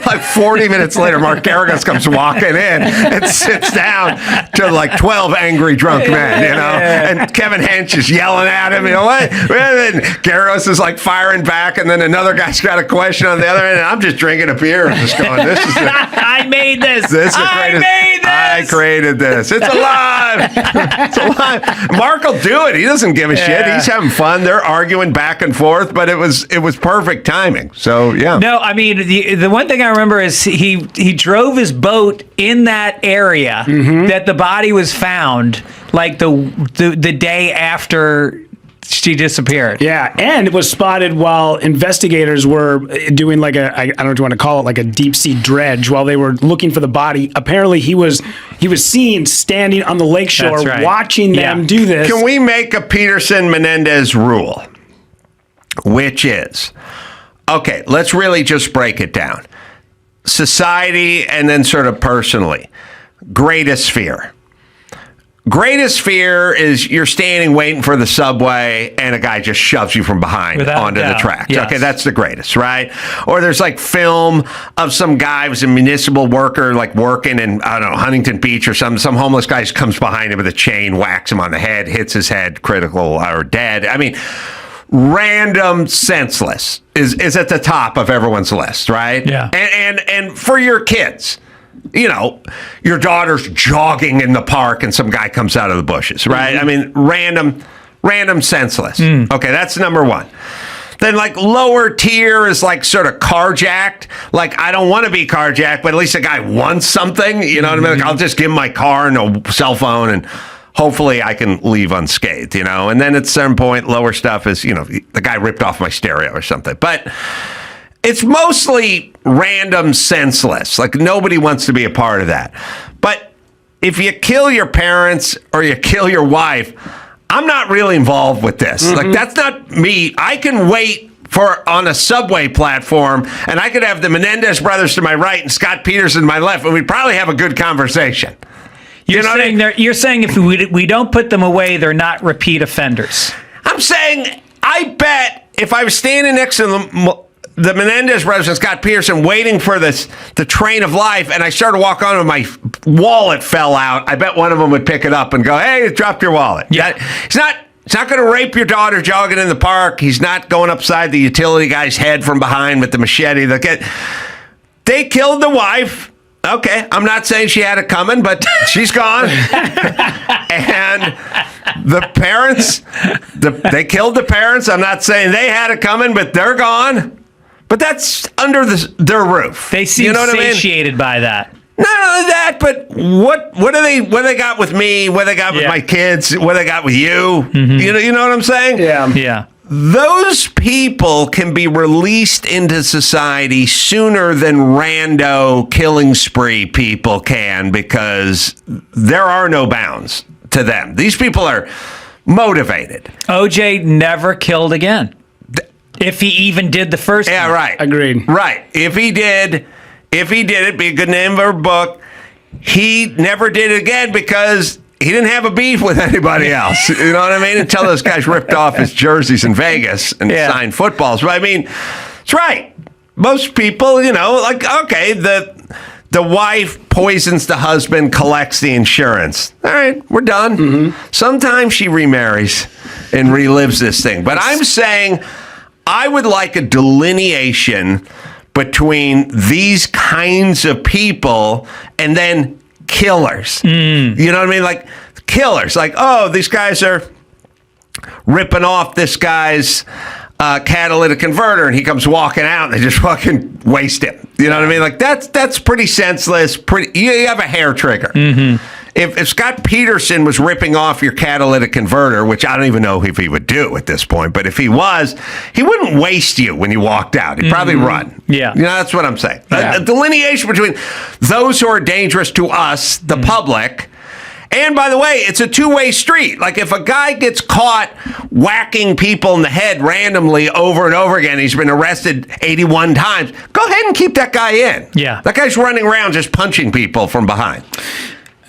Like 40 minutes later, Mark Garrigus comes walking in and sits down to like 12 angry drunk men, and Kevin Hench is yelling at him, what? And Garrigus is like firing back, and then another guy's got a question on the other end, and I'm just drinking a beer and just going, this is the...
I made this.
I created this. It's alive. It's alive. Mark will do it. He doesn't give a shit. He's having fun. They're arguing back and forth, but it was perfect timing. So, yeah.
No, I mean, the one thing I remember is he drove his boat in that area that the body was found, like the day after she disappeared.
Yeah, and it was spotted while investigators were doing like I don't know what you want to call it, like a deep sea dredge while they were looking for the body. Apparently, he was seen standing on the lakeshore watching them do this.
Can we make a Peterson-Menendez rule, which is... Okay, let's really just break it down. Society and then sort of personally. greatest fear. Greatest fear is you're standing waiting for the subway and a guy just shoves you from behind onto the tracks.
Yes.
Okay, that's the greatest, right? Or there's like film of some guy who's a municipal worker, like working in, I don't know, Huntington Beach or something. Some homeless guy just comes behind him with a chain, whacks him on the head, hits his head, critical or dead. I mean, random, senseless is at the top of everyone's list, right?
Yeah.
And for your kids, you know, your daughter's jogging in the park and some guy comes out of the bushes, right? I mean, random, senseless. Okay, that's number one. Then, like, lower tier is like sort of carjacked. Like, I don't want to be carjacked, but at least a guy wants something. You know what I mean? Like, I'll just give him my car and a cell phone and hopefully I can leave unscathed, you know? And then at some point, lower stuff is, you know, the guy ripped off my stereo or something. But it's mostly random, senseless. Like, nobody wants to be a part of that. But if you kill your parents or you kill your wife, I'm not really involved with this. Like, that's not me. I can wait on a subway platform, and I could have the Menendez brothers to my right and Scott Peterson to my left, and we'd probably have a good conversation.
You're saying if we don't put them away, they're not repeat offenders.
I'm saying, I bet if I was standing next to the Menendez brothers and Scott Peterson waiting for the train of life, and I started to walk on and my wallet fell out, I bet one of them would pick it up and go, "Hey, dropped your wallet." Yeah. He's not going to rape your daughter jogging in the park. He's not going upside the utility guy's head from behind with the machete. They killed the wife. Okay, I'm not saying she had it coming, but she's gone. And the parents, they killed the parents. I'm not saying they had it coming, but they're gone. But that's under their roof.
They seem satiated by that.
Not only that, but what do they got with me? What they got with my kids? What they got with you? You know what I'm saying?
Yeah.
Those people can be released into society sooner than rando killing spree people can, because there are no bounds to them. These people are motivated.
OJ never killed again. If he even did the first
one. Right.
Agreed.
Right. If he did, it'd be a good name for a book. He never did it again because he didn't have a beef with anybody else. You know what I mean? Until those guys ripped off his jerseys in Vegas and signed footballs. But I mean, it's right. Most people, you know, like, okay, the wife poisons the husband, collects the insurance. All right, we're done. Sometimes she remarries and relives this thing. But I'm saying I would like a delineation between these kinds of people and then killers. You know what I mean? Like killers. Like, oh, these guys are ripping off this guy's catalytic converter, and he comes walking out and they just fucking waste him. You know what I mean? Like that's pretty senseless. You have a hair trigger. If Scott Peterson was ripping off your catalytic converter, which I don't even know if he would do at this point, but if he was, he wouldn't waste you when you walked out. He'd probably run.
Yeah.
You know, that's what I'm saying. A delineation between those who are dangerous to us, the public, and by the way, it's a two-way street. Like if a guy gets caught whacking people in the head randomly over and over again, he's been arrested 81 times, go ahead and keep that guy in.
Yeah.
That guy's running around just punching people from behind.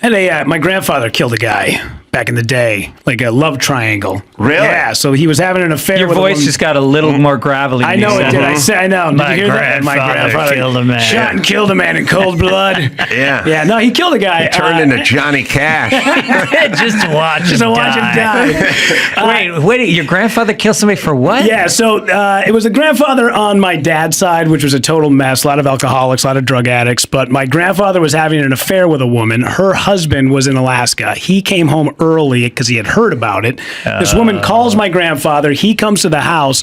And my grandfather killed a guy back in the day, like a love triangle.
Really?
Yeah. So he was having an affair.
Your
with
voice just got a little more gravelly.
I know it did. I know. Did
My
you hear that? My grandfather
killed a man.
Shot and killed a man in cold blood.
Yeah.
Yeah. No, he killed a guy.
He turned into Johnny Cash.
Just to watch him die. Wait. Your grandfather killed somebody for what?
Yeah. So it was a grandfather on my dad's side, which was a total mess. A lot of alcoholics, a lot of drug addicts. But my grandfather was having an affair with a woman. Her husband was in Alaska. He came home early because he had heard about it. This woman calls my grandfather. He comes to the house.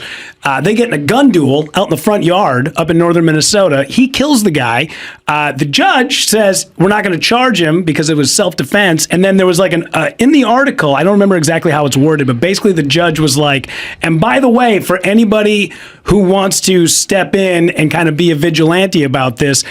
They get in a gun duel out in the front yard up in northern Minnesota. He kills the guy. The judge says, we're not going to charge him because it was self-defense. And then there was like in the article, I don't remember exactly how it's worded, but basically the judge was like, and by the way, for anybody who wants to step in and kind of be a vigilante about this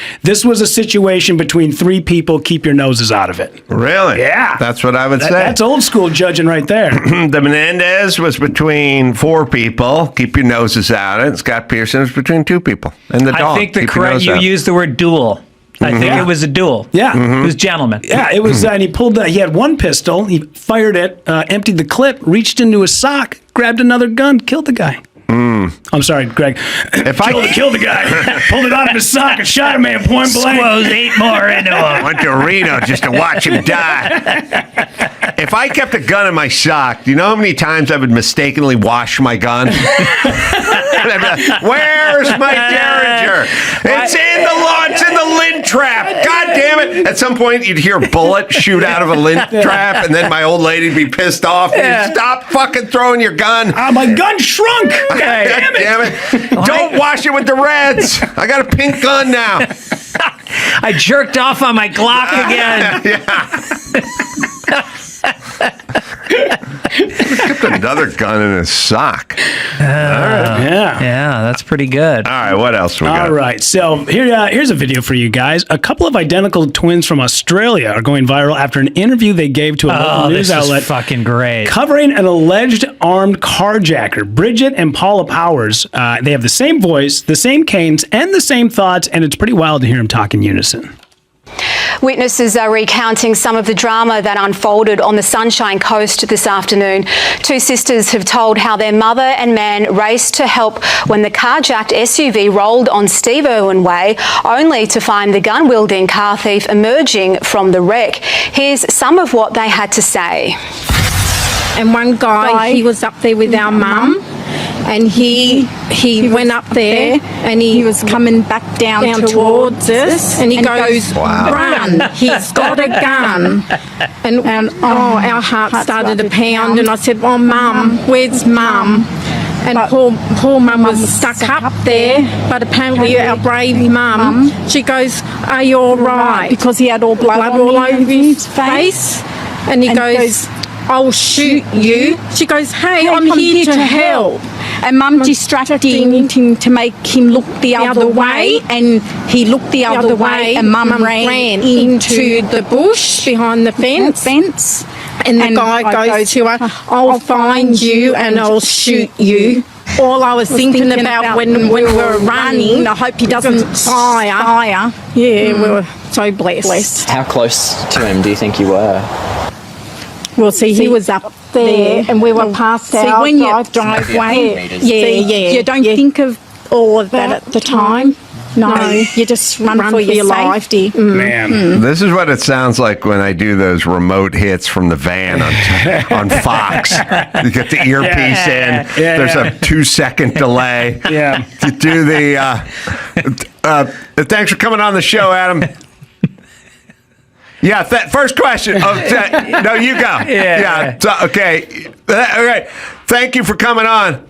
was a situation between three people. Keep your noses out of it.
Really?
Yeah.
That's what I would say.
That's old school judging right there.
The Menendez was between four people. Keep your noses out. And Scott Peterson was between two people. And the dog.
I think you used the word duel. I think it was a duel.
Yeah.
It was gentlemen.
Yeah, it was, and he had one pistol, he fired it, emptied the clip, reached into his sock, grabbed another gun, killed the guy. I'm sorry, Greg. Killed the guy, pulled it out of his sock and shot a man point blank.
Squoze 8 more into him.
Went to Reno just to watch him die. If I kept a gun in my sock, do you know how many times I would mistakenly wash my gun? I'd be like, where's my Derringer? It's in the lint trap. God damn it. At some point, you'd hear a bullet shoot out of a lint trap, and then my old lady'd be pissed off. And stop fucking throwing your gun.
My gun shrunk. God
damn it. Don't wash it with the Reds. I got a pink gun now.
I jerked off on my Glock again.
Kept another gun in his sock.
Yeah, that's pretty good.
All right, what else we got?
All right, so here's a video for you guys. A couple of identical twins from Australia are going viral after an interview they gave to a local news outlet.
Is fucking great.
Covering an alleged armed carjacker. Bridget and Paula Powers, they have the same voice, the same canes, and the same thoughts, and it's pretty wild to hear them talk in unison.
Witnesses are recounting some of the drama that unfolded on the Sunshine Coast this afternoon. Two sisters have told how their mother and man raced to help when the carjacked SUV rolled on Steve Irwin Way, only to find the gun-wielding car thief emerging from the wreck. Here's some of what they had to say.
And one guy, he was up there with our mum, and he went up there and he was coming back down towards us, and he goes, run, he's got a gun. And our heart started to pound, and I said, well, Mum, where's Mum? And poor Mum was stuck up there, but apparently our brave Mum, she goes, are you all right? Because he had all blood all over his face. And he goes, I'll shoot you. She goes, hey, I'm here to help. And Mum distracted him to make him look the other way, and he looked the other way, and Mum ran into the bush behind the fence. And the guy goes to her, I'll find you and I'll shoot you. All I was thinking about when we were running, I hope he doesn't fire. Yeah, we were so blessed.
How close to him do you think you were?
Well, see, he was up there, and we were past our when you driveway. Yeah. You don't think of all of that at the time. No, you just run for your life.
Man, this is what it sounds like when I do those remote hits from the van on Fox. You get the earpiece in. There's a 2-second delay. You do the. Thanks for coming on the show, Adam. Yeah, first question. No, you go. Yeah. So, okay. All right. Thank you for coming on.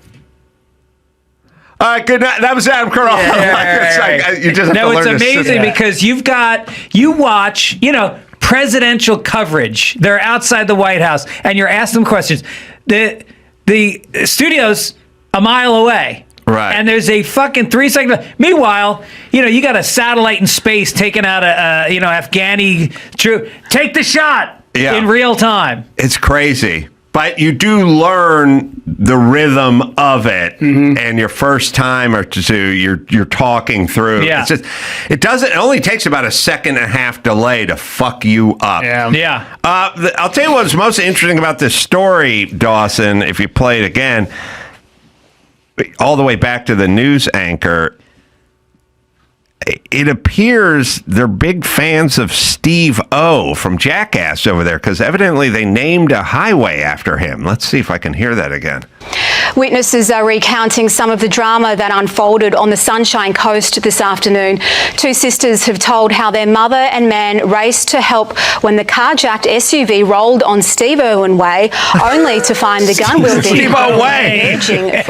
All right, good night. That was Adam Carolla. You just have to learn
it's amazing
to
because you watch, presidential coverage. They're outside the White House, and you're asking them questions. The studio's a mile away.
Right.
And there's a fucking 3-second. Meanwhile, you got a satellite in space taking out a Afghani troop. Take the shot in real time.
It's crazy. But you do learn the rhythm of it, and your first time or two, you're talking through.
Yeah.
It's just, it only takes about a 1.5-second delay to fuck you up.
Yeah.
I'll tell you what's most interesting about this story, Dawson, if you play it again, all the way back to the news anchor. It appears they're big fans of Steve O from Jackass over there, because evidently they named a highway after him. Let's see if I can hear that again.
Witnesses are recounting some of the drama that unfolded on the Sunshine Coast this afternoon. Two sisters have told how their mother and man raced to help when the carjacked SUV rolled on Steve Irwin Way, only to find the gun-wielding
Steve O Way.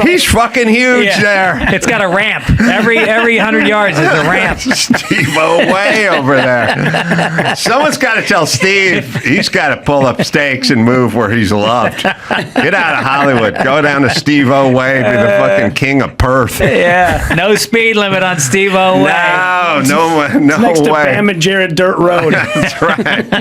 He's fucking huge there.
It's got a ramp. Every 100 yards is a ramp.
Steve O Way over there. Someone's got to tell Steve he's got to pull up stakes and move where he's loved. Get out of Hollywood. Go down to Steve Steve-O way be the fucking king of Perth.
Yeah, no speed limit on Steve-O way.
No
Next to
way.
Bam and Jarrett Dirt Road.
That's right.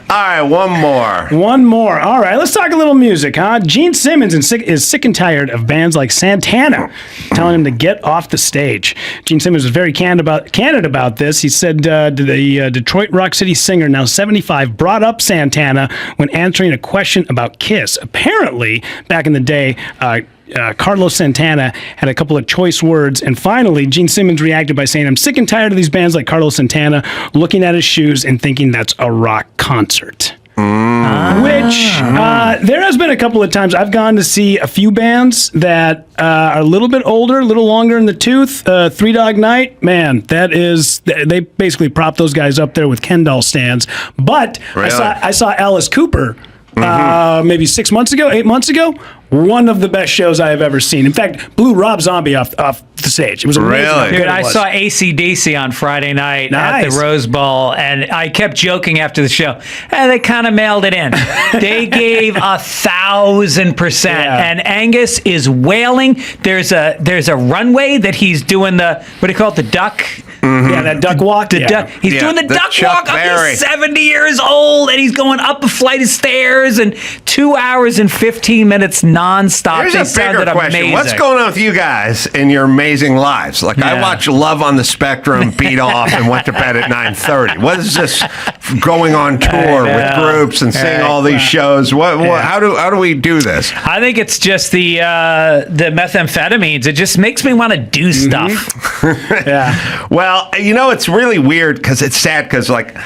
All right, one more.
One more. All right, let's talk a little music, huh? Gene Simmons is sick and tired of bands like Santana telling him to get off the stage. Gene Simmons was very candid about this. He said the Detroit Rock City singer, now 75, brought up Santana when answering a question about Kiss. Apparently, back in the day, Carlos Santana had a couple of choice words, and finally Gene Simmons reacted by saying, "I'm sick and tired of these bands like Carlos Santana looking at his shoes and thinking that's a rock concert." Which there has been a couple of times I've gone to see a few bands that are a little bit older, a little longer in the tooth. Three Dog Night, man, they basically prop those guys up there with Ken doll stands. But
really?
I saw Alice Cooper maybe 8 months ago. One of the best shows I have ever seen. In fact, blew Rob Zombie off the stage. It was amazing.
Really?
Dude, I saw AC/DC on Friday night at the Rose Bowl, and I kept joking after the show. They kind of mailed it in. They gave 1,000%, and Angus is wailing. There's a runway that he's doing what do you call it? The duck.
Yeah, that duck walk.
Duck. He's doing the duck walk. He's 70 years old, and he's going up a flight of stairs, and 2 hours and 15 minutes nonstop.
Here's
They
a bigger
sounded
question.
amazing.
What's going on with you guys in your amazing lives? Like, I watch Love on the Spectrum beat off and went to bed at 9:30. What is this going on tour with groups and seeing all these shows? How do we do this?
I think it's just the methamphetamines. It just makes me want to do stuff.
Well, it's really weird because it's sad because, like,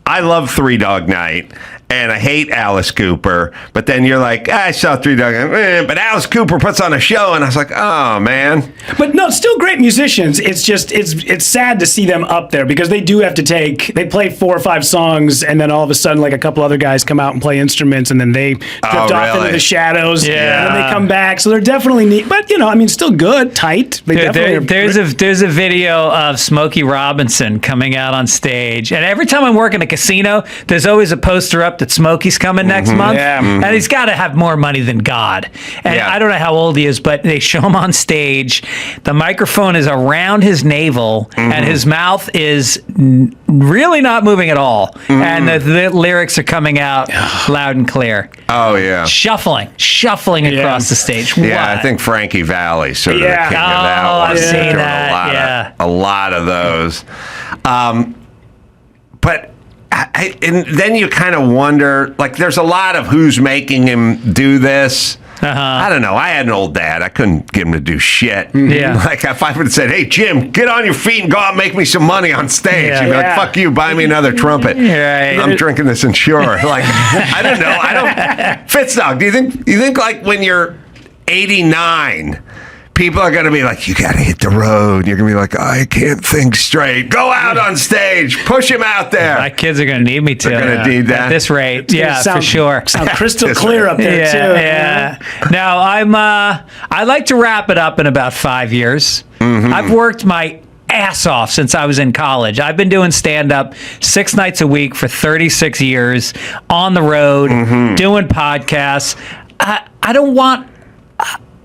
I love Three Dog Night and I hate Alice Cooper, but then you're like, I saw Three Dog Night, but Alice Cooper puts on a show, and I was like, oh, man.
But no, still great musicians. It's just, it's sad to see them up there because they do have to they play 4 or 5 songs, and then all of a sudden, like, a couple other guys come out and play instruments, and then they drift off into the shadows, and then they come back. So they're definitely neat, but, still good, tight. They
there's a video of Smokey Robinson coming out on stage, and every time I'm working a casino, there's always a poster up that Smokey's coming next month, and he's got to have more money than God. And I don't know how old he is, but they show him on stage. The microphone is around his navel, and his mouth is really not moving at all. And the lyrics are coming out loud and clear.
Oh, yeah.
Shuffling across the stage.
Yeah, I think Frankie Valli sort of the king of that one.
I've seen that.
A lot of those. But and then you kind of wonder, like, there's a lot of who's making him do this. I don't know. I had an old dad. I couldn't get him to do shit. Like, if I would have said, hey, Jim, get on your feet and go out and make me some money on stage. He'd be like, fuck you, buy me another trumpet. I'm drinking this Ensure. Like, I don't know. Fitzdog, do you think like when you're 89, people are going to be like, you got to hit the road. You're going to be like, I can't think straight. Go out on stage. Push him out there.
My kids are going to need me to.
They're going to need that.
At this rate. For sure.
Sound crystal clear up there, too.
Yeah. Now, I like to wrap it up in about 5 years. I've worked my ass off since I was in college. I've been doing stand-up 6 nights a week for 36 years, on the road, doing podcasts.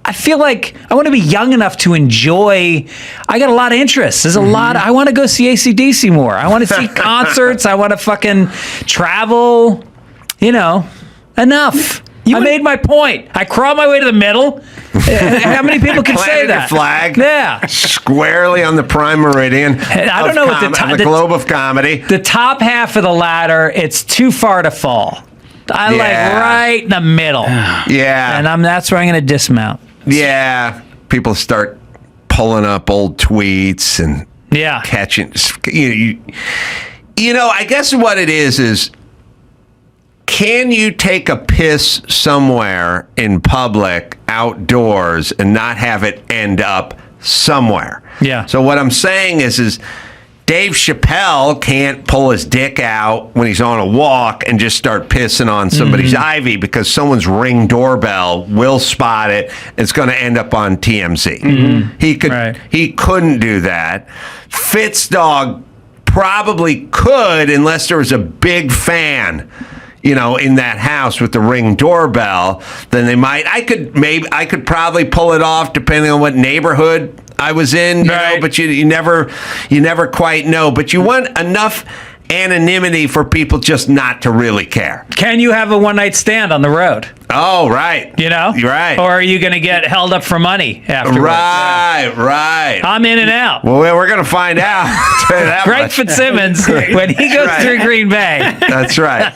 I feel like I want to be young enough to enjoy. I got a lot of interests. There's a lot. I want to go see AC/DC more. I want to see concerts. I want to fucking travel. Enough. I made my point. I crawled my way to the middle. How many people can say
Planted
that?
your flag.
Yeah.
Squarely on the prime meridian.
I don't know what
the globe of comedy.
The top half of the ladder, it's too far to fall. I like right in the middle.
Yeah.
And that's where I'm going to dismount.
Yeah, people start pulling up old tweets and catching. I guess what it is can you take a piss somewhere in public, outdoors, and not have it end up somewhere?
Yeah.
So what I'm saying is Dave Chappelle can't pull his dick out when he's on a walk and just start pissing on somebody's ivy because someone's Ring doorbell will spot it. It's going to end up on TMZ. He couldn't do that. Fitzdog probably could unless there was a big fan. in that house with the Ring doorbell, then they might. I could probably pull it off depending on what neighborhood I was in, you know, but you never quite know. But you want enough anonymity for people just not to really care.
Can you have a one-night stand on the road?
Oh, right.
You know?
Right.
Or are you going to get held up for money afterwards?
Right.
I'm in and out.
Well, we're going to find out.
Greg Fitzsimmons, when he goes through Green Bay.
That's right.